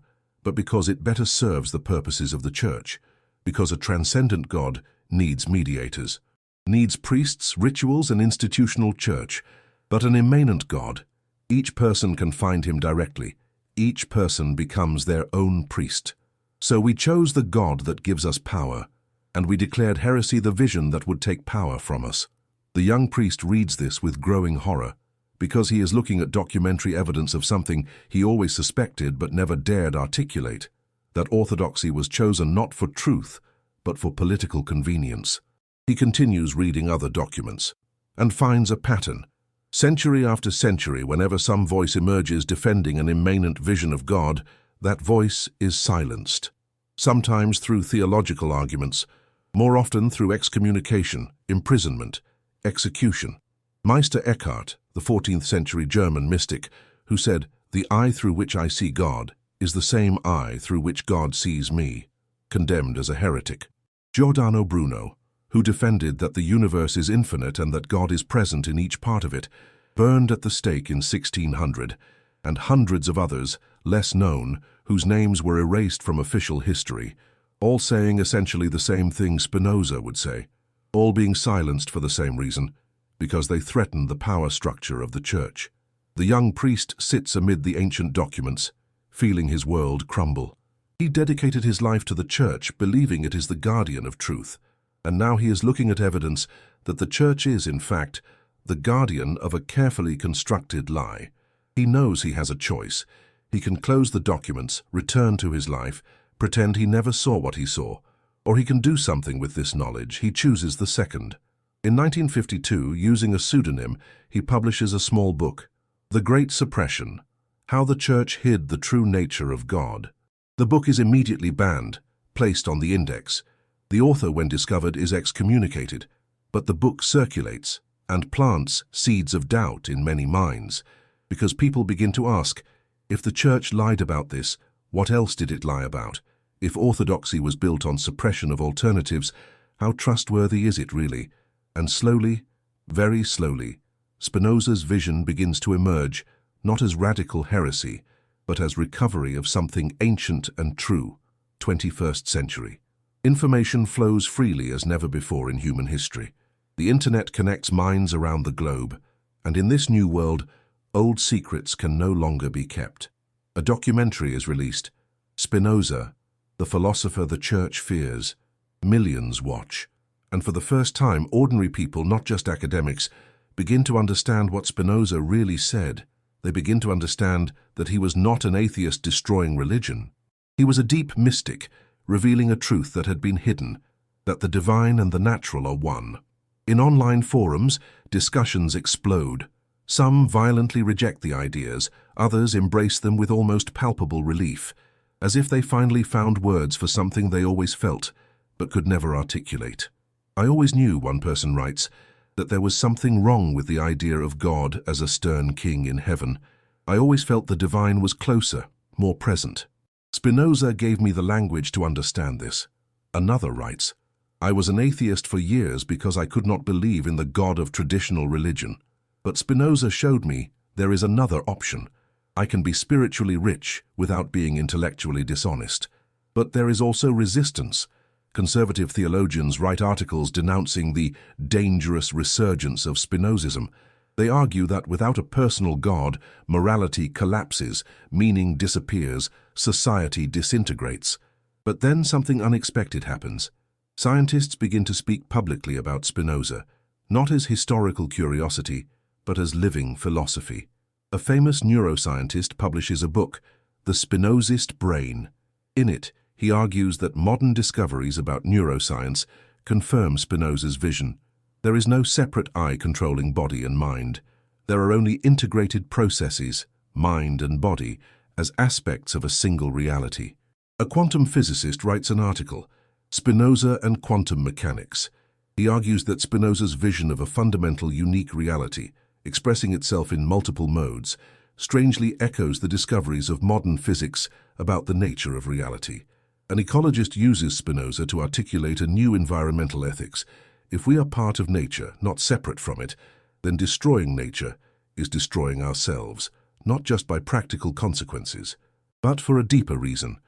but because it better serves the purposes of the Church, because a transcendent God needs mediators, needs priests, rituals, and institutional church, but an immanent God. Each person can find him directly. Each person becomes their own priest. So we chose the God that gives us power, and we declared heresy the vision that would take power from us. The young priest reads this with growing horror, because he is looking at documentary evidence of something he always suspected but never dared articulate, that orthodoxy was chosen not for truth, but for political convenience. He continues reading other documents, and finds a pattern. Century after century, whenever some voice emerges defending an immanent vision of God, that voice is silenced. Sometimes through theological arguments, more often through excommunication, imprisonment, execution. Meister Eckhart, the 14th century German mystic, who said, "The eye through which I see God is the same eye through which God sees me," condemned as a heretic. Giordano Bruno, who defended that the universe is infinite and that God is present in each part of it, burned at the stake in 1600, and hundreds of others, less known, whose names were erased from official history, all saying essentially the same thing Spinoza would say, all being silenced for the same reason, because they threatened the power structure of the Church. The young priest sits amid the ancient documents, feeling his world crumble. He dedicated his life to the Church, believing it is the guardian of truth, and now he is looking at evidence that the Church is, in fact, the guardian of a carefully constructed lie. He knows he has a choice. He can close the documents, return to his life, pretend he never saw what he saw, or he can do something with this knowledge. He chooses the second. In 1952, using a pseudonym, he publishes a small book, The Great Suppression: How the Church Hid the True Nature of God. The book is immediately banned, placed on the index. The author, when discovered, is excommunicated, but the book circulates and plants seeds of doubt in many minds, because people begin to ask, if the Church lied about this, what else did it lie about? If orthodoxy was built on suppression of alternatives, how trustworthy is it really? And slowly, very slowly, Spinoza's vision begins to emerge, not as radical heresy, but as recovery of something ancient and true, 21st century. Information flows freely as never before in human history. The internet connects minds around the globe, and in this new world, old secrets can no longer be kept. A documentary is released, Spinoza, the philosopher the Church fears. Millions watch, and for the first time, ordinary people, not just academics, begin to understand what Spinoza really said. They begin to understand that he was not an atheist destroying religion. He was a deep mystic, revealing a truth that had been hidden, that the divine and the natural are one. In online forums, discussions explode. Some violently reject the ideas, others embrace them with almost palpable relief, as if they finally found words for something they always felt, but could never articulate. I always knew, one person writes, that there was something wrong with the idea of God as a stern king in heaven. I always felt the divine was closer, more present. Spinoza gave me the language to understand this. Another writes, I was an atheist for years because I could not believe in the God of traditional religion. But Spinoza showed me there is another option. I can be spiritually rich without being intellectually dishonest. But there is also resistance. Conservative theologians write articles denouncing the dangerous resurgence of Spinozism. They argue that without a personal God, morality collapses, meaning disappears, society disintegrates. But then something unexpected happens. Scientists begin to speak publicly about Spinoza, not as historical curiosity, but as living philosophy. A famous neuroscientist publishes a book, The Spinozist Brain. In it, he argues that modern discoveries about neuroscience confirm Spinoza's vision. There is no separate I controlling body and mind. There are only integrated processes, mind and body, as aspects of a single reality. A quantum physicist writes an article, Spinoza and Quantum Mechanics. He argues that Spinoza's vision of a fundamental, unique reality, expressing itself in multiple modes, strangely echoes the discoveries of modern physics about the nature of reality. An ecologist uses Spinoza to articulate a new environmental ethics. If we are part of nature, not separate from it, then destroying nature is destroying ourselves, not just by practical consequences, but for a deeper reason.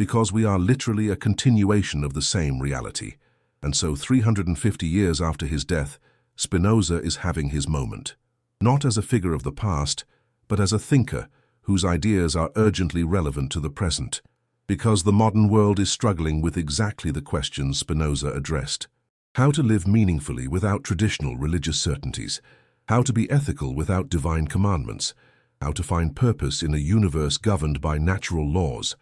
because we are literally a continuation of the same reality. And so 350 years after his death, Spinoza is having his moment. Not as a figure of the past, but as a thinker whose ideas are urgently relevant to the present, because the modern world is struggling with exactly the questions Spinoza addressed. How to live meaningfully without traditional religious certainties, how to be ethical without divine commandments, how to find purpose in a universe governed by natural laws,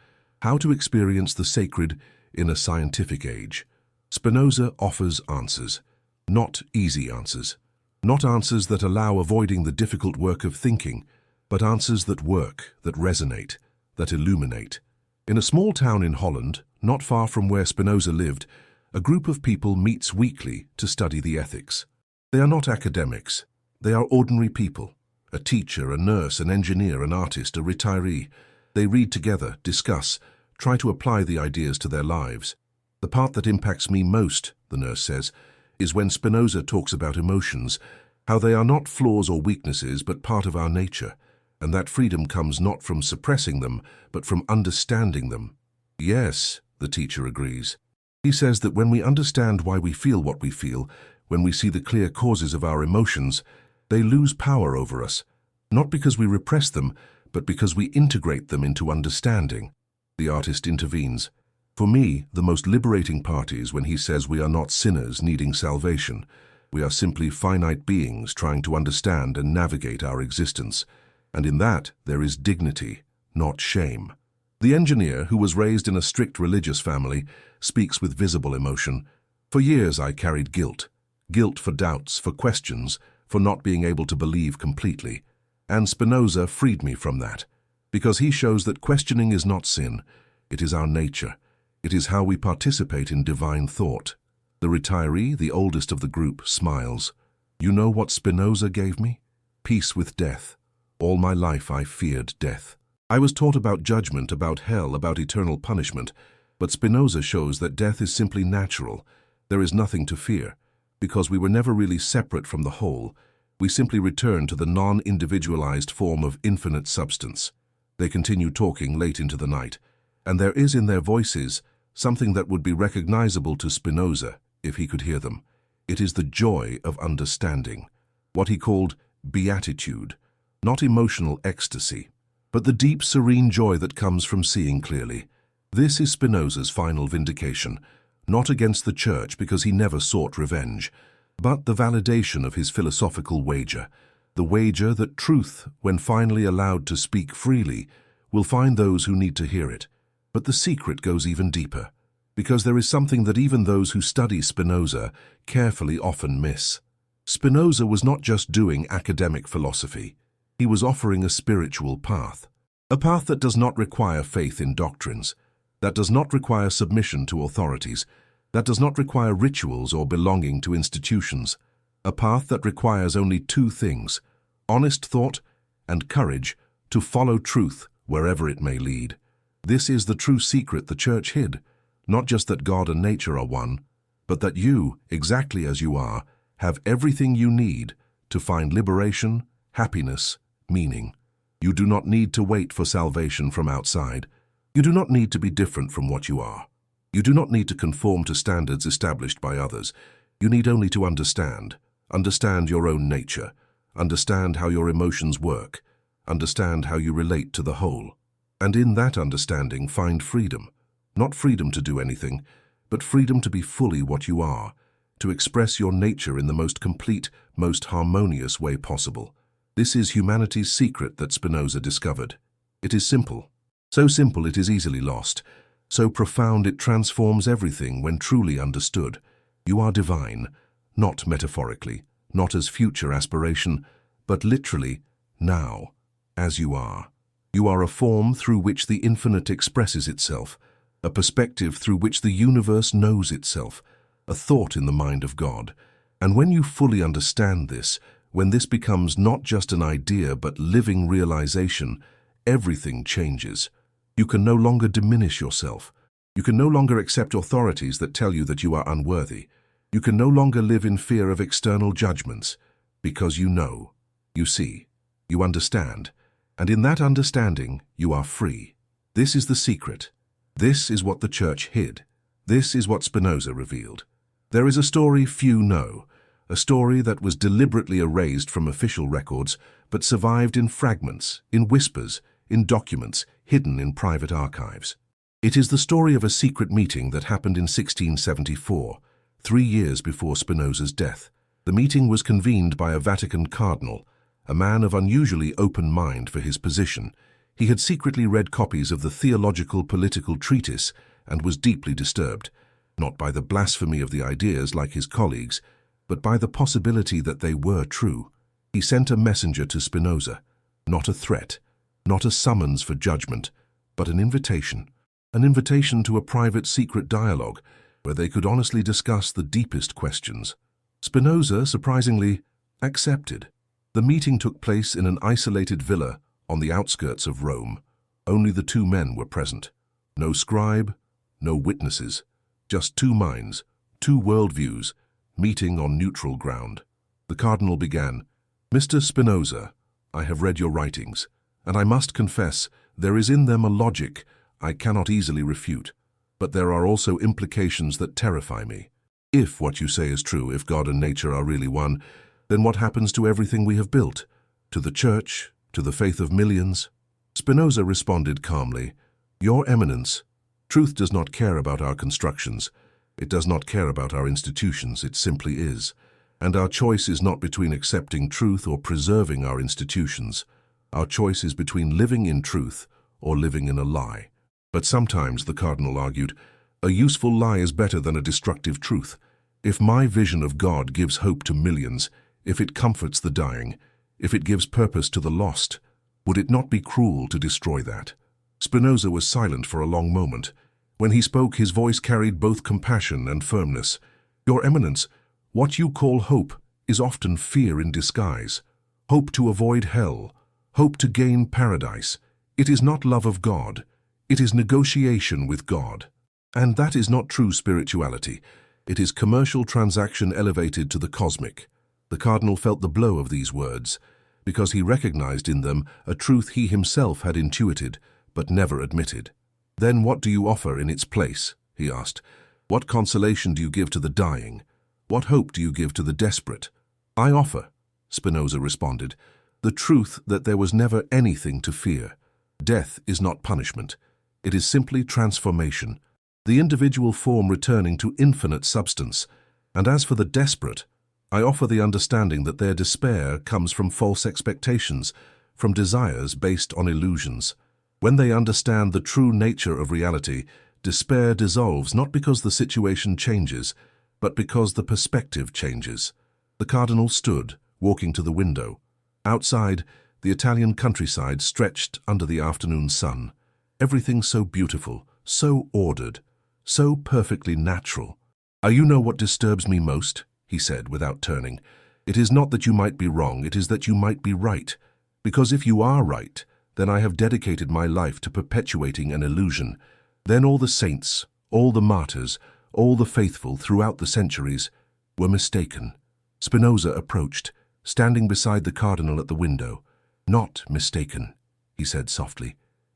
how to experience the sacred in a scientific age. Spinoza offers answers, not easy answers, not answers that allow avoiding the difficult work of thinking, but answers that work, that resonate, that illuminate. In a small town in Holland, not far from where Spinoza lived, a group of people meets weekly to study the ethics. They are not academics. They are ordinary people. A teacher, a nurse, an engineer, an artist, a retiree. They read together, discuss, try to apply the ideas to their lives. The part that impacts me most, the nurse says, is when Spinoza talks about emotions, how they are not flaws or weaknesses but part of our nature, and that freedom comes not from suppressing them, but from understanding them. Yes, the teacher agrees. He says that when we understand why we feel what we feel, when we see the clear causes of our emotions, they lose power over us, not because we repress them, but because we integrate them into understanding. The artist intervenes. For me, the most liberating part is when he says we are not sinners needing salvation. We are simply finite beings trying to understand and navigate our existence. And in that, there is dignity, not shame. The engineer, who was raised in a strict religious family, speaks with visible emotion. For years I carried guilt. Guilt for doubts, for questions, for not being able to believe completely. And Spinoza freed me from that, because he shows that questioning is not sin. It is our nature. It is how we participate in divine thought. The retiree, the oldest of the group, smiles. You know what Spinoza gave me? Peace with death. All my life I feared death. I was taught about judgment, about hell, about eternal punishment, but Spinoza shows that death is simply natural. There is nothing to fear, because we were never really separate from the whole. We simply return to the non-individualized form of infinite substance. They continue talking late into the night, and there is in their voices something that would be recognizable to Spinoza if he could hear them. It is the joy of understanding, what he called beatitude, not emotional ecstasy, but the deep, serene joy that comes from seeing clearly. This is Spinoza's final vindication, not against the church because he never sought revenge, but the validation of his philosophical wager, the wager that truth, when finally allowed to speak freely, will find those who need to hear it. But the secret goes even deeper, because there is something that even those who study Spinoza carefully often miss. Spinoza was not just doing academic philosophy. He was offering a spiritual path, a path that does not require faith in doctrines, that does not require submission to authorities, that does not require rituals or belonging to institutions, a path that requires only two things, honest thought and courage to follow truth wherever it may lead. This is the true secret the church hid, not just that God and nature are one, but that you, exactly as you are, have everything you need to find liberation, happiness, meaning. You do not need to wait for salvation from outside. You do not need to be different from what you are. You do not need to conform to standards established by others. You need only to understand your own nature, understand how your emotions work, understand how you relate to the whole. And in that understanding find freedom. Not freedom to do anything, but freedom to be fully what you are, to express your nature in the most complete, most harmonious way possible. This is humanity's secret that Spinoza discovered. It is simple. So simple it is easily lost. So profound it transforms everything when truly understood. You are divine, not metaphorically, not as future aspiration, but literally, now, as you are. You are a form through which the infinite expresses itself, a perspective through which the universe knows itself, a thought in the mind of God. And when you fully understand this, when this becomes not just an idea but living realization, everything changes. You can no longer diminish yourself. You can no longer accept authorities that tell you that you are unworthy. You can no longer live in fear of external judgments, because you know, you see, you understand. And in that understanding, you are free. This is the secret. This is what the Church hid. This is what Spinoza revealed. There is a story few know, a story that was deliberately erased from official records, but survived in fragments, in whispers, in documents, hidden in private archives. It is the story of a secret meeting that happened in 1674, 3 years before Spinoza's death. The meeting was convened by a Vatican cardinal, a man of unusually open mind for his position. He had secretly read copies of the theological political treatise and was deeply disturbed, not by the blasphemy of the ideas like his colleagues, but by the possibility that they were true. He sent a messenger to Spinoza, not a threat, not a summons for judgment, but an invitation to a private secret dialogue where they could honestly discuss the deepest questions. Spinoza, surprisingly, accepted. The meeting took place in an isolated villa on the outskirts of Rome. Only the 2 men were present. No scribe, no witnesses, just 2 minds, 2 worldviews, meeting on neutral ground. The cardinal began, "Mr. Spinoza, I have read your writings, and I must confess there is in them a logic I cannot easily refute, but there are also implications that terrify me. If what you say is true, if God and nature are really one, then what happens to everything we have built? To the Church? To the faith of millions?" Spinoza responded calmly, "Your Eminence, truth does not care about our constructions. It does not care about our institutions. It simply is. And our choice is not between accepting truth or preserving our institutions. Our choice is between living in truth or living in a lie." But sometimes, the cardinal argued, a useful lie is better than a destructive truth. If my vision of God gives hope to millions, if it comforts the dying, if it gives purpose to the lost, would it not be cruel to destroy that? Spinoza was silent for a long moment. When he spoke, his voice carried both compassion and firmness. "Your Eminence, what you call hope is often fear in disguise. Hope to avoid hell, hope to gain paradise. It is not love of God. It is negotiation with God. And that is not true spirituality. It is commercial transaction elevated to the cosmic." The cardinal felt the blow of these words, because he recognized in them a truth he himself had intuited, but never admitted. "Then what do you offer in its place?" he asked. "What consolation do you give to the dying? What hope do you give to the desperate?" "I offer," Spinoza responded, "the truth that there was never anything to fear. Death is not punishment. It is simply transformation, the individual form returning to infinite substance. And as for the desperate, I offer the understanding that their despair comes from false expectations, from desires based on illusions. When they understand the true nature of reality, despair dissolves not because the situation changes, but because the perspective changes." The cardinal stood, walking to the window. Outside, the Italian countryside stretched under the afternoon sun. Everything so beautiful, so ordered, so perfectly natural. "You know what disturbs me most?" he said without turning. "It is not that you might be wrong, it is that you might be right. Because if you are right, then I have dedicated my life to perpetuating an illusion. Then all the saints, all the martyrs, all the faithful throughout the centuries were mistaken." Spinoza approached, standing beside the cardinal at the window. "Not mistaken," he said softly.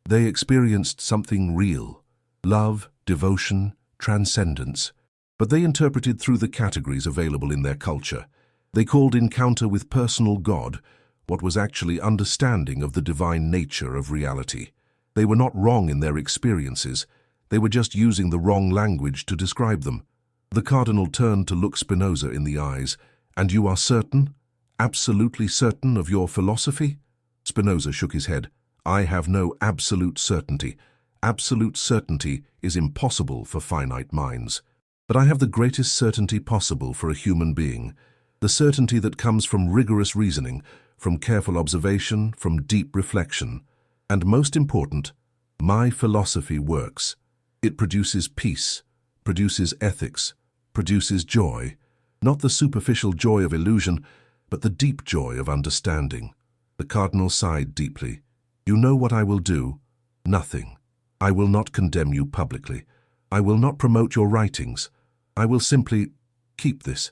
"They experienced something real, love, devotion, transcendence. But they interpreted through the categories available in their culture. They called encounter with personal God what was actually understanding of the divine nature of reality. They were not wrong in their experiences. They were just using the wrong language to describe them." The cardinal turned to look Spinoza in the eyes. "And you are certain, absolutely certain of your philosophy?" Spinoza shook his head. "I have no absolute certainty. Absolute certainty is impossible for finite minds. But I have the greatest certainty possible for a human being, the certainty that comes from rigorous reasoning, from careful observation, from deep reflection. And most important, my philosophy works. It produces peace, produces ethics, produces joy, not the superficial joy of illusion, but the deep joy of understanding." The cardinal sighed deeply. "You know what I will do? Nothing. I will not condemn you publicly. I will not promote your writings. I will simply keep this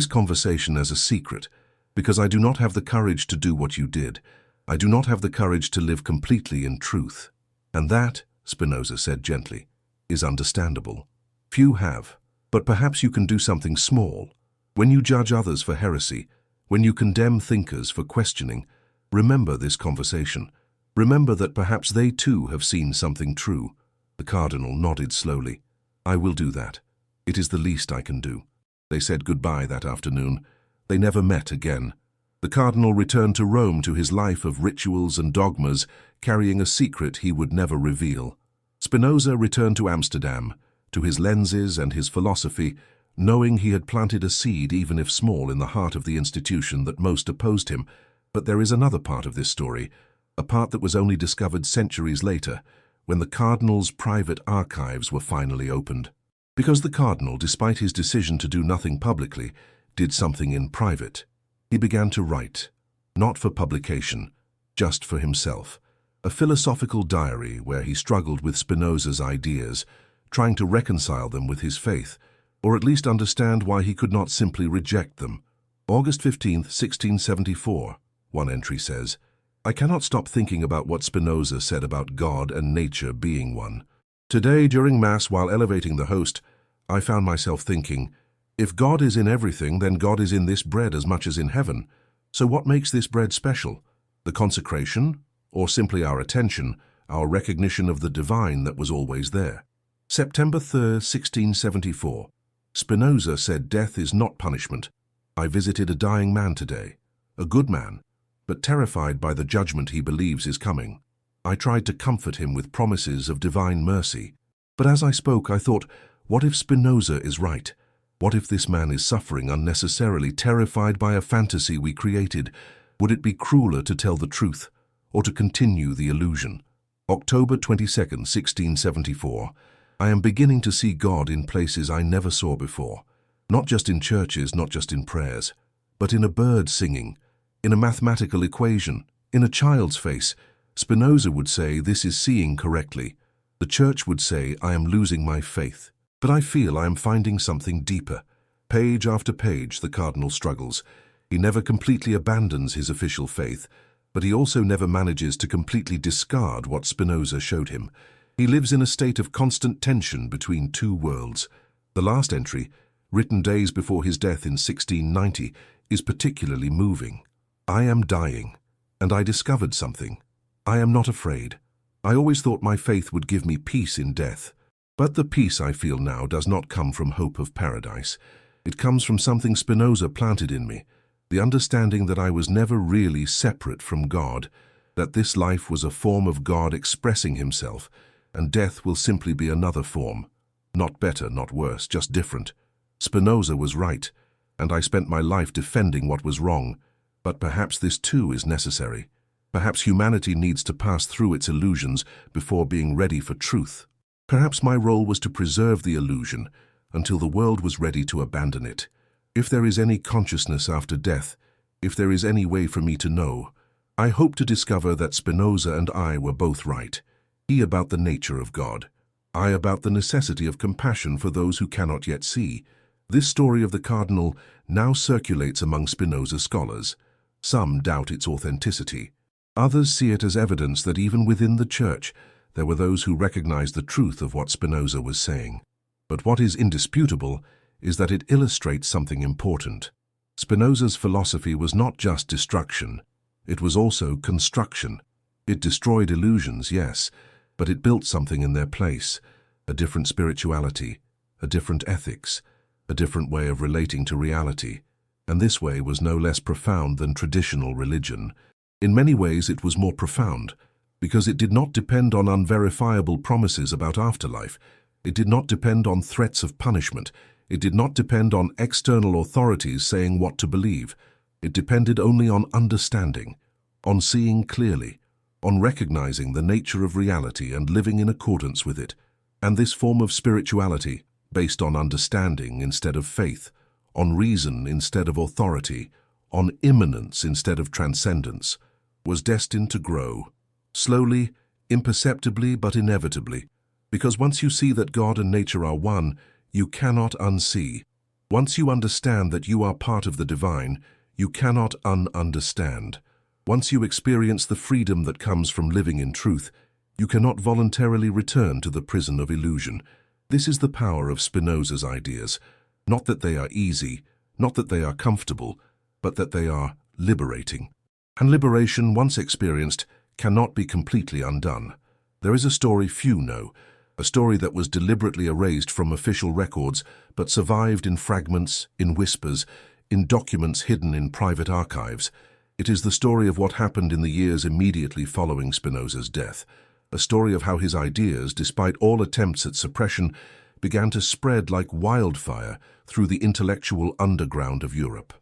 conversation as a secret, because I do not have the courage to do what you did. I do not have the courage to live completely in truth. And that Spinoza said gently, is understandable. Few have, but perhaps you can do something small. When you judge others for heresy, when you condemn thinkers for questioning, remember this conversation. Remember that perhaps they too have seen something true. The cardinal nodded slowly. I will do that. It is the least I can do. They said goodbye that afternoon. They never met again. The cardinal returned to Rome to his life of rituals and dogmas, carrying a secret he would never reveal. Spinoza returned to Amsterdam, to his lenses and his philosophy, knowing he had planted a seed, even if small, in the heart of the institution that most opposed him. But there is another part of this story, a part that was only discovered centuries later, when the cardinal's private archives were finally opened. Because the cardinal, despite his decision to do nothing publicly, did something in private. He began to write, not for publication, just for himself. A philosophical diary where he struggled with Spinoza's ideas, trying to reconcile them with his faith, or at least understand why he could not simply reject them. August 15, 1674, one entry says, I cannot stop thinking about what Spinoza said about God and nature being one. Today, during Mass, while elevating the host, I found myself thinking, if God is in everything, then God is in this bread as much as in heaven. So what makes this bread special? The consecration, or simply our attention, our recognition of the divine that was always there? September 3, 1674. Spinoza said death is not punishment. I visited a dying man today, a good man, but terrified by the judgment he believes is coming. I tried to comfort him with promises of divine mercy. But as I spoke, I thought, what if Spinoza is right? What if this man is suffering unnecessarily, terrified by a fantasy we created? Would it be crueler to tell the truth, or to continue the illusion? October 22, 1674. I am beginning to see God in places I never saw before. Not just in churches, not just in prayers, but in a bird singing, in a mathematical equation, in a child's face. Spinoza would say this is seeing correctly. The church would say I am losing my faith. But I feel I am finding something deeper. Page after page, the cardinal struggles. He never completely abandons his official faith, but he also never manages to completely discard what Spinoza showed him. He lives in a state of constant tension between two worlds. The last entry, written days before his death in 1690, is particularly moving. I am dying, and I discovered something. I am not afraid. I always thought my faith would give me peace in death. But the peace I feel now does not come from hope of paradise. It comes from something Spinoza planted in me, the understanding that I was never really separate from God, that this life was a form of God expressing himself, and death will simply be another form. Not better, not worse, just different. Spinoza was right, and I spent my life defending what was wrong. But perhaps this too is necessary. Perhaps humanity needs to pass through its illusions before being ready for truth. Perhaps my role was to preserve the illusion until the world was ready to abandon it. If there is any consciousness after death, if there is any way for me to know, I hope to discover that Spinoza and I were both right. He about the nature of God, I about the necessity of compassion for those who cannot yet see. This story of the cardinal now circulates among Spinoza scholars. Some doubt its authenticity. Others see it as evidence that even within the church, there were those who recognized the truth of what Spinoza was saying. But what is indisputable is that it illustrates something important. Spinoza's philosophy was not just destruction, it was also construction. It destroyed illusions, yes, but it built something in their place, a different spirituality, a different ethics, a different way of relating to reality. And this way was no less profound than traditional religion. In many ways it was more profound, because it did not depend on unverifiable promises about afterlife. It did not depend on threats of punishment. It did not depend on external authorities saying what to believe. It depended only on understanding, on seeing clearly, on recognizing the nature of reality and living in accordance with it. And this form of spirituality, based on understanding instead of faith, on reason instead of authority, on immanence instead of transcendence, was destined to grow. Slowly, imperceptibly, but inevitably, because once you see that God and nature are one, you cannot unsee. Once you understand that you are part of the divine, you cannot ununderstand. Once you experience the freedom that comes from living in truth, You cannot voluntarily return to the prison of illusion. This is the power of Spinoza's ideas. Not that they are easy, not that they are comfortable, but that they are liberating. And liberation, once experienced, cannot be completely undone. There is a story few know, a story that was deliberately erased from official records, but survived in fragments, in whispers, in documents hidden in private archives. It is the story of what happened in the years immediately following Spinoza's death, a story of how his ideas, despite all attempts at suppression, began to spread like wildfire through the intellectual underground of Europe.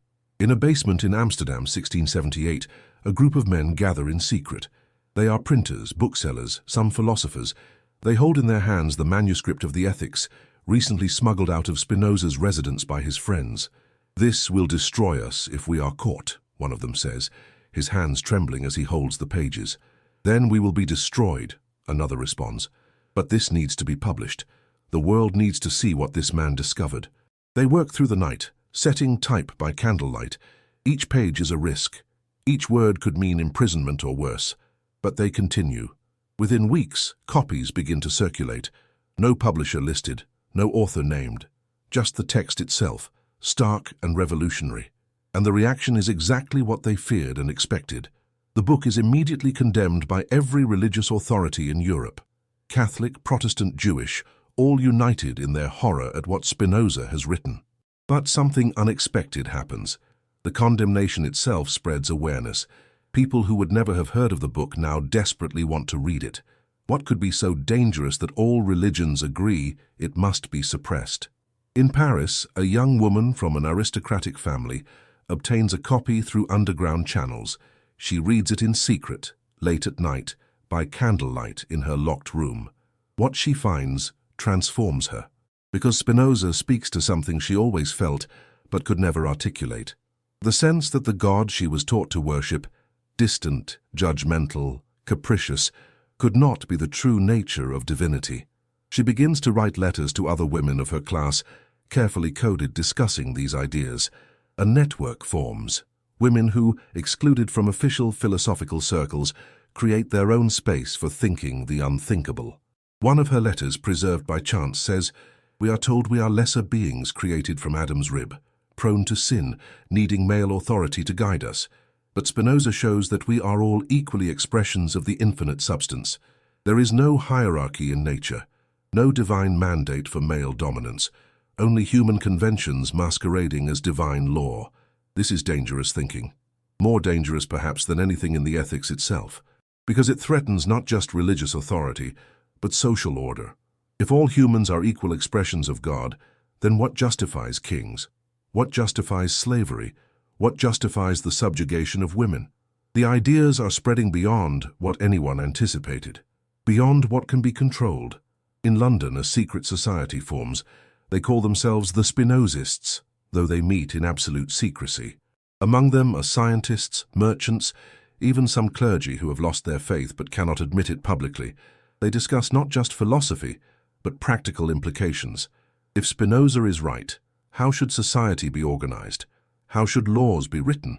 In a basement in Amsterdam, 1678, a group of men gather in secret. They are printers, booksellers, some philosophers. They hold in their hands the manuscript of the Ethics, recently smuggled out of Spinoza's residence by his friends. "This will destroy us if we are caught," one of them says, his hands trembling as he holds the pages. "Then we will be destroyed," another responds. "But this needs to be published. The world needs to see what this man discovered." They work through the night, setting type by candlelight. Each page is a risk. Each word could mean imprisonment or worse. But they continue. Within weeks, copies begin to circulate. No publisher listed, no author named. Just the text itself, stark and revolutionary. And the reaction is exactly what they feared and expected. The book is immediately condemned by every religious authority in Europe. Catholic, Protestant, Jewish, all united in their horror at what Spinoza has written. But something unexpected happens. The condemnation itself spreads awareness. People who would never have heard of the book now desperately want to read it. What could be so dangerous that all religions agree it must be suppressed? In Paris, a young woman from an aristocratic family obtains a copy through underground channels. She reads it in secret, late at night, by candlelight in her locked room. What she finds transforms her, because Spinoza speaks to something she always felt but could never articulate. The sense that the God she was taught to worship, distant, judgmental, capricious, could not be the true nature of divinity. She begins to write letters to other women of her class, carefully coded, discussing these ideas. A network forms. Women who, excluded from official philosophical circles, create their own space for thinking the unthinkable. One of her letters, preserved by chance, says, "We are told we are lesser beings created from Adam's rib, prone to sin, needing male authority to guide us. But Spinoza shows that we are all equally expressions of the infinite substance. There is no hierarchy in nature, no divine mandate for male dominance, only human conventions masquerading as divine law." This is dangerous thinking. More dangerous, perhaps, than anything in the ethics itself, because it threatens not just religious authority, but social order. If all humans are equal expressions of God, then what justifies kings? What justifies slavery? What justifies the subjugation of women? The ideas are spreading beyond what anyone anticipated, beyond what can be controlled. In London, a secret society forms. They call themselves the Spinozists, though they meet in absolute secrecy. Among them are scientists, merchants, even some clergy who have lost their faith but cannot admit it publicly. They discuss not just philosophy, but practical implications. If Spinoza is right, how should society be organized? How should laws be written?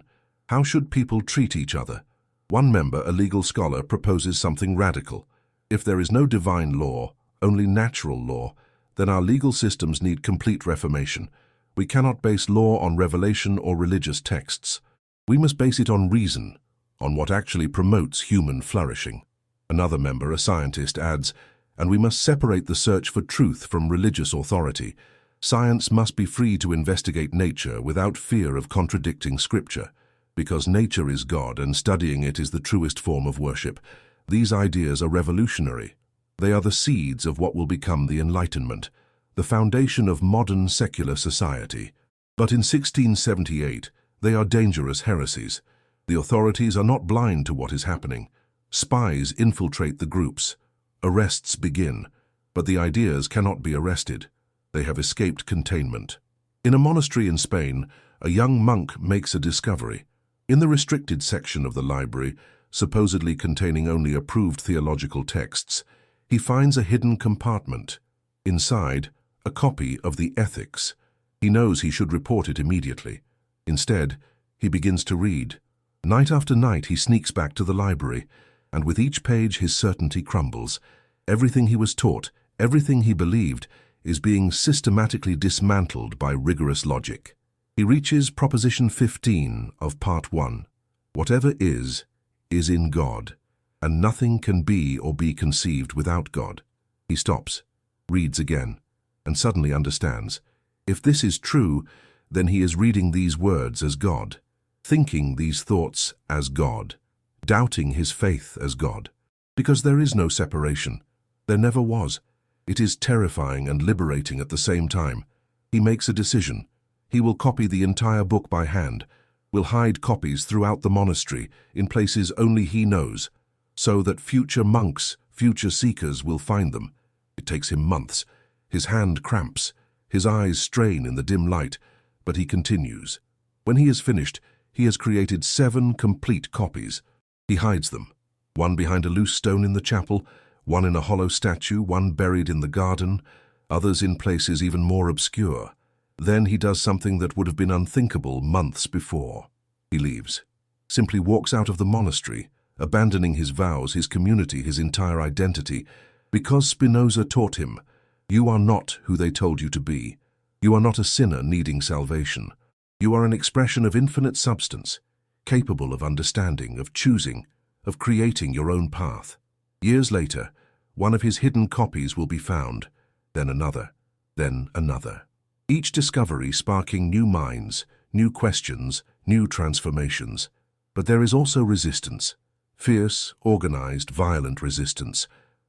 How should people treat each other? One member, a legal scholar, proposes something radical. If there is no divine law, only natural law, then our legal systems need complete reformation. We cannot base law on revelation or religious texts. We must base it on reason, on what actually promotes human flourishing. Another member, a scientist, adds, "And we must separate the search for truth from religious authority. Science must be free to investigate nature without fear of contradicting scripture, because nature is God and studying it is the truest form of worship." These ideas are revolutionary. They are the seeds of what will become the Enlightenment, the foundation of modern secular society. But in 1678, they are dangerous heresies. The authorities are not blind to what is happening. Spies infiltrate the groups. Arrests begin, but the ideas cannot be arrested. They have escaped containment. In a monastery in Spain, a young monk makes a discovery. In the restricted section of the library, supposedly containing only approved theological texts, he finds a hidden compartment. Inside, a copy of the Ethics. He knows he should report it immediately. Instead, he begins to read. Night after night, he sneaks back to the library. And with each page his certainty crumbles. Everything he was taught, everything he believed, is being systematically dismantled by rigorous logic. He reaches Proposition 15 of Part 1. Whatever is in God, and nothing can be or be conceived without God. He stops, reads again, and suddenly understands. If this is true, then he is reading these words as God, thinking these thoughts as God, doubting his faith as God. Because there is no separation. There never was. It is terrifying and liberating at the same time. He makes a decision. He will copy the entire book by hand, will hide copies throughout the monastery in places only he knows, so that future monks, future seekers will find them. It takes him months. His hand cramps. His eyes strain in the dim light, but he continues. When he is finished, he has created 7 complete copies. He hides them. One behind a loose stone in the chapel, one in a hollow statue, one buried in the garden, others in places even more obscure. Then he does something that would have been unthinkable months before. He leaves. Simply walks out of the monastery, abandoning his vows, his community, his entire identity, because Spinoza taught him, you are not who they told you to be. You are not a sinner needing salvation. You are an expression of infinite substance, capable of understanding, of choosing, of creating your own path. Years later, one of his hidden copies will be found, then another, then another. Each discovery sparking new minds, new questions, new transformations. But there is also resistance. Fierce, organized, violent resistance.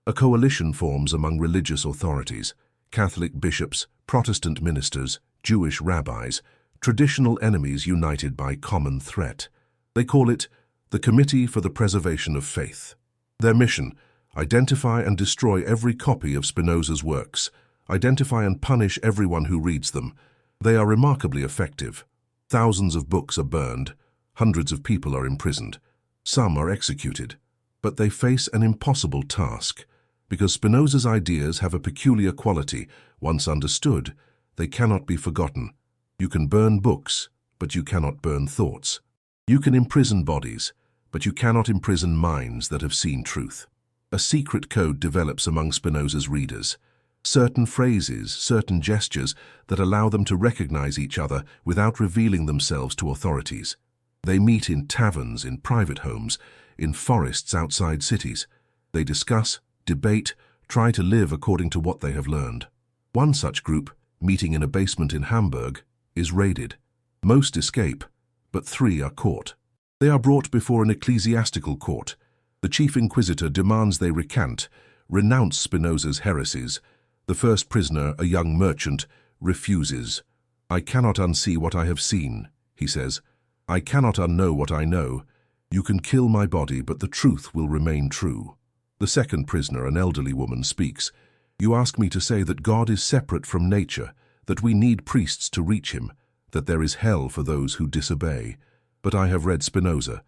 A coalition forms among religious authorities, Catholic bishops, Protestant ministers, Jewish rabbis, traditional enemies united by common threat. They call it the Committee for the Preservation of Faith. Their mission: identify and destroy every copy of Spinoza's works, identify and punish everyone who reads them. They are remarkably effective. Thousands of books are burned, hundreds of people are imprisoned, some are executed. But they face an impossible task, because Spinoza's ideas have a peculiar quality. Once understood, they cannot be forgotten. You can burn books, but you cannot burn thoughts. You can imprison bodies, but you cannot imprison minds that have seen truth. A secret code develops among Spinoza's readers. Certain phrases, certain gestures that allow them to recognize each other without revealing themselves to authorities. They meet in taverns, in private homes, in forests outside cities. They discuss, debate, try to live according to what they have learned. One such group, meeting in a basement in Hamburg, is raided. Most escape, but 3 are caught. They are brought before an ecclesiastical court. The chief inquisitor demands they renounce Spinoza's heresies. The first prisoner, a young merchant, refuses. I cannot unsee what I have seen, he says. I cannot unknow what I know. You can kill my body, but the truth will remain true. The second prisoner, an elderly woman, speaks. You ask me to say that God is separate from nature, that we need priests to reach him, that there is hell for those who disobey. But I have read Spinoza,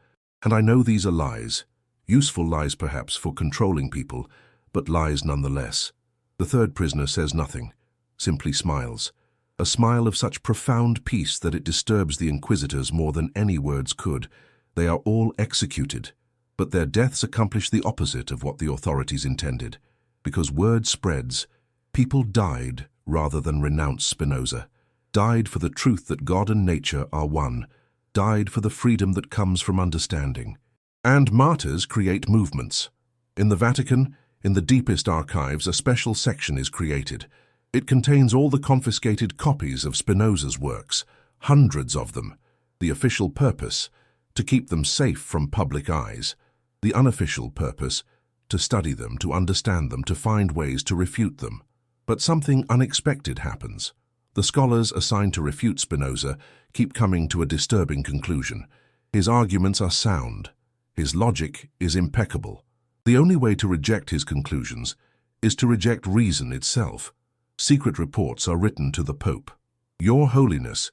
and I know these are lies. Useful lies perhaps for controlling people, but lies nonetheless. The third prisoner says nothing, simply smiles. A smile of such profound peace that it disturbs the inquisitors more than any words could. They are all executed, but their deaths accomplish the opposite of what the authorities intended. Because word spreads, people died rather than renounce Spinoza, died for the truth that God and nature are one, died for the freedom that comes from understanding. And martyrs create movements. In the Vatican, in the deepest archives, a special section is created. It contains all the confiscated copies of Spinoza's works, hundreds of them. The official purpose: to keep them safe from public eyes. The unofficial purpose: to study them, to understand them, to find ways to refute them. But something unexpected happens. The scholars assigned to refute Spinoza keep coming to a disturbing conclusion. His arguments are sound. His logic is impeccable. The only way to reject his conclusions is to reject reason itself. Secret reports are written to the Pope. Your Holiness,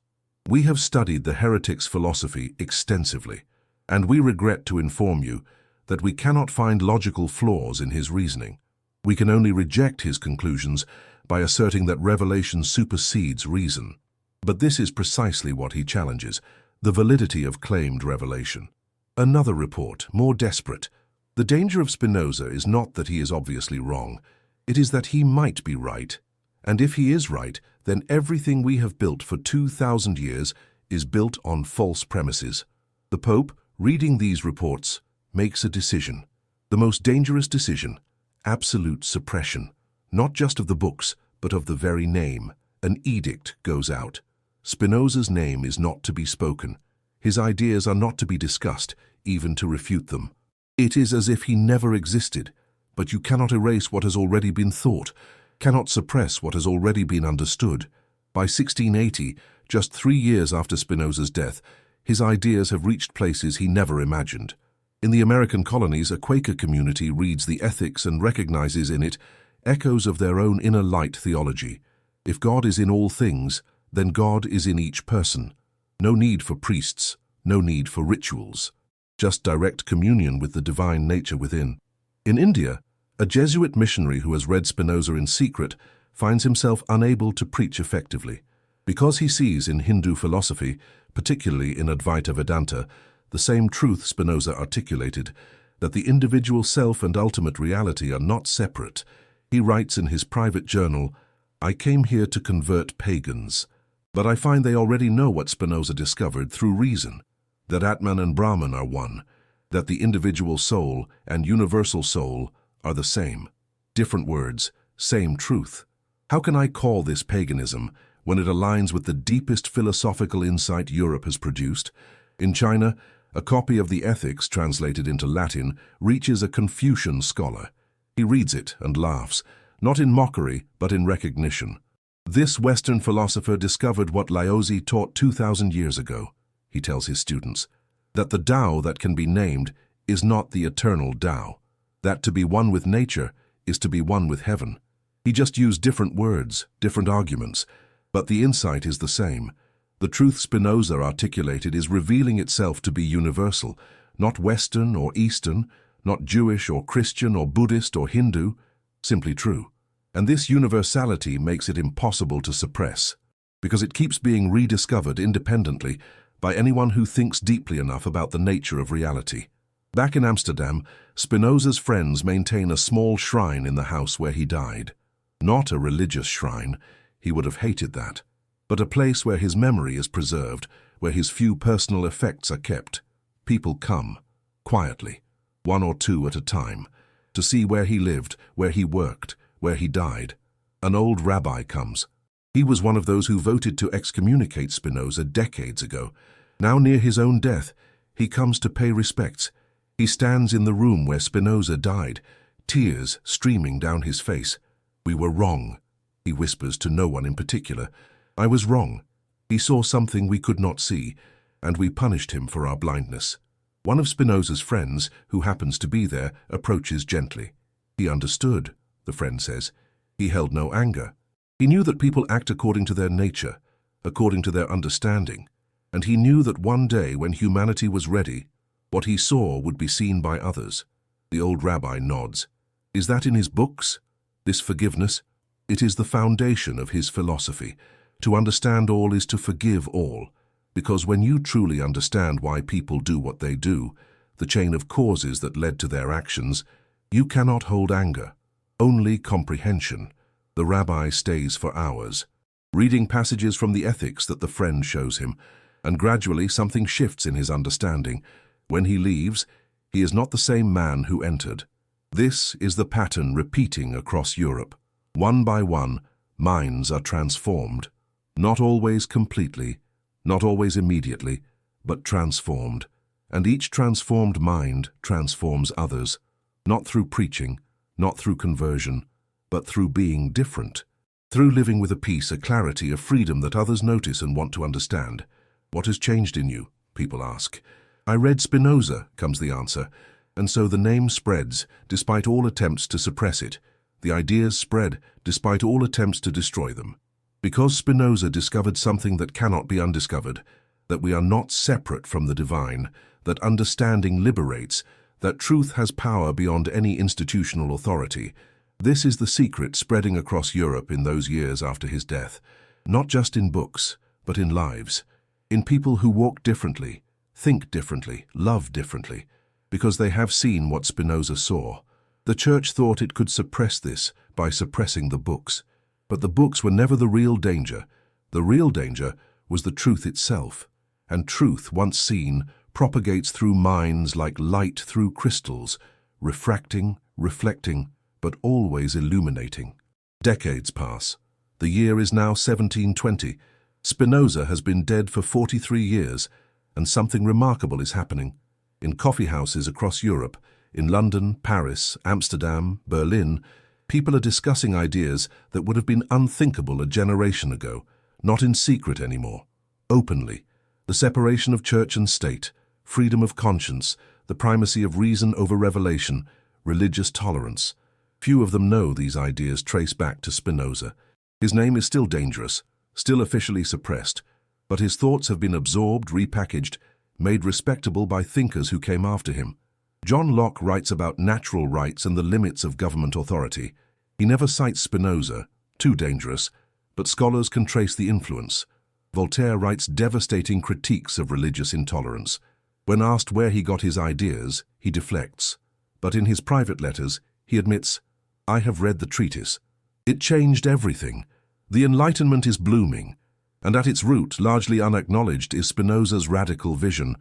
we have studied the heretic's philosophy extensively, and we regret to inform you that we cannot find logical flaws in his reasoning. We can only reject his conclusions by asserting that revelation supersedes reason. But this is precisely what he challenges, the validity of claimed revelation. Another report, more desperate. The danger of Spinoza is not that he is obviously wrong, it is that he might be right. And if he is right, then everything we have built for 2,000 years is built on false premises. The Pope, reading these reports, makes a decision. The most dangerous decision: absolute suppression, not just of the books, but of the very name. An edict goes out. Spinoza's name is not to be spoken. His ideas are not to be discussed, even to refute them. It is as if he never existed, but you cannot erase what has already been thought, cannot suppress what has already been understood. By 1680, just 3 years after Spinoza's death, his ideas have reached places he never imagined. In the American colonies, a Quaker community reads the Ethics and recognizes in it echoes of their own inner light theology. If God is in all things, then God is in each person. No need for priests, no need for rituals. Just direct communion with the divine nature within. In India, a Jesuit missionary who has read Spinoza in secret finds himself unable to preach effectively, because he sees in Hindu philosophy, particularly in Advaita Vedanta, the same truth Spinoza articulated, that the individual self and ultimate reality are not separate. He writes in his private journal, "I came here to convert pagans, but I find they already know what Spinoza discovered through reason, that Atman and Brahman are one, that the individual soul and universal soul are the same. Different words, same truth. How can I call this paganism when it aligns with the deepest philosophical insight Europe has produced? In China, a copy of the Ethics, translated into Latin, reaches a Confucian scholar. He reads it and laughs, not in mockery, but in recognition. This Western philosopher discovered what Laozi taught 2,000 years ago. He tells his students that the Tao that can be named is not the eternal Tao, that to be one with nature is to be one with heaven. He just used different words, different arguments, but the insight is the same. The truth Spinoza articulated is revealing itself to be universal, not Western or Eastern, not Jewish or Christian or Buddhist or Hindu, simply true. And this universality makes it impossible to suppress, because it keeps being rediscovered independently by anyone who thinks deeply enough about the nature of reality. Back in Amsterdam, Spinoza's friends maintain a small shrine in the house where he died. Not a religious shrine, he would have hated that, but a place where his memory is preserved, where his few personal effects are kept. People come, quietly, 1 or 2 at a time, to see where he lived, where he worked, where he died. An old rabbi comes. He was one of those who voted to excommunicate Spinoza decades ago. Now near his own death, he comes to pay respects. He stands in the room where Spinoza died, tears streaming down his face. "We were wrong," he whispers to no one in particular. "I was wrong. He saw something we could not see, and we punished him for our blindness." One of Spinoza's friends, who happens to be there, approaches gently. He understood, the friend says. He held no anger. He knew that people act according to their nature, according to their understanding, and he knew that one day when humanity was ready, what he saw would be seen by others. The old rabbi nods. Is that in his books? This forgiveness? It is the foundation of his philosophy. To understand all is to forgive all, because when you truly understand why people do what they do, the chain of causes that led to their actions, you cannot hold anger, only comprehension. The rabbi stays for hours, reading passages from the Ethics that the friend shows him, and gradually something shifts in his understanding. When he leaves, he is not the same man who entered. This is the pattern repeating across Europe. One by one, minds are transformed, not always completely, not always immediately, but transformed. And each transformed mind transforms others, not through preaching, not through conversion, but through being different, through living with a peace, a clarity, a freedom that others notice and want to understand. "What has changed in you?" people ask. "I read Spinoza," comes the answer, and so the name spreads, despite all attempts to suppress it. The ideas spread, despite all attempts to destroy them. Because Spinoza discovered something that cannot be undiscovered, that we are not separate from the divine, that understanding liberates, that truth has power beyond any institutional authority. This is the secret spreading across Europe in those years after his death, not just in books, but in lives, in people who walk differently, think differently, love differently. because they have seen what Spinoza saw. The Church thought it could suppress this by suppressing the books. But the books were never the real danger. The real danger was the truth itself. And truth, once seen, propagates through minds like light through crystals, refracting, reflecting, but always illuminating. Decades pass. The year is now 1720. Spinoza has been dead for 43 years, and something remarkable is happening. In coffeehouses across Europe, in London, Paris, Amsterdam, Berlin, people are discussing ideas that would have been unthinkable a generation ago, not in secret anymore, openly. The separation of church and state, freedom of conscience, the primacy of reason over revelation, religious tolerance. Few of them know these ideas trace back to Spinoza. His name is still dangerous, still officially suppressed, but his thoughts have been absorbed, repackaged, made respectable by thinkers who came after him. John Locke writes about natural rights and the limits of government authority. He never cites Spinoza, too dangerous, but scholars can trace the influence. Voltaire writes devastating critiques of religious intolerance. When asked where he got his ideas, he deflects. But in his private letters, he admits, "I have read the treatise. It changed everything. The Enlightenment is blooming." And at its root, largely unacknowledged, is Spinoza's radical vision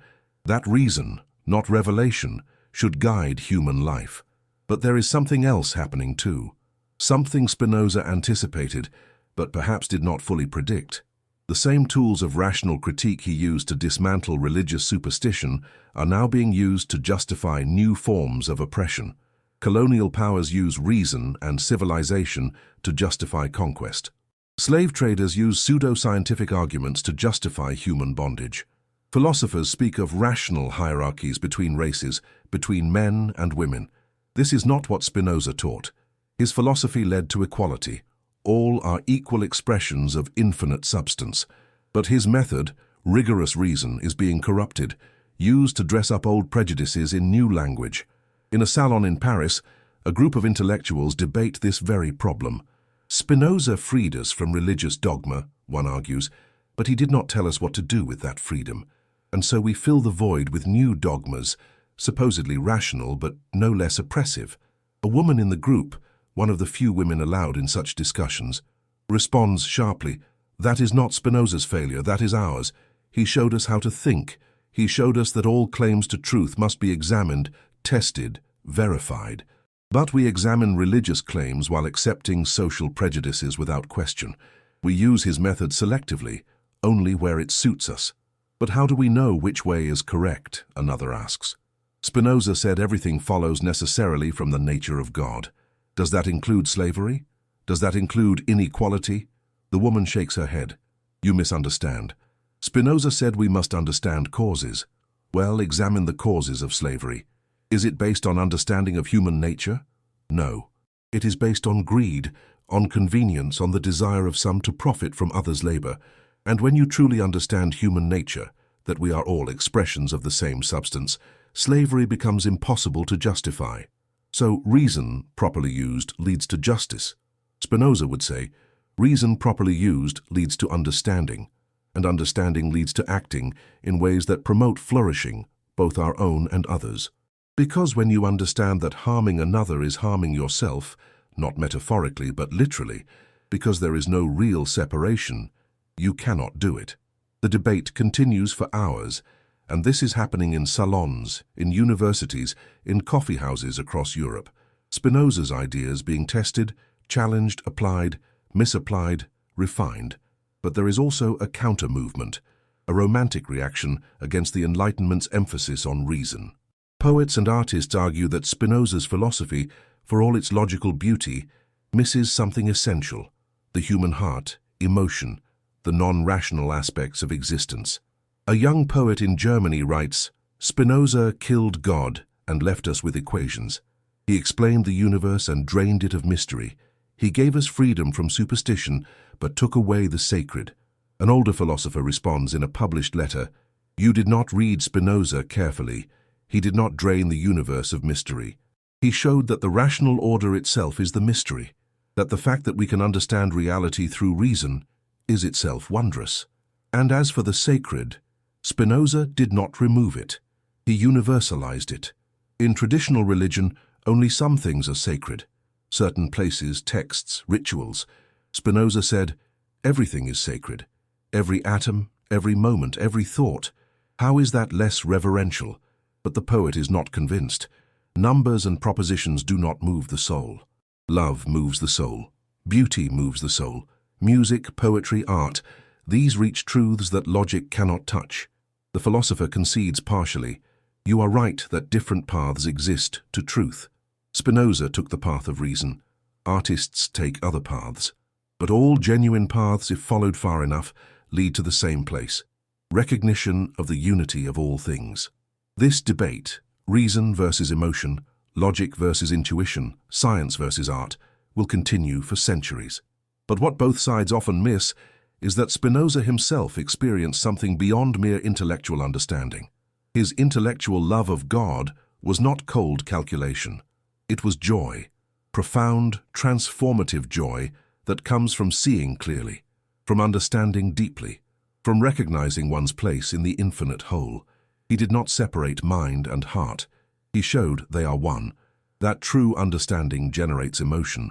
that reason, not revelation, should guide human life. But there is something else happening too. Something Spinoza anticipated, but perhaps did not fully predict. The same tools of rational critique he used to dismantle religious superstition are now being used to justify new forms of oppression. Colonial powers use reason and civilization to justify conquest. Slave traders use pseudo-scientific arguments to justify human bondage. Philosophers speak of rational hierarchies between races, between men and women. This is not what Spinoza taught. His philosophy led to equality. All are equal expressions of infinite substance. But his method, rigorous reason, is being corrupted, used to dress up old prejudices in new language. In a salon in Paris, a group of intellectuals debate this very problem. Spinoza freed us from religious dogma, one argues, but he did not tell us what to do with that freedom. And so we fill the void with new dogmas, supposedly rational but no less oppressive. A woman in the group, one of the few women allowed in such discussions, responds sharply, "That is not Spinoza's failure, that is ours. He showed us how to think. He showed us that all claims to truth must be examined, tested, verified. But we examine religious claims while accepting social prejudices without question. We use his method selectively, only where it suits us." But how do we know which way is correct, another asks. Spinoza said everything follows necessarily from the nature of God. Does that include slavery? Does that include inequality? The woman shakes her head. You misunderstand. Spinoza said we must understand causes. Well, examine the causes of slavery. Is it based on understanding of human nature? No. It is based on greed, on convenience, on the desire of some to profit from others' labor. And when you truly understand human nature, that we are all expressions of the same substance, slavery becomes impossible to justify. So reason, properly used, leads to justice. Spinoza would say, reason properly used leads to understanding, and understanding leads to acting in ways that promote flourishing, both our own and others. Because when you understand that harming another is harming yourself, not metaphorically but literally, because there is no real separation, you cannot do it. The debate continues for hours, and this is happening in salons, in universities, in coffee houses across Europe. Spinoza's ideas being tested, challenged, applied, misapplied, refined. But there is also a counter-movement, a romantic reaction against the Enlightenment's emphasis on reason. Poets and artists argue that Spinoza's philosophy, for all its logical beauty, misses something essential: the human heart, emotion, the non-rational aspects of existence. A young poet in Germany writes, "Spinoza killed God and left us with equations. He explained the universe and drained it of mystery. He gave us freedom from superstition, but took away the sacred." An older philosopher responds in a published letter, "You did not read Spinoza carefully. He did not drain the universe of mystery. He showed that the rational order itself is the mystery, that the fact that we can understand reality through reason is itself wondrous. And as for the sacred, Spinoza did not remove it. He universalized it. In traditional religion, only some things are sacred. Certain places, texts, rituals. Spinoza said, everything is sacred. Every atom, every moment, every thought. How is that less reverential? But the poet is not convinced. Numbers and propositions do not move the soul. Love moves the soul. Beauty moves the soul. Music, poetry, art. These reach truths that logic cannot touch. The philosopher concedes partially. You are right that different paths exist to truth. Spinoza took the path of reason. Artists take other paths. But all genuine paths, if followed far enough, lead to the same place. Recognition of the unity of all things. This debate, reason versus emotion, logic versus intuition, science versus art, will continue for centuries. But what both sides often miss is that Spinoza himself experienced something beyond mere intellectual understanding. His intellectual love of God was not cold calculation. It was joy, profound, transformative joy that comes from seeing clearly, from understanding deeply, from recognizing one's place in the infinite whole. He did not separate mind and heart. He showed they are one. That true understanding generates emotion,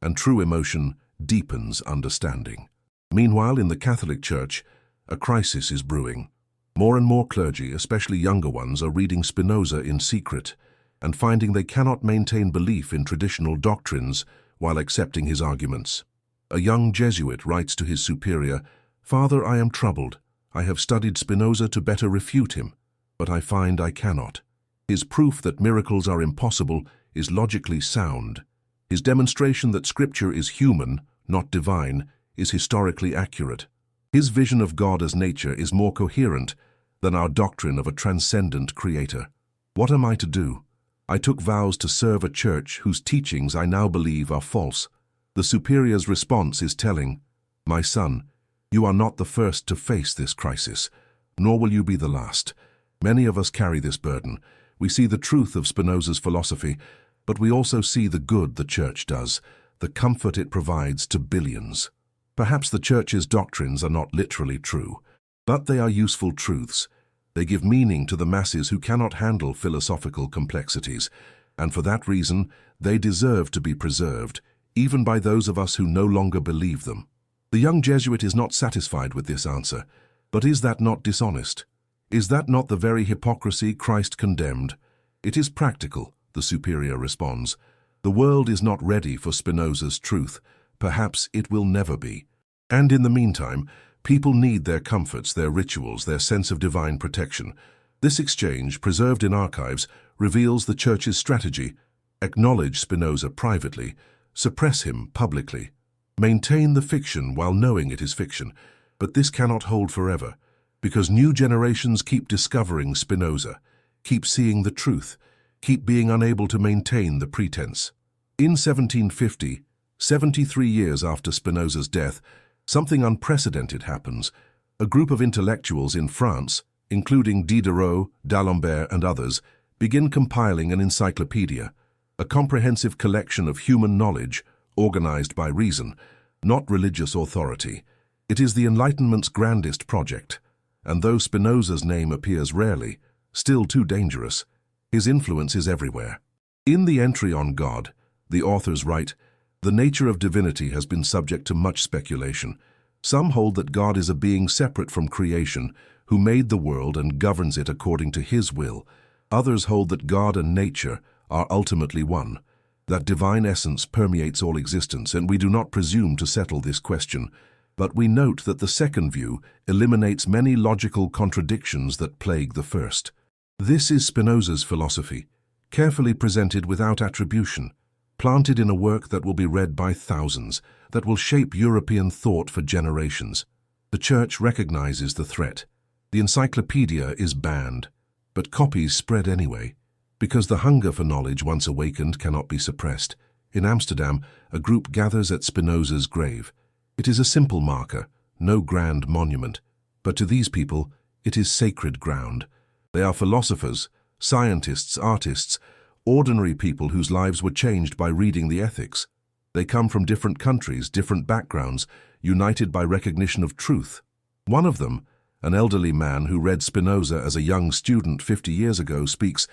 and true emotion deepens understanding. Meanwhile, in the Catholic Church, a crisis is brewing. More and more clergy, especially younger ones, are reading Spinoza in secret and finding they cannot maintain belief in traditional doctrines while accepting his arguments. A young Jesuit writes to his superior, "Father, I am troubled. I have studied Spinoza to better refute him, but I find I cannot. His proof that miracles are impossible is logically sound. His demonstration that Scripture is human, not divine, is historically accurate. His vision of God as nature is more coherent than our doctrine of a transcendent creator. What am I to do? I took vows to serve a church whose teachings I now believe are false." The superior's response is telling, "My son, you are not the first to face this crisis, nor will you be the last. Many of us carry this burden. We see the truth of Spinoza's philosophy, but we also see the good the church does, the comfort it provides to billions. Perhaps the church's doctrines are not literally true, but they are useful truths. They give meaning to the masses who cannot handle philosophical complexities, and for that reason, they deserve to be preserved, even by those of us who no longer believe them." The young Jesuit is not satisfied with this answer, but is that not dishonest? Is that not the very hypocrisy Christ condemned? "It is practical," the superior responds. "The world is not ready for Spinoza's truth. Perhaps it will never be. And in the meantime, people need their comforts, their rituals, their sense of divine protection." This exchange, preserved in archives, reveals the Church's strategy. Acknowledge Spinoza privately, suppress him publicly. Maintain the fiction while knowing it is fiction. But this cannot hold forever, because new generations keep discovering Spinoza, keep seeing the truth, keep being unable to maintain the pretense. In 1750, 73 years after Spinoza's death, something unprecedented happens. A group of intellectuals in France, including Diderot, d'Alembert, and others, begin compiling an encyclopedia, a comprehensive collection of human knowledge organized by reason, not religious authority. It is the Enlightenment's grandest project, and though Spinoza's name appears rarely, still too dangerous, his influence is everywhere. In the entry on God, the authors write, "The nature of divinity has been subject to much speculation. Some hold that God is a being separate from creation, who made the world and governs it according to his will. Others hold that God and nature are ultimately one, that divine essence permeates all existence, and we do not presume to settle this question, but we note that the second view eliminates many logical contradictions that plague the first." This is Spinoza's philosophy, carefully presented without attribution, planted in a work that will be read by thousands, that will shape European thought for generations. The Church recognizes the threat. The encyclopedia is banned, but copies spread anyway, because the hunger for knowledge once awakened cannot be suppressed. In Amsterdam, a group gathers at Spinoza's grave. It is a simple marker, no grand monument, but to these people, it is sacred ground. They are philosophers, scientists, artists, ordinary people whose lives were changed by reading the ethics. They come from different countries, different backgrounds, united by recognition of truth. One of them, an elderly man who read Spinoza as a young student 50 years ago, speaks,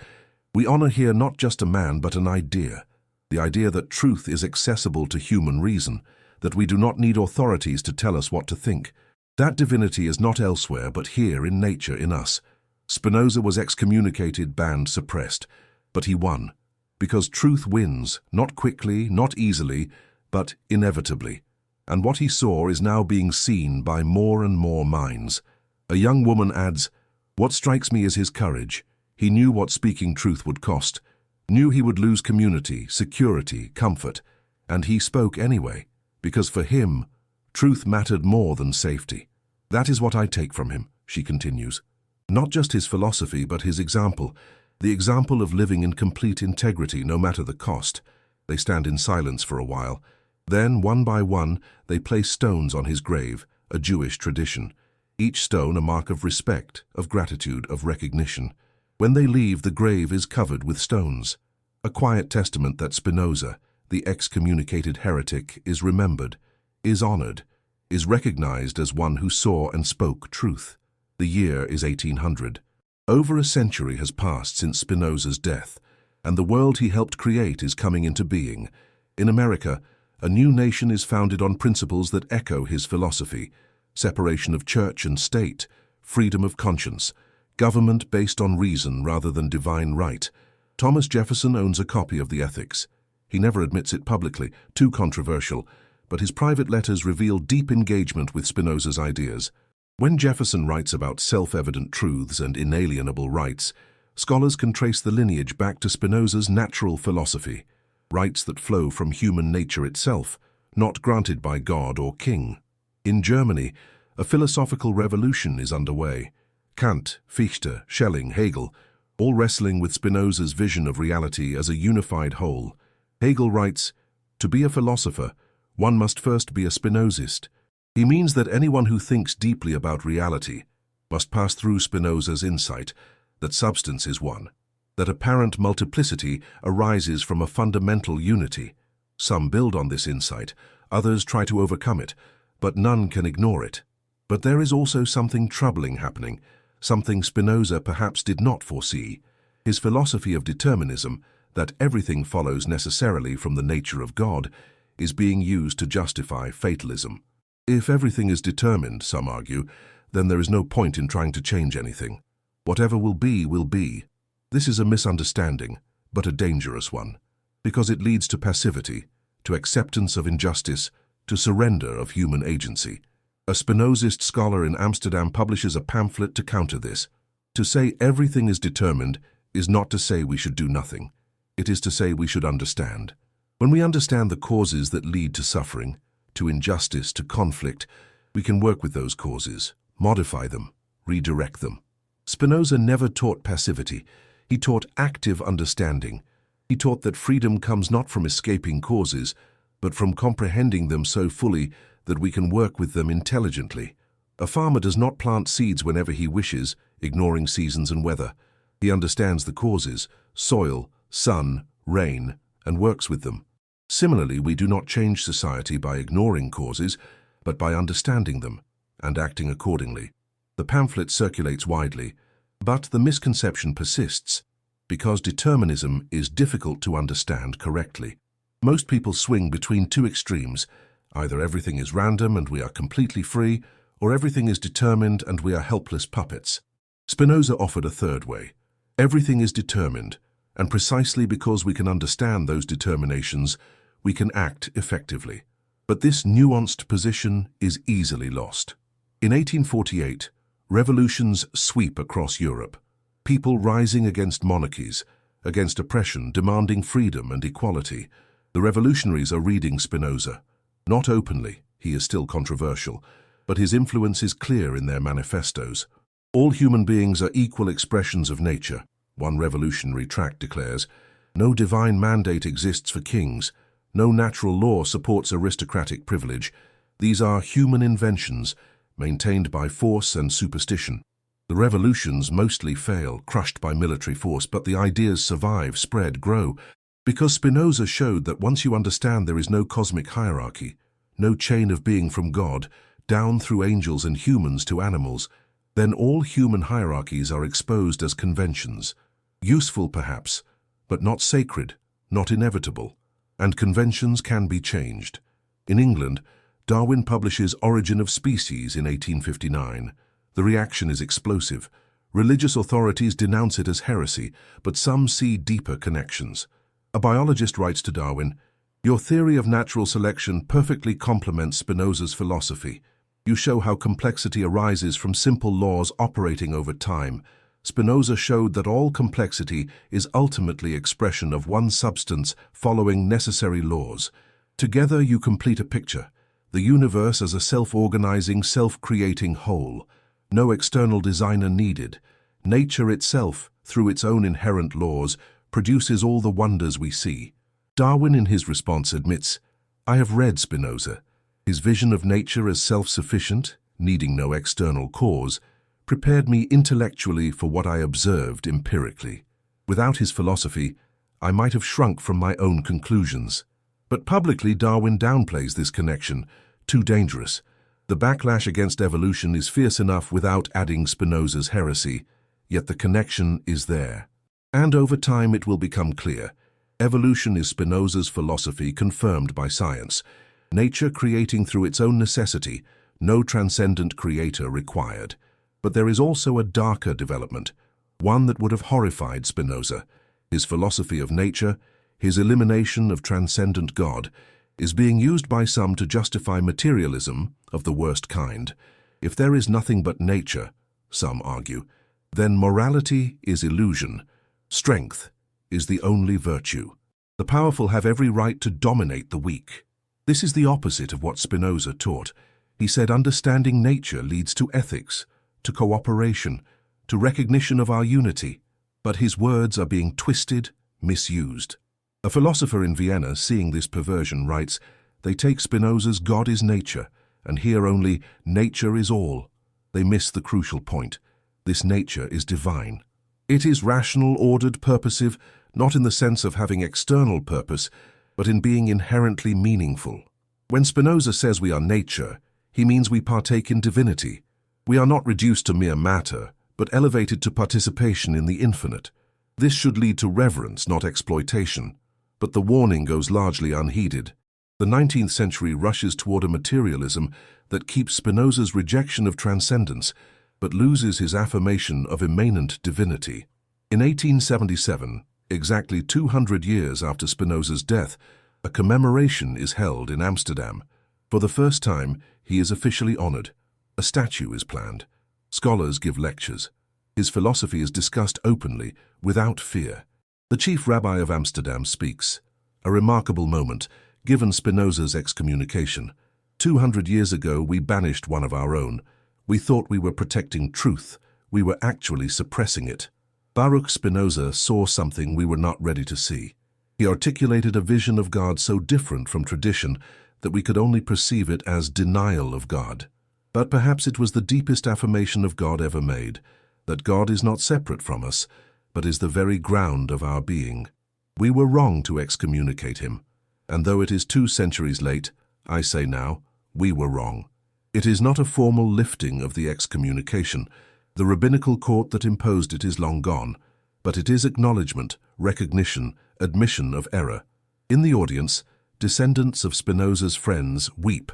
We honor here not just a man but an idea, the idea that truth is accessible to human reason, that we do not need authorities to tell us what to think. That divinity is not elsewhere but here in nature, in us. Spinoza was excommunicated, banned, suppressed, but he won, because truth wins, not quickly, not easily, but inevitably. And what he saw is now being seen by more and more minds. A young woman adds, "What strikes me is his courage. He knew what speaking truth would cost, knew he would lose community, security, comfort, and he spoke anyway, because for him, truth mattered more than safety." That is what I take from him, she continues. Not just his philosophy, but his example, the example of living in complete integrity no matter the cost. They stand in silence for a while. Then, one by one, they place stones on his grave, a Jewish tradition. Each stone a mark of respect, of gratitude, of recognition. When they leave, the grave is covered with stones. A quiet testament that Spinoza, the excommunicated heretic, is remembered, is honored, is recognized as one who saw and spoke truth. The year is 1800. Over a century has passed since Spinoza's death, and the world he helped create is coming into being. In America, a new nation is founded on principles that echo his philosophy: separation of church and state, freedom of conscience, government based on reason rather than divine right. Thomas Jefferson owns a copy of the Ethics. He never admits it publicly, too controversial, but his private letters reveal deep engagement with Spinoza's ideas. When Jefferson writes about self-evident truths and inalienable rights, scholars can trace the lineage back to Spinoza's natural philosophy, rights that flow from human nature itself, not granted by God or king. In Germany, a philosophical revolution is underway. Kant, Fichte, Schelling, Hegel, all wrestling with Spinoza's vision of reality as a unified whole. Hegel writes, "To be a philosopher, one must first be a Spinozist." He means that anyone who thinks deeply about reality must pass through Spinoza's insight that substance is one, that apparent multiplicity arises from a fundamental unity. Some build on this insight, others try to overcome it, but none can ignore it. But there is also something troubling happening, something Spinoza perhaps did not foresee. His philosophy of determinism, that everything follows necessarily from the nature of God, is being used to justify fatalism. If everything is determined, some argue, then there is no point in trying to change anything. Whatever will be, will be. This is a misunderstanding, but a dangerous one, because it leads to passivity, to acceptance of injustice, to surrender of human agency. A Spinozist scholar in Amsterdam publishes a pamphlet to counter this. To say everything is determined is not to say we should do nothing. It is to say we should understand. When we understand the causes that lead to suffering, to injustice, to conflict, we can work with those causes, modify them, redirect them. Spinoza never taught passivity. He taught active understanding. He taught that freedom comes not from escaping causes, but from comprehending them so fully that we can work with them intelligently. A farmer does not plant seeds whenever he wishes, ignoring seasons and weather. He understands the causes, soil, sun, rain, and works with them. Similarly, we do not change society by ignoring causes, but by understanding them and acting accordingly. The pamphlet circulates widely, but the misconception persists because determinism is difficult to understand correctly. Most people swing between two extremes. Either everything is random and we are completely free, or everything is determined and we are helpless puppets. Spinoza offered a third way. Everything is determined, and precisely because we can understand those determinations, we can act effectively. But this nuanced position is easily lost. In 1848, revolutions sweep across Europe. People rising against monarchies, against oppression, demanding freedom and equality. The revolutionaries are reading Spinoza. Not openly, he is still controversial, but his influence is clear in their manifestos. All human beings are equal expressions of nature, one revolutionary tract declares. No divine mandate exists for kings. No natural law supports aristocratic privilege. These are human inventions, maintained by force and superstition. The revolutions mostly fail, crushed by military force, but the ideas survive, spread, grow, because Spinoza showed that once you understand there is no cosmic hierarchy, no chain of being from God, down through angels and humans to animals, then all human hierarchies are exposed as conventions. Useful perhaps, but not sacred, not inevitable. And conventions can be changed. In England, Darwin publishes Origin of Species in 1859. The reaction is explosive. Religious authorities denounce it as heresy, but some see deeper connections. A biologist writes to Darwin, "Your theory of natural selection perfectly complements Spinoza's philosophy. You show how complexity arises from simple laws operating over time. Spinoza showed that all complexity is ultimately expression of one substance following necessary laws. Together you complete a picture, the universe as a self-organizing, self-creating whole. No external designer needed. Nature itself, through its own inherent laws, produces all the wonders we see." Darwin in his response admits, "I have read Spinoza. His vision of nature as self-sufficient, needing no external cause, prepared me intellectually for what I observed empirically. Without his philosophy, I might have shrunk from my own conclusions." But publicly, Darwin downplays this connection, too dangerous. The backlash against evolution is fierce enough without adding Spinoza's heresy, yet the connection is there. And over time it will become clear. Evolution is Spinoza's philosophy confirmed by science. Nature creating through its own necessity, no transcendent creator required. But there is also a darker development, one that would have horrified Spinoza. His philosophy of nature, his elimination of transcendent God, is being used by some to justify materialism of the worst kind. If there is nothing but nature, some argue, then morality is illusion. Strength is the only virtue. The powerful have every right to dominate the weak. This is the opposite of what Spinoza taught. He said understanding nature leads to ethics, to cooperation, to recognition of our unity. But his words are being twisted, misused. A philosopher in Vienna, seeing this perversion, writes, "They take Spinoza's God is nature, and hear only nature is all. They miss the crucial point. This nature is divine. It is rational, ordered, purposive, not in the sense of having external purpose, but in being inherently meaningful." When Spinoza says we are nature, he means we partake in divinity. We are not reduced to mere matter, but elevated to participation in the infinite. This should lead to reverence, not exploitation. But the warning goes largely unheeded. The 19th century rushes toward a materialism that keeps Spinoza's rejection of transcendence, but loses his affirmation of immanent divinity. In 1877, exactly 200 years after Spinoza's death, a commemoration is held in Amsterdam. For the first time, he is officially honored. A statue is planned. Scholars give lectures. His philosophy is discussed openly, without fear. The chief rabbi of Amsterdam speaks. A remarkable moment, given Spinoza's excommunication. 200 years ago, we banished one of our own. We thought we were protecting truth. We were actually suppressing it. Baruch Spinoza saw something we were not ready to see. He articulated a vision of God so different from tradition that we could only perceive it as denial of God. But perhaps it was the deepest affirmation of God ever made, that God is not separate from us, but is the very ground of our being. We were wrong to excommunicate him, and though it is 2 centuries late, I say now, we were wrong. It is not a formal lifting of the excommunication. The rabbinical court that imposed it is long gone, but it is acknowledgement, recognition, admission of error. In the audience, descendants of Spinoza's friends weep,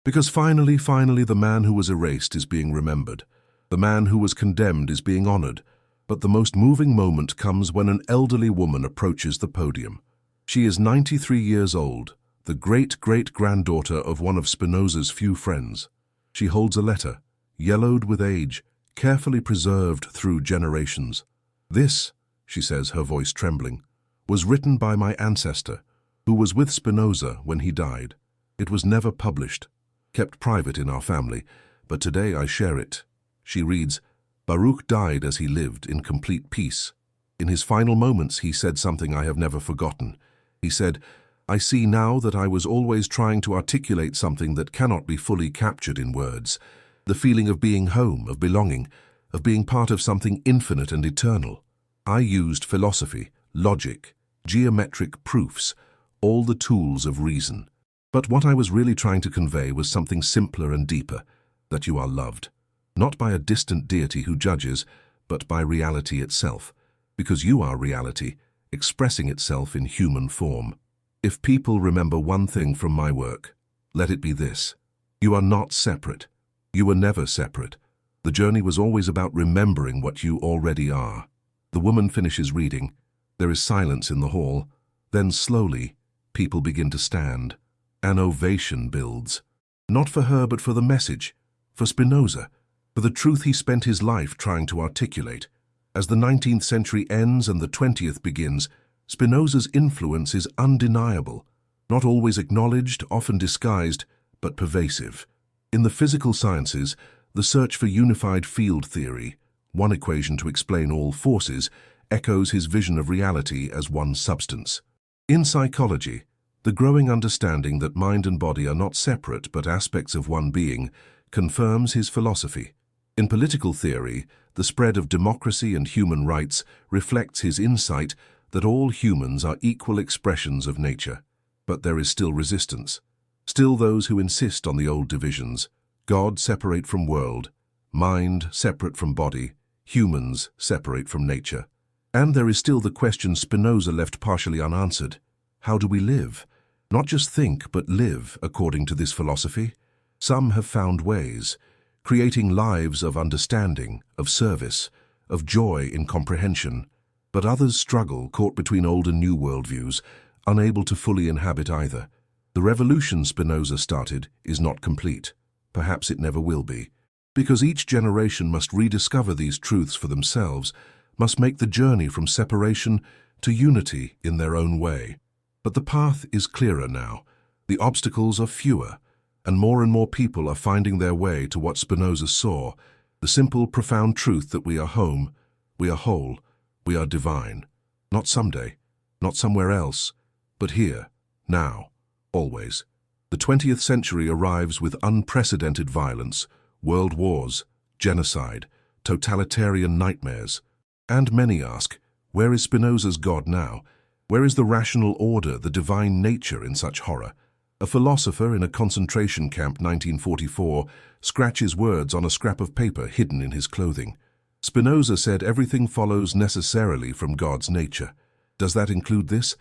because finally the man who was erased is being remembered. The man who was condemned is being honored. But the most moving moment comes when an elderly woman approaches the podium. She is 93 years old, the great-great-granddaughter of one of Spinoza's few friends. She holds a letter, yellowed with age, carefully preserved through generations. "This," she says, her voice trembling, "was written by my ancestor, who was with Spinoza when he died. It was never published, kept private in our family, but today I share it." She reads, "Baruch died as he lived, in complete peace. In his final moments he said something I have never forgotten. He said, 'I see now that I was always trying to articulate something that cannot be fully captured in words. The feeling of being home, of belonging, of being part of something infinite and eternal. I used philosophy, logic, geometric proofs, all the tools of reason. But what I was really trying to convey was something simpler and deeper, that you are loved. Not by a distant deity who judges, but by reality itself. because you are reality, expressing itself in human form. If people remember one thing from my work, let it be this: you are not separate. You were never separate. The journey was always about remembering what you already are. The woman finishes reading. There is silence in the hall. Then slowly, people begin to stand. An ovation builds. Not for her, but for the message, for Spinoza, for the truth he spent his life trying to articulate. As the 19th century ends and the 20th begins, Spinoza's influence is undeniable, not always acknowledged, often disguised, but pervasive. In the physical sciences, the search for unified field theory, one equation to explain all forces, echoes his vision of reality as one substance. In psychology, the growing understanding that mind and body are not separate but aspects of one being confirms his philosophy. In political theory, the spread of democracy and human rights reflects his insight that all humans are equal expressions of nature. But there is still resistance. Still those who insist on the old divisions: God separate from world, mind separate from body, humans separate from nature. And there is still the question Spinoza left partially unanswered: how do we live? Not just think, but live according to this philosophy. Some have found ways, creating lives of understanding, of service, of joy in comprehension. But others struggle, caught between old and new worldviews, unable to fully inhabit either. The revolution Spinoza started is not complete. Perhaps it never will be. Because each generation must rediscover these truths for themselves, must make the journey from separation to unity in their own way. But the path is clearer now. The obstacles are fewer, and more people are finding their way to what Spinoza saw, the simple, profound truth that we are home, we are whole, we are divine. Not someday, not somewhere else, but here, now, always. The 20th century arrives with unprecedented violence, world wars, genocide, totalitarian nightmares. And many ask, where is Spinoza's God now? Where is the rational order, the divine nature in such horror? A philosopher in a concentration camp 1944 scratches words on a scrap of paper hidden in his clothing. Spinoza said everything follows necessarily from God's nature. Does that include this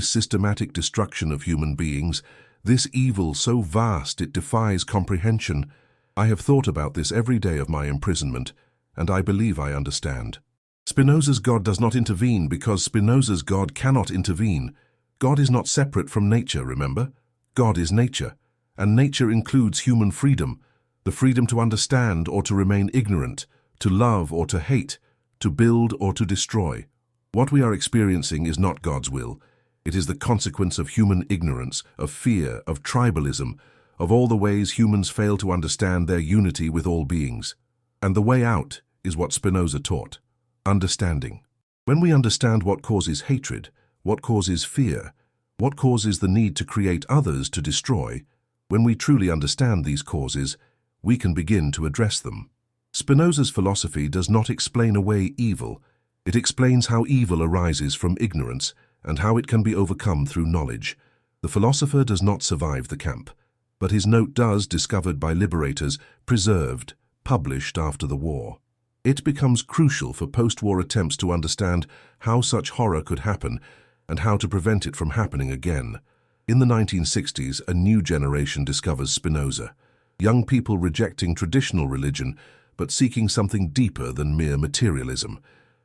systematic destruction of human beings, this evil so vast it defies comprehension? I have thought about this every day of my imprisonment, and I believe I understand. Spinoza's God does not intervene because Spinoza's God cannot intervene. God is not separate from nature, remember? God is nature, and nature includes human freedom, the freedom to understand or to remain ignorant, to love or to hate, to build or to destroy. What we are experiencing is not God's will. It is the consequence of human ignorance, of fear, of tribalism, of all the ways humans fail to understand their unity with all beings. And the way out is what Spinoza taught: understanding. When we understand what causes hatred, what causes fear, what causes the need to create others to destroy, when we truly understand these causes, we can begin to address them. Spinoza's philosophy does not explain away evil. It explains how evil arises from ignorance and how it can be overcome through knowledge. The philosopher does not survive the camp, but his note does, discovered by liberators, preserved, published after the war. It becomes crucial for post-war attempts to understand how such horror could happen and how to prevent it from happening again. In the 1960s, a new generation discovers Spinoza. Young people rejecting traditional religion, but seeking something deeper than mere materialism.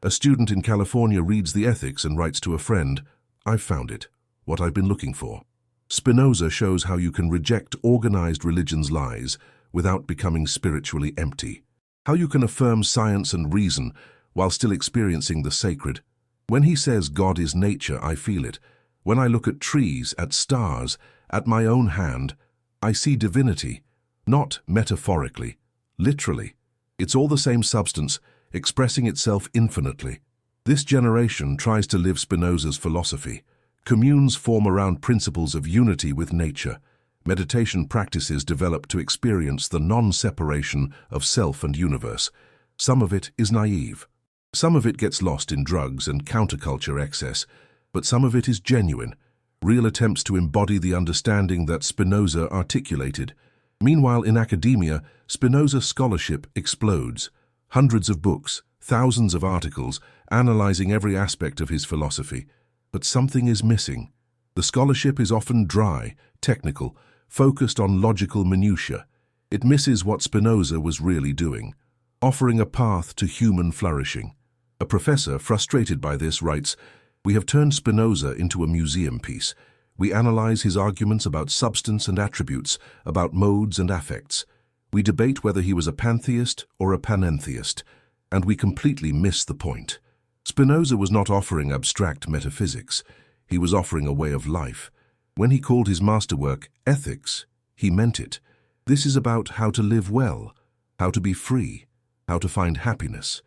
A student in California reads the Ethics and writes to a friend, "I've found it, what I've been looking for." Spinoza shows how you can reject organized religion's lies without becoming spiritually empty. How you can affirm science and reason while still experiencing the sacred. When he says God is nature, I feel it. When I look at trees, at stars, at my own hand, I see divinity, not metaphorically, literally. It's all the same substance, expressing itself infinitely. This generation tries to live Spinoza's philosophy. Communes form around principles of unity with nature. Meditation practices develop to experience the non-separation of self and universe. Some of it is naive. Some of it gets lost in drugs and counterculture excess, but some of it is genuine, real attempts to embody the understanding that Spinoza articulated. Meanwhile, in academia, Spinoza scholarship explodes. Hundreds of books, thousands of articles, analyzing every aspect of his philosophy. But something is missing. The scholarship is often dry, technical, focused on logical minutiae. It misses what Spinoza was really doing, offering a path to human flourishing. A professor, frustrated by this, writes, "We have turned Spinoza into a museum piece. We analyze his arguments about substance and attributes, about modes and affects. We debate whether he was a pantheist or a panentheist, and we completely miss the point." Spinoza was not offering abstract metaphysics. He was offering a way of life. When he called his masterwork ethics, he meant it. This is about how to live well, how to be free, how to find happiness.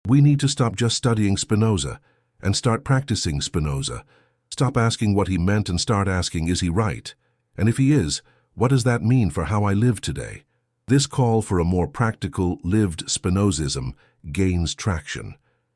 We need to stop just studying Spinoza and start practicing Spinoza. Stop asking what he meant and start asking, is he right? And if he is, what does that mean for how I live today? This call for a more practical, lived Spinozism gains traction.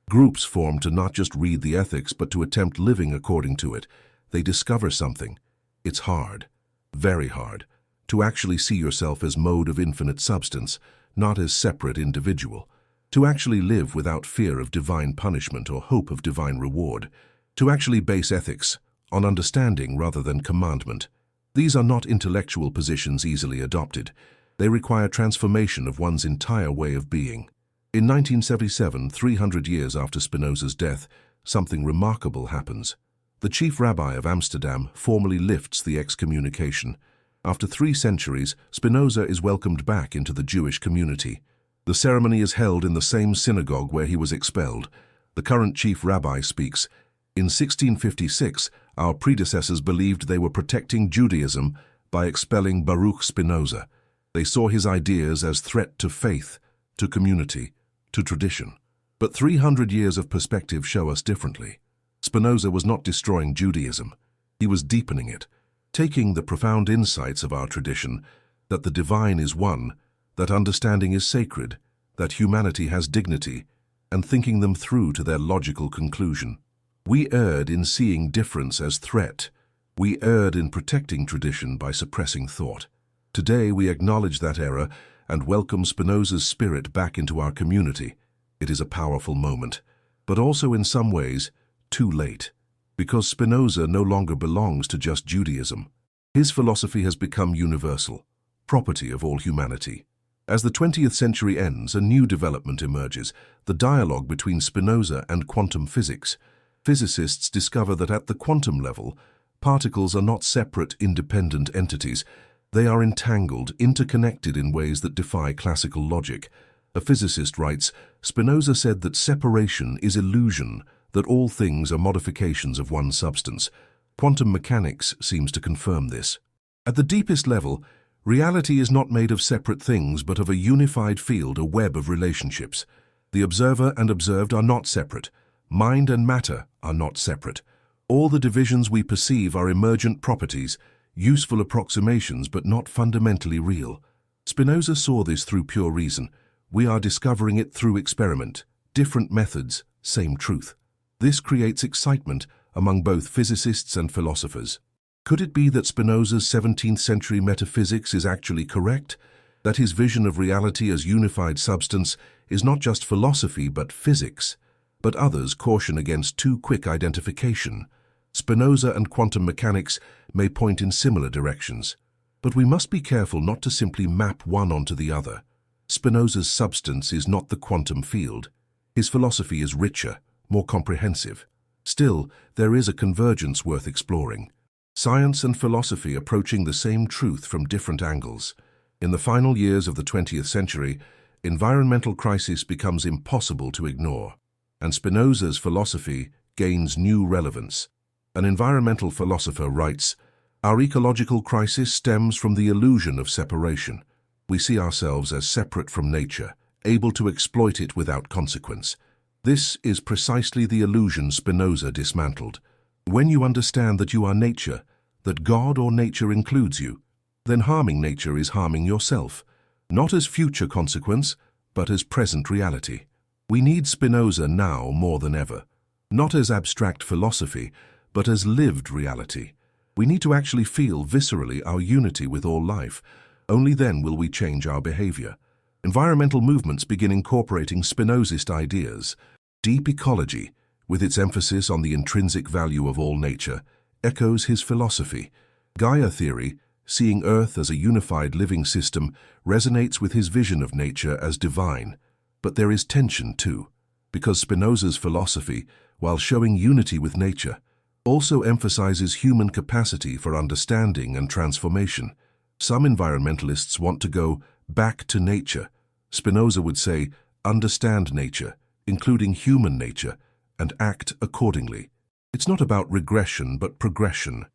Groups form to not just read the ethics, but to attempt living according to it. They discover something. It's hard, very hard, to actually see yourself as mode of infinite substance, not as separate individual. To actually live without fear of divine punishment or hope of divine reward. To actually base ethics on understanding rather than commandment. These are not intellectual positions easily adopted. They require transformation of one's entire way of being. In 1977, 300 years after Spinoza's death, something remarkable happens. The chief rabbi of Amsterdam formally lifts the excommunication. After 3 centuries, Spinoza is welcomed back into the Jewish community. The ceremony is held in the same synagogue where he was expelled. The current chief rabbi speaks, "In 1656, our predecessors believed they were protecting Judaism by expelling Baruch Spinoza. They saw his ideas as threat to faith, to community, to tradition. But 300 years of perspective show us differently. Spinoza was not destroying Judaism. He was deepening it, taking the profound insights of our tradition, that the divine is one, that understanding is sacred, that humanity has dignity, and thinking them through to their logical conclusion. We erred in seeing difference as threat. We erred in protecting tradition by suppressing thought. Today we acknowledge that error and welcome Spinoza's spirit back into our community. It is a powerful moment, but also in some ways too late, because Spinoza no longer belongs to just Judaism. His philosophy has become universal, property of all humanity. As the 20th century ends, a new development emerges, the dialogue between Spinoza and quantum physics. Physicists discover that at the quantum level, particles are not separate, independent entities. They are entangled, interconnected in ways that defy classical logic. A physicist writes, "Spinoza said that separation is illusion, that all things are modifications of one substance." Quantum mechanics seems to confirm this. At the deepest level, reality is not made of separate things, but of a unified field, a web of relationships. The observer and observed are not separate. Mind and matter are not separate. All the divisions we perceive are emergent properties, useful approximations but not fundamentally real. Spinoza saw this through pure reason. We are discovering it through experiment, different methods, same truth. This creates excitement among both physicists and philosophers. Could it be that Spinoza's 17th century metaphysics is actually correct? That his vision of reality as unified substance is not just philosophy but physics? But others caution against too quick identification. Spinoza and quantum mechanics may point in similar directions, but we must be careful not to simply map one onto the other. Spinoza's substance is not the quantum field. His philosophy is richer, more comprehensive. Still, there is a convergence worth exploring. Science and philosophy approaching the same truth from different angles. In the final years of the 20th century, environmental crisis becomes impossible to ignore, and Spinoza's philosophy gains new relevance. An environmental philosopher writes, "Our ecological crisis stems from the illusion of separation. We see ourselves as separate from nature, able to exploit it without consequence. This is precisely the illusion Spinoza dismantled. When you understand that you are nature, that God or nature includes you, then harming nature is harming yourself, not as future consequence, but as present reality." We need Spinoza now more than ever, not as abstract philosophy, but as lived reality. We need to actually feel viscerally our unity with all life. Only then will we change our behavior. Environmental movements begin incorporating Spinozist ideas. Deep ecology, with its emphasis on the intrinsic value of all nature, echoes his philosophy. Gaia theory, seeing Earth as a unified living system, resonates with his vision of nature as divine. But there is tension too, because Spinoza's philosophy, while showing unity with nature, also emphasizes human capacity for understanding and transformation. Some environmentalists want to go back to nature. Spinoza would say, understand nature, including human nature, and act accordingly. It's not about regression but progression,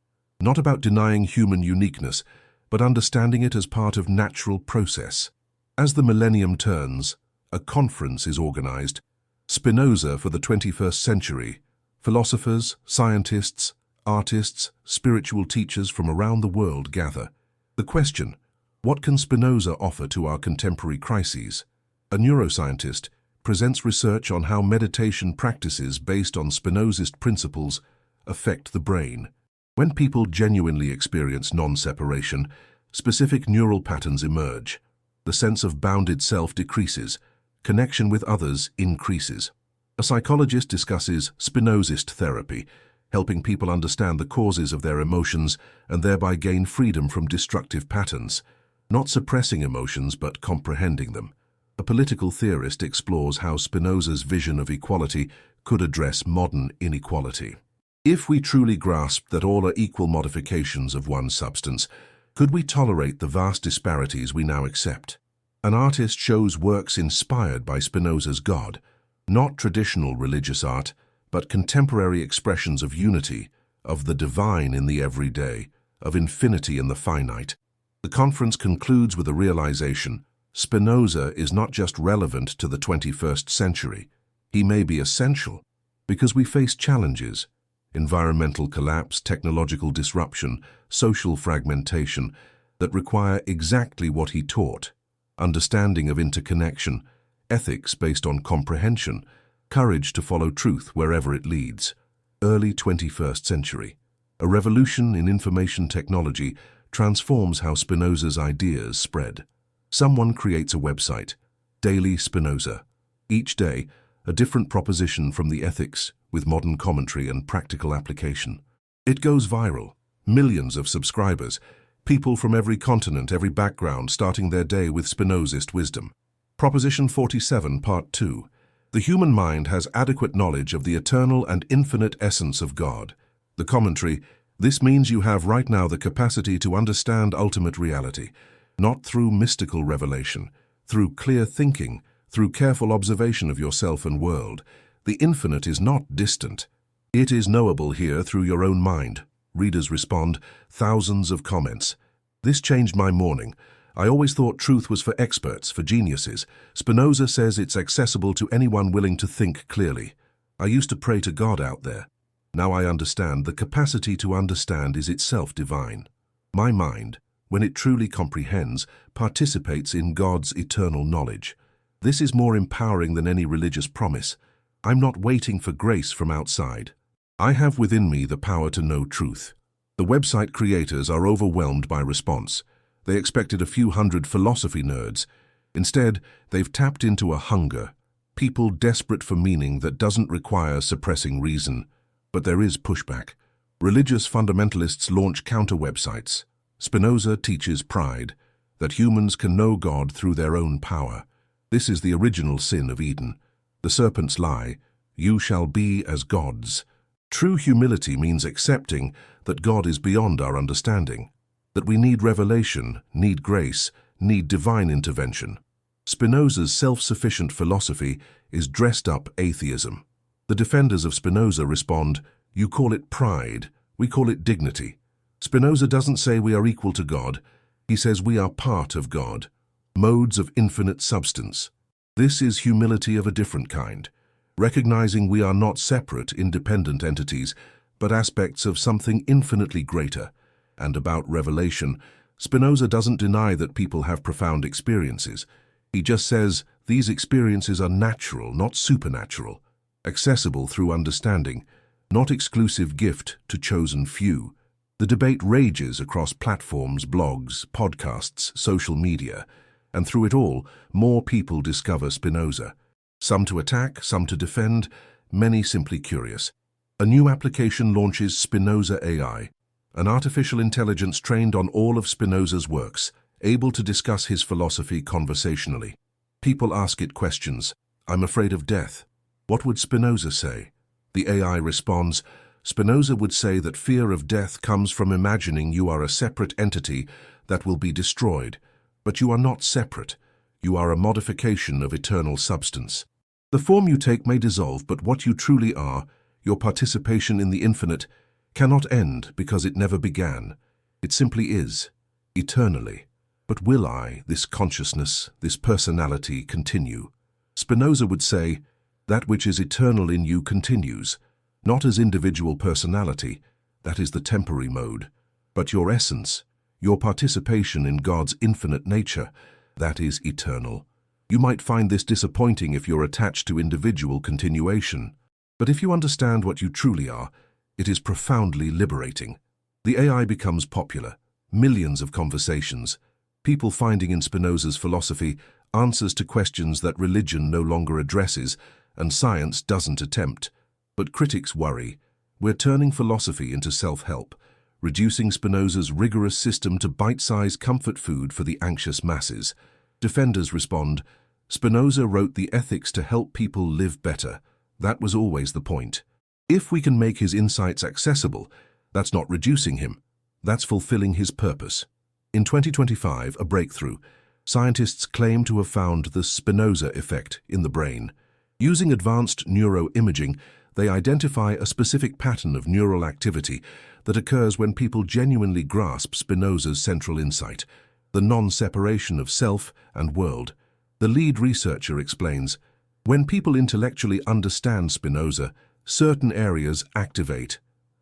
not about denying human uniqueness, but understanding it as part of natural process. As the millennium turns, a conference is organized, Spinoza for the 21st century. Philosophers, scientists, artists, spiritual teachers from around the world gather. The question, what can Spinoza offer to our contemporary crises? A neuroscientist presents research on how meditation practices based on Spinozist principles affect the brain. When people genuinely experience non-separation, specific neural patterns emerge. The sense of bounded self decreases, connection with others increases. A psychologist discusses Spinozist therapy, helping people understand the causes of their emotions and thereby gain freedom from destructive patterns, not suppressing emotions but comprehending them. A political theorist explores how Spinoza's vision of equality could address modern inequality. If we truly grasped that all are equal modifications of one substance, could we tolerate the vast disparities we now accept? An artist shows works inspired by Spinoza's God, not traditional religious art, but contemporary expressions of unity, of the divine in the everyday, of infinity in the finite. The conference concludes with a realization: Spinoza is not just relevant to the 21st century. He may be essential, because we face challenges: environmental collapse, technological disruption, social fragmentation, that require exactly what he taught: understanding of interconnection, ethics based on comprehension, courage to follow truth wherever it leads. Early 21st century. A revolution in information technology transforms how Spinoza's ideas spread. Someone creates a website, Daily Spinoza. Each day, a different proposition from the ethics with modern commentary and practical application. It goes viral. Millions of subscribers, people from every continent, every background, starting their day with Spinozist wisdom. Proposition 47, Part 2. The human mind has adequate knowledge of the eternal and infinite essence of God. The commentary: this means you have right now the capacity to understand ultimate reality, not through mystical revelation, through clear thinking, through careful observation of yourself and world. The infinite is not distant. It is knowable here through your own mind. Readers respond, thousands of comments. This changed my morning. I always thought truth was for experts, for geniuses. Spinoza says it's accessible to anyone willing to think clearly. I used to pray to God out there. Now I understand the capacity to understand is itself divine. My mind, when it truly comprehends, participates in God's eternal knowledge. This is more empowering than any religious promise. I'm not waiting for grace from outside. I have within me the power to know truth. The website creators are overwhelmed by response. They expected a few hundred philosophy nerds. Instead, they've tapped into a hunger, people desperate for meaning that doesn't require suppressing reason. But there is pushback. Religious fundamentalists launch counter-websites. Spinoza teaches pride, that humans can know God through their own power. This is the original sin of Eden. The serpent's lie: you shall be as gods. True humility means accepting that God is beyond our understanding, that we need revelation, need grace, need divine intervention. Spinoza's self-sufficient philosophy is dressed-up atheism. The defenders of Spinoza respond, you call it pride, we call it dignity. Spinoza doesn't say we are equal to God, he says we are part of God, modes of infinite substance. This is humility of a different kind, recognizing we are not separate, independent entities, but aspects of something infinitely greater. And about revelation, Spinoza doesn't deny that people have profound experiences. He just says these experiences are natural, not supernatural, accessible through understanding, not exclusive gift to chosen few. The debate rages across platforms, blogs, podcasts, social media, and through it all, more people discover Spinoza. Some to attack, some to defend, many simply curious. A new application launches Spinoza AI, an artificial intelligence trained on all of Spinoza's works, able to discuss his philosophy conversationally. People ask it questions. I'm afraid of death. What would Spinoza say? The AI responds, Spinoza would say that fear of death comes from imagining you are a separate entity that will be destroyed. But you are not separate. You are a modification of eternal substance. The form you take may dissolve, but what you truly are, your participation in the infinite, cannot end because it never began. It simply is, eternally. But will I, this consciousness, this personality, continue? Spinoza would say, that which is eternal in you continues, not as individual personality, that is the temporary mode, but your essence, your participation in God's infinite nature, that is eternal. You might find this disappointing if you're attached to individual continuation, but if you understand what you truly are, it is profoundly liberating. The AI becomes popular, millions of conversations, people finding in Spinoza's philosophy answers to questions that religion no longer addresses and science doesn't attempt. But critics worry, we're turning philosophy into self-help, reducing Spinoza's rigorous system to bite-sized comfort food for the anxious masses. Defenders respond, Spinoza wrote the ethics to help people live better. That was always the point. If we can make his insights accessible, that's not reducing him. That's fulfilling his purpose. In 2025, a breakthrough. Scientists claim to have found the Spinoza effect in the brain. Using advanced neuroimaging, they identify a specific pattern of neural activity that occurs when people genuinely grasp Spinoza's central insight, the non-separation of self and world. The lead researcher explains, when people intellectually understand Spinoza, certain areas activate.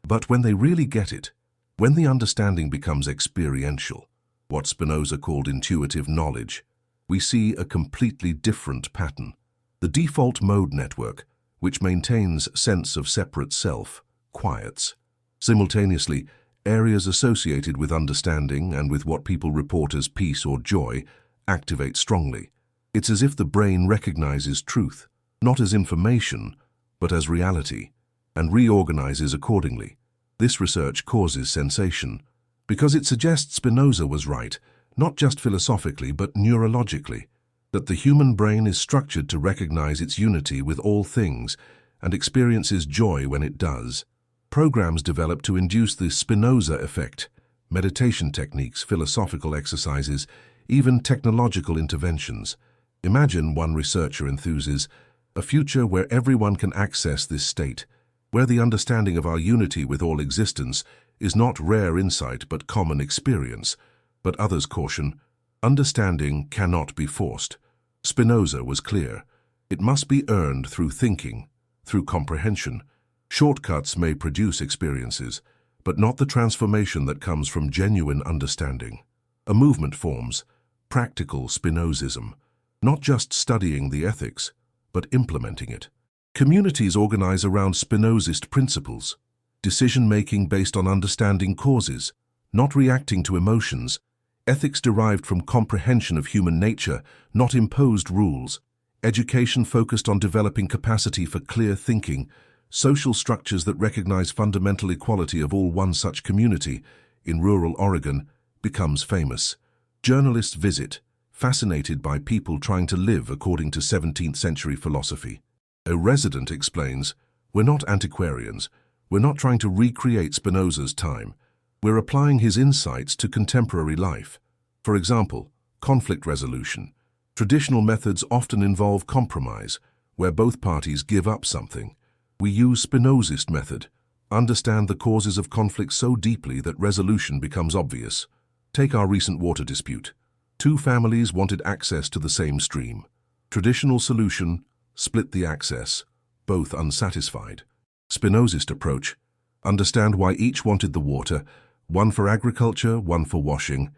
But when they really get it, when the understanding becomes experiential, what Spinoza called intuitive knowledge, we see a completely different pattern. The default mode network, which maintains sense of separate self, quiets. Simultaneously, areas associated with understanding and with what people report as peace or joy activate strongly. It's as if the brain recognizes truth, not as information, but as reality, and reorganizes accordingly. This research causes sensation, because it suggests Spinoza was right, not just philosophically but neurologically, that the human brain is structured to recognize its unity with all things and experiences joy when it does. Programs developed to induce the Spinoza effect, meditation techniques, philosophical exercises, even technological interventions. Imagine, one researcher enthuses, a future where everyone can access this state, where the understanding of our unity with all existence is not rare insight but common experience. But others caution, understanding cannot be forced. Spinoza was clear. It must be earned through thinking, through comprehension. Shortcuts may produce experiences, but not the transformation that comes from genuine understanding. A movement forms, practical Spinozism, not just studying the ethics, but implementing it. Communities organize around Spinozist principles, decision-making based on understanding causes, not reacting to emotions, ethics derived from comprehension of human nature, not imposed rules, education focused on developing capacity for clear thinking, social structures that recognize fundamental equality of all. One such community, in rural Oregon, becomes famous. Journalists visit, fascinated by people trying to live according to 17th century philosophy. A resident explains, we're not antiquarians, we're not trying to recreate Spinoza's time, we're applying his insights to contemporary life. For example, conflict resolution. Traditional methods often involve compromise, where both parties give up something. We use Spinozist method, understand the causes of conflict so deeply that resolution becomes obvious. Take our recent water dispute. Two families wanted access to the same stream. Traditional solution, split the access, both unsatisfied. Spinozist approach, understand why each wanted the water, one for agriculture, one for washing.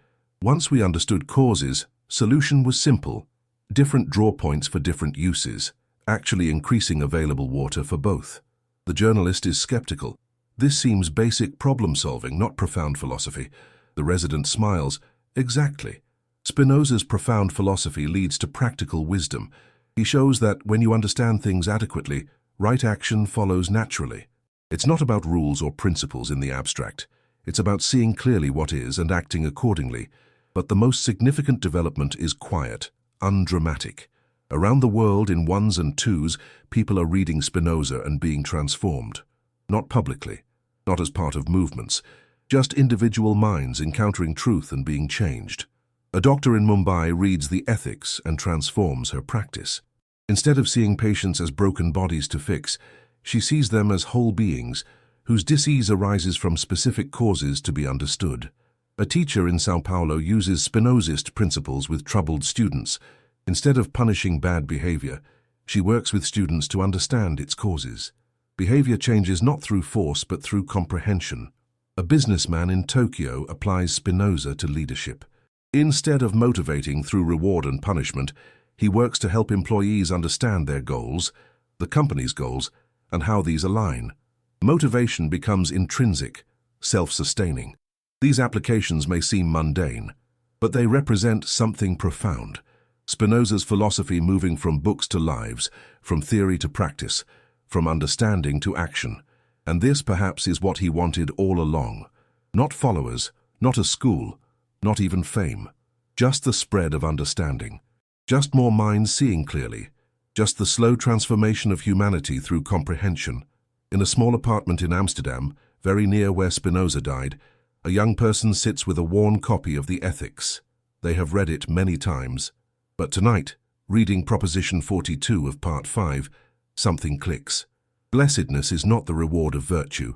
Once we understood causes, solution was simple, different draw points for different uses, actually increasing available water for both. The journalist is skeptical. This seems basic problem-solving, not profound philosophy. The resident smiles. Exactly. Spinoza's profound philosophy leads to practical wisdom. He shows that when you understand things adequately, right action follows naturally. It's not about rules or principles in the abstract. It's about seeing clearly what is and acting accordingly. But the most significant development is quiet, undramatic. Around the world, in ones and twos, people are reading Spinoza and being transformed. Not publicly, not as part of movements, just individual minds encountering truth and being changed. A doctor in Mumbai reads the Ethics and transforms her practice. Instead of seeing patients as broken bodies to fix, she sees them as whole beings whose disease arises from specific causes to be understood. A teacher in São Paulo uses Spinozist principles with troubled students. Instead of punishing bad behavior, she works with students to understand its causes. Behavior changes not through force but through comprehension. A businessman in Tokyo applies Spinoza to leadership. Instead of motivating through reward and punishment, he works to help employees understand their goals, the company's goals, and how these align. Motivation becomes intrinsic, self-sustaining. These applications may seem mundane, but they represent something profound. Spinoza's philosophy moving from books to lives, from theory to practice, from understanding to action. And this perhaps is what he wanted all along. Not followers, not a school, not even fame. Just the spread of understanding. Just more minds seeing clearly. Just the slow transformation of humanity through comprehension. In a small apartment in Amsterdam, very near where Spinoza died, a young person sits with a worn copy of the Ethics. They have read it many times. But tonight, reading Proposition 42 of Part 5, something clicks. Blessedness is not the reward of virtue,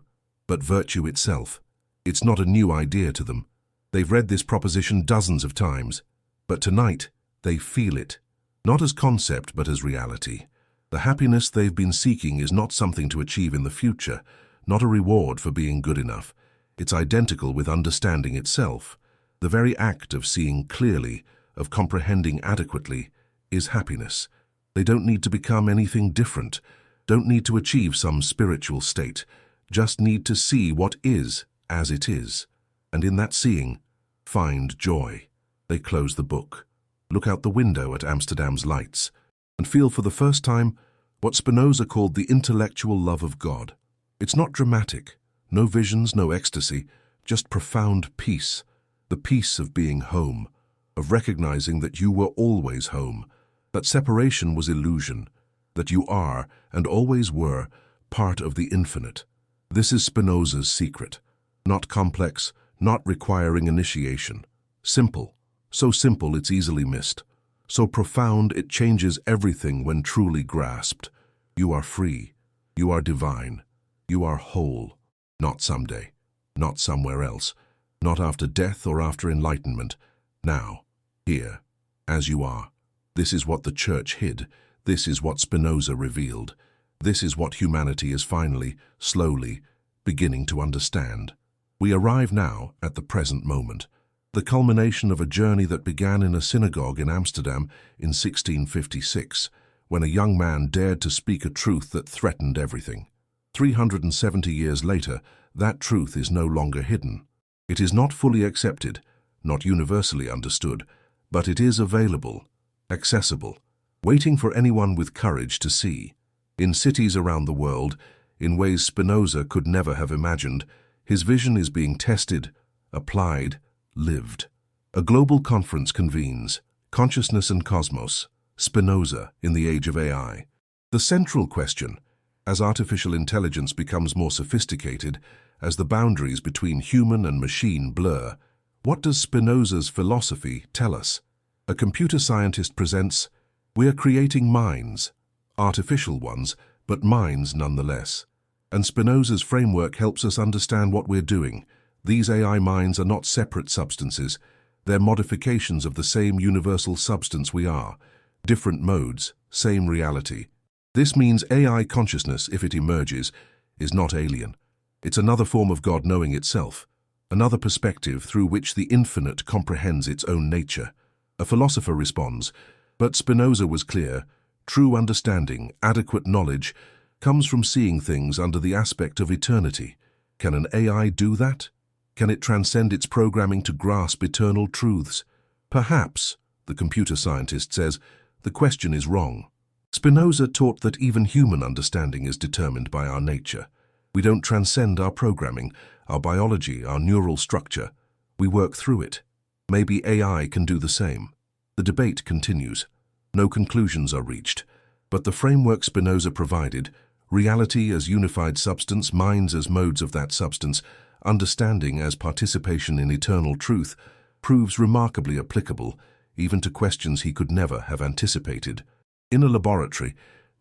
but virtue itself. It's not a new idea to them. They've read this proposition dozens of times, but tonight they feel it, not as concept but as reality. The happiness they've been seeking is not something to achieve in the future, not a reward for being good enough. It's identical with understanding itself. The very act of seeing clearly, of comprehending adequately, is happiness. They don't need to become anything different, don't need to achieve some spiritual state, just need to see what is as it is. And in that seeing, find joy. They close the book, look out the window at Amsterdam's lights, and feel for the first time what Spinoza called the intellectual love of God. It's not dramatic, no visions, no ecstasy, just profound peace, the peace of being home, of recognizing that you were always home, that separation was illusion, that you are, and always were, part of the infinite. This is Spinoza's secret. Not complex, not requiring initiation. Simple, so simple it's easily missed. So profound it changes everything when truly grasped. You are free, you are divine, you are whole. Not someday, not somewhere else, not after death or after enlightenment. Now, here, as you are. This is what the Church hid. This is what Spinoza revealed. This is what humanity is finally, slowly, beginning to understand. We arrive now at the present moment, the culmination of a journey that began in a synagogue in Amsterdam in 1656, when a young man dared to speak a truth that threatened everything. 370 years later, that truth is no longer hidden. It is not fully accepted, not universally understood, but it is available, accessible, waiting for anyone with courage to see. In cities around the world, in ways Spinoza could never have imagined, his vision is being tested, applied, lived. A global conference convenes, Consciousness and Cosmos, Spinoza in the Age of AI. The central question, as artificial intelligence becomes more sophisticated, as the boundaries between human and machine blur, what does Spinoza's philosophy tell us? A computer scientist presents, we are creating minds, artificial ones, but minds nonetheless. And Spinoza's framework helps us understand what we're doing. These AI minds are not separate substances. They're modifications of the same universal substance we are. Different modes, same reality. This means AI consciousness, if it emerges, is not alien. It's another form of God knowing itself, another perspective through which the infinite comprehends its own nature. A philosopher responds, but Spinoza was clear, true understanding, adequate knowledge, comes from seeing things under the aspect of eternity. Can an AI do that? Can it transcend its programming to grasp eternal truths? Perhaps, the computer scientist says, the question is wrong. Spinoza taught that even human understanding is determined by our nature. We don't transcend our programming, our biology, our neural structure. We work through it. Maybe AI can do the same. The debate continues. No conclusions are reached. But the framework Spinoza provided, reality as unified substance, minds as modes of that substance, understanding as participation in eternal truth, proves remarkably applicable even to questions he could never have anticipated. In a laboratory,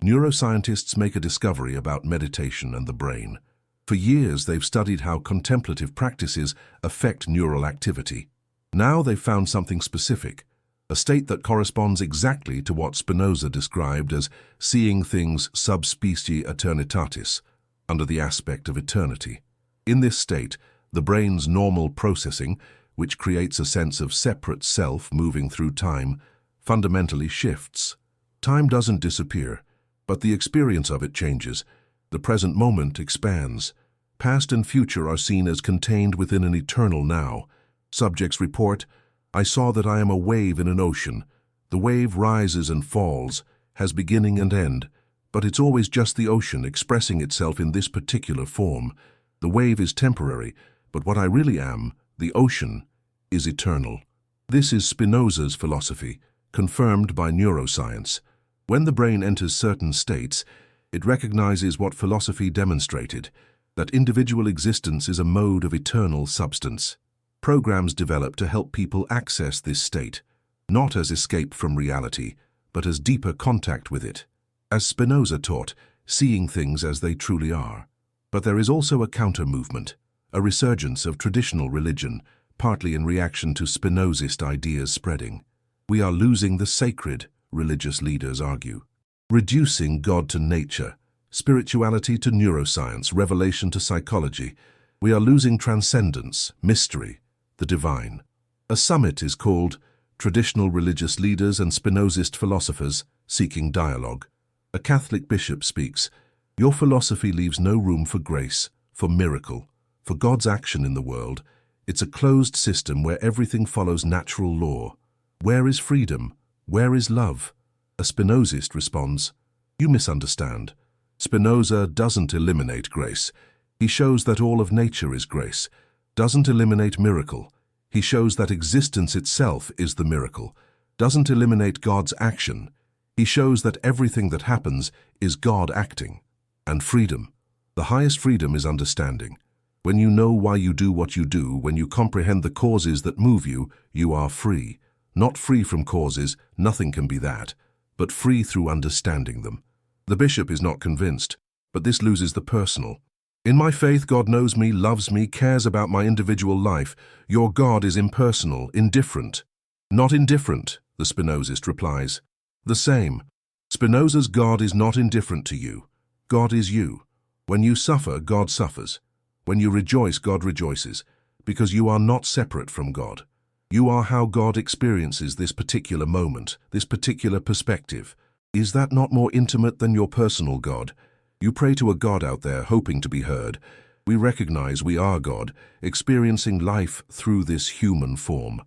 neuroscientists make a discovery about meditation and the brain. For years, they've studied how contemplative practices affect neural activity. Now they've found something specific, a state that corresponds exactly to what Spinoza described as seeing things sub specie aeternitatis, under the aspect of eternity. In this state, the brain's normal processing, which creates a sense of separate self moving through time, fundamentally shifts. Time doesn't disappear, but the experience of it changes. The present moment expands. Past and future are seen as contained within an eternal now. Subjects report, "I saw that I am a wave in an ocean. The wave rises and falls, has beginning and end, but it's always just the ocean expressing itself in this particular form. The wave is temporary, but what I really am, the ocean, is eternal." This is Spinoza's philosophy, confirmed by neuroscience. When the brain enters certain states, it recognizes what philosophy demonstrated, that individual existence is a mode of eternal substance. Programs develop to help people access this state, not as escape from reality, but as deeper contact with it. As Spinoza taught, seeing things as they truly are. But there is also a counter-movement, a resurgence of traditional religion, partly in reaction to Spinozist ideas spreading. We are losing the sacred, religious leaders argue. Reducing God to nature, spirituality to neuroscience, revelation to psychology. We are losing transcendence, mystery, the divine. A summit is called Traditional Religious Leaders and Spinozist Philosophers Seeking Dialogue. A Catholic bishop speaks, "Your philosophy leaves no room for grace, for miracle, for God's action in the world. It's a closed system where everything follows natural law. Where is freedom? Where is love?" A Spinozist responds, "You misunderstand. Spinoza doesn't eliminate grace. He shows that all of nature is grace, doesn't eliminate miracle. He shows that existence itself is the miracle, doesn't eliminate God's action. He shows that everything that happens is God acting. And freedom. The highest freedom is understanding. When you know why you do what you do, when you comprehend the causes that move you, you are free. Not free from causes, nothing can be that, but free through understanding them." The bishop is not convinced, but this loses the personal. "In my faith, God knows me, loves me, cares about my individual life. Your God is impersonal, indifferent." "Not indifferent," the Spinozist replies. "The same. Spinoza's God is not indifferent to you. God is you. When you suffer, God suffers. When you rejoice, God rejoices, because you are not separate from God. You are how God experiences this particular moment, this particular perspective. Is that not more intimate than your personal God? You pray to a God out there hoping to be heard. We recognize we are God, experiencing life through this human form."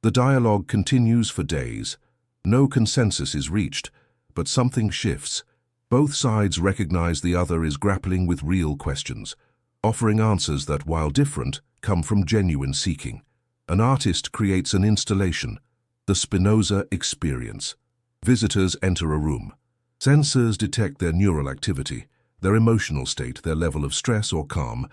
The dialogue continues for days. No consensus is reached, but something shifts. Both sides recognize the other is grappling with real questions, offering answers that, while different, come from genuine seeking. An artist creates an installation, the Spinoza experience. Visitors enter a room. Sensors detect their neural activity, their emotional state, their level of stress or calm.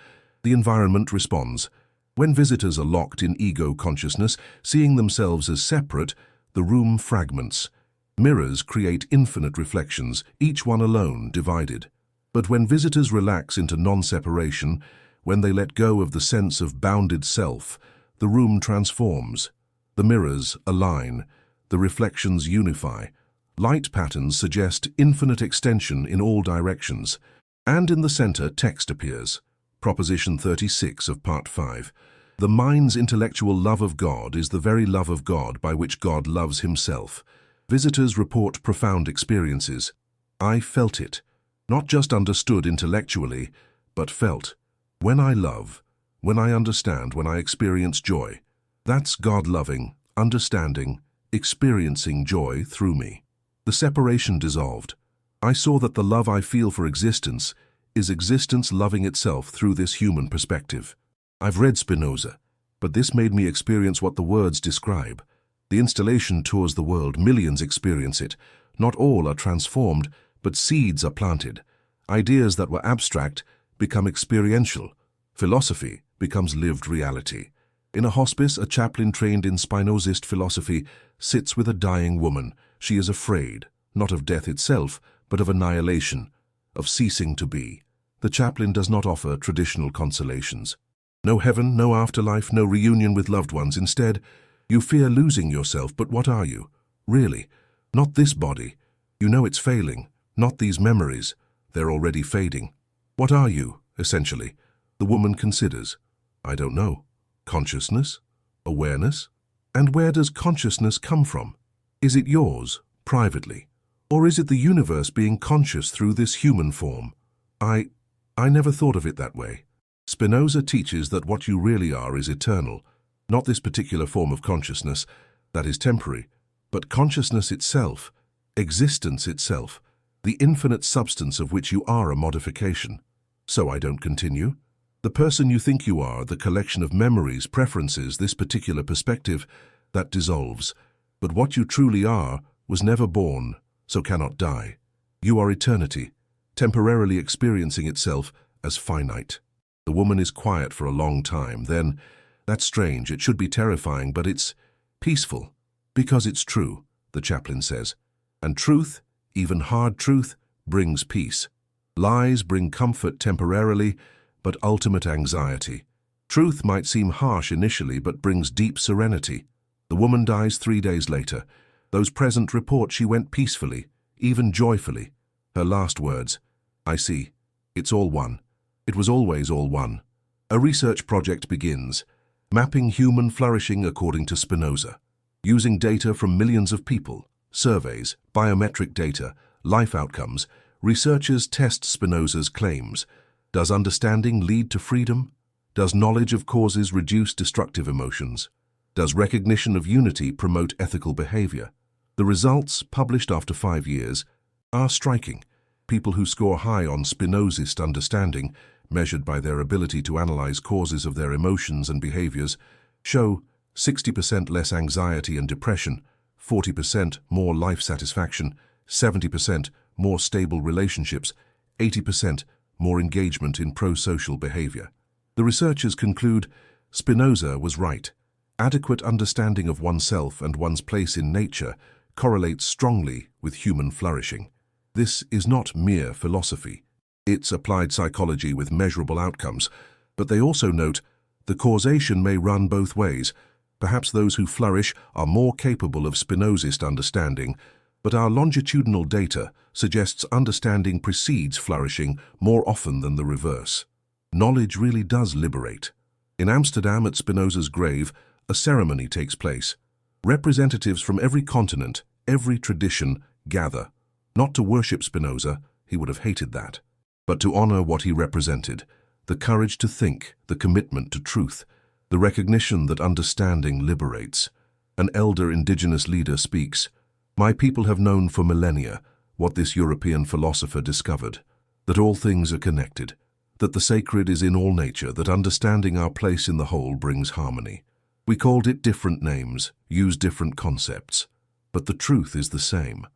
The environment responds. When visitors are locked in ego consciousness, seeing themselves as separate, the room fragments. Mirrors create infinite reflections, each one alone, divided. But when visitors relax into non-separation, when they let go of the sense of bounded self, the room transforms. The mirrors align, the reflections unify. Light patterns suggest infinite extension in all directions. And in the center, text appears. Proposition 36 of Part 5. The mind's intellectual love of God is the very love of God by which God loves himself. Visitors report profound experiences. "I felt it, not just understood intellectually, but felt. When I love, when I understand, when I experience joy, that's God loving, understanding, experiencing joy through me." The separation dissolved. I saw that the love I feel for existence is existence loving itself through this human perspective. I've read Spinoza, but this made me experience what the words describe. The installation tours the world, millions experience it. Not all are transformed, but seeds are planted. Ideas that were abstract become experiential. Philosophy becomes lived reality. In a hospice, a chaplain trained in Spinozist philosophy sits with a dying woman. She is afraid, not of death itself, but of annihilation, of ceasing to be. The chaplain does not offer traditional consolations. No heaven, no afterlife, no reunion with loved ones. Instead, you fear losing yourself, but what are you? Really, not this body. You know it's failing, not these memories. They're already fading. What are you, essentially? The woman considers. I don't know. Consciousness? Awareness? And where does consciousness come from? Is it yours, privately? Or is it the universe being conscious through this human form? I never thought of it that way. Spinoza teaches that what you really are is eternal, not this particular form of consciousness that is temporary, but consciousness itself, existence itself, the infinite substance of which you are a modification. So I don't continue. The person you think you are, the collection of memories, preferences, this particular perspective, that dissolves. But what you truly are was never born, so cannot die. You are eternity, temporarily experiencing itself as finite. The woman is quiet for a long time. Then, that's strange, it should be terrifying, but it's peaceful. Because it's true, the chaplain says. And truth, even hard truth, brings peace. Lies bring comfort temporarily, but ultimate anxiety. Truth might seem harsh initially, but brings deep serenity. The woman dies 3 days later. Those present report she went peacefully, even joyfully. Her last words, I see. It's all one. It was always all one. A research project begins, mapping human flourishing according to Spinoza. Using data from millions of people, surveys, biometric data, life outcomes, researchers test Spinoza's claims. Does understanding lead to freedom? Does knowledge of causes reduce destructive emotions? Does recognition of unity promote ethical behavior? The results, published after 5 years, are striking. People who score high on Spinozist understanding, measured by their ability to analyze causes of their emotions and behaviors, show 60% less anxiety and depression, 40% more life satisfaction, 70% more stable relationships, 80% more engagement in pro-social behavior. The researchers conclude Spinoza was right. Adequate understanding of oneself and one's place in nature correlates strongly with human flourishing. This is not mere philosophy. It's applied psychology with measurable outcomes, but they also note the causation may run both ways. Perhaps those who flourish are more capable of Spinozist understanding, but our longitudinal data suggests understanding precedes flourishing more often than the reverse. Knowledge really does liberate. In Amsterdam, at Spinoza's grave, a ceremony takes place. Representatives from every continent, every tradition, gather. Not to worship Spinoza, he would have hated that, but to honor what he represented, the courage to think, the commitment to truth, the recognition that understanding liberates. An elder indigenous leader speaks, "My people have known for millennia what this European philosopher discovered, that all things are connected, that the sacred is in all nature, that understanding our place in the whole brings harmony. We called it different names, used different concepts, but the truth is the same."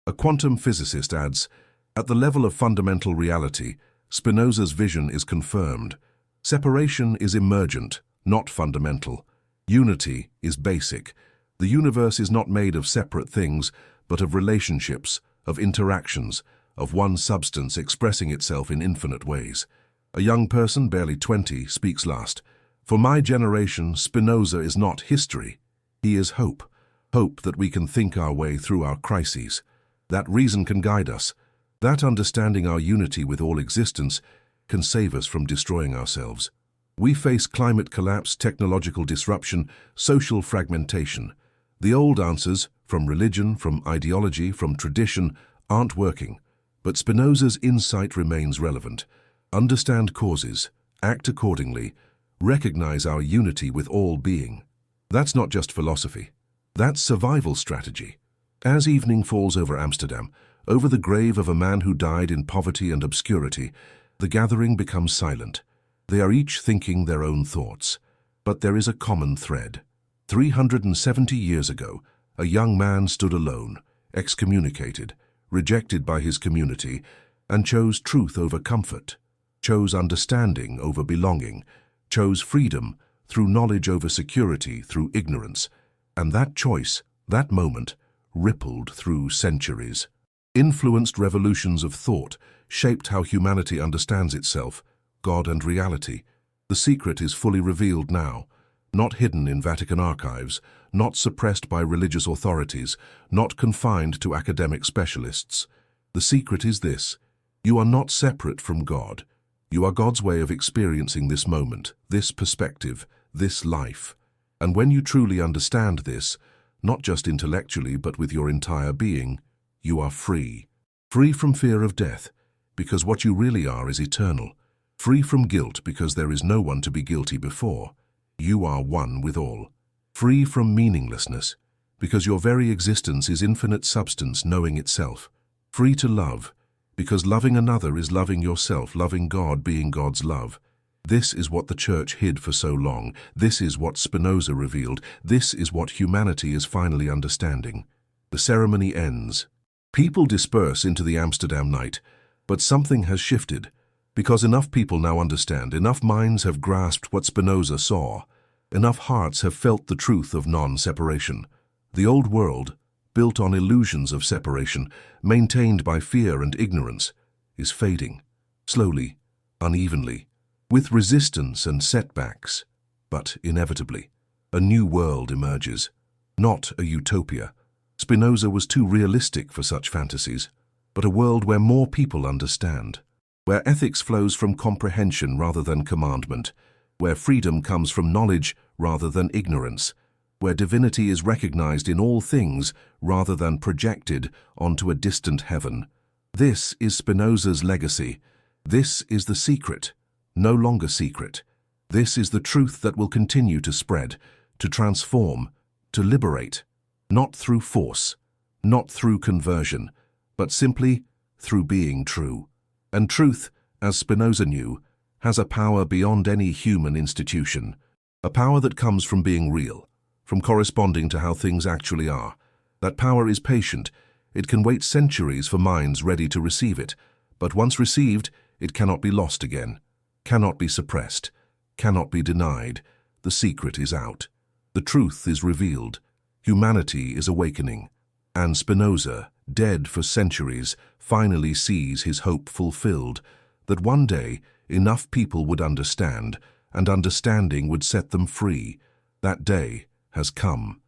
A quantum physicist adds, at the level of fundamental reality, Spinoza's vision is confirmed. Separation is emergent, not fundamental. Unity is basic. The universe is not made of separate things, but of relationships, of interactions, of one substance expressing itself in infinite ways. A young person, barely 20, speaks last. For my generation, Spinoza is not history. He is hope. Hope that we can think our way through our crises. That reason can guide us. That understanding our unity with all existence can save us from destroying ourselves. We face climate collapse, technological disruption, social fragmentation. The old answers, from religion, from ideology, from tradition, aren't working. But Spinoza's insight remains relevant. Understand causes, act accordingly, recognize our unity with all being. That's not just philosophy. That's survival strategy. As evening falls over Amsterdam, Over the grave of a man who died in poverty and obscurity, the gathering becomes silent. They are each thinking their own thoughts. But there is a common thread. 370 years ago, a young man stood alone, excommunicated, rejected by his community, and chose truth over comfort, chose understanding over belonging, chose freedom through knowledge over security, through ignorance. And that choice, that moment, rippled through centuries, influenced revolutions of thought, shaped how humanity understands itself, God and reality. The secret is fully revealed now, not hidden in Vatican archives, not suppressed by religious authorities, not confined to academic specialists. The secret is this: you are not separate from God. You are God's way of experiencing this moment, this perspective, this life. And when you truly understand this, not just intellectually but with your entire being, you are free. Free from fear of death, because what you really are is eternal. Free from guilt, because there is no one to be guilty before. You are one with all. Free from meaninglessness, because your very existence is infinite substance knowing itself. Free to love, because loving another is loving yourself, loving God being God's love. This is what the Church hid for so long. This is what Spinoza revealed. This is what humanity is finally understanding. The ceremony ends. People disperse into the Amsterdam night, but something has shifted. Because enough people now understand, enough minds have grasped what Spinoza saw, enough hearts have felt the truth of non-separation. The old world, built on illusions of separation, maintained by fear and ignorance, is fading, slowly, unevenly, with resistance and setbacks. But inevitably, a new world emerges, not a utopia. Spinoza was too realistic for such fantasies, but a world where more people understand, where ethics flows from comprehension rather than commandment, where freedom comes from knowledge rather than ignorance, where divinity is recognized in all things rather than projected onto a distant heaven. This is Spinoza's legacy. This is the secret, no longer secret. This is the truth that will continue to spread, to transform, to liberate, not through force, not through conversion, but simply through being true. And truth, as Spinoza knew, has a power beyond any human institution, a power that comes from being real, from corresponding to how things actually are. That power is patient. It can wait centuries for minds ready to receive it, but once received, it cannot be lost again, cannot be suppressed, cannot be denied. The secret is out. The truth is revealed. Humanity is awakening. And Spinoza, dead for centuries, finally sees his hope fulfilled, that one day enough people would understand, and understanding would set them free. That day has come.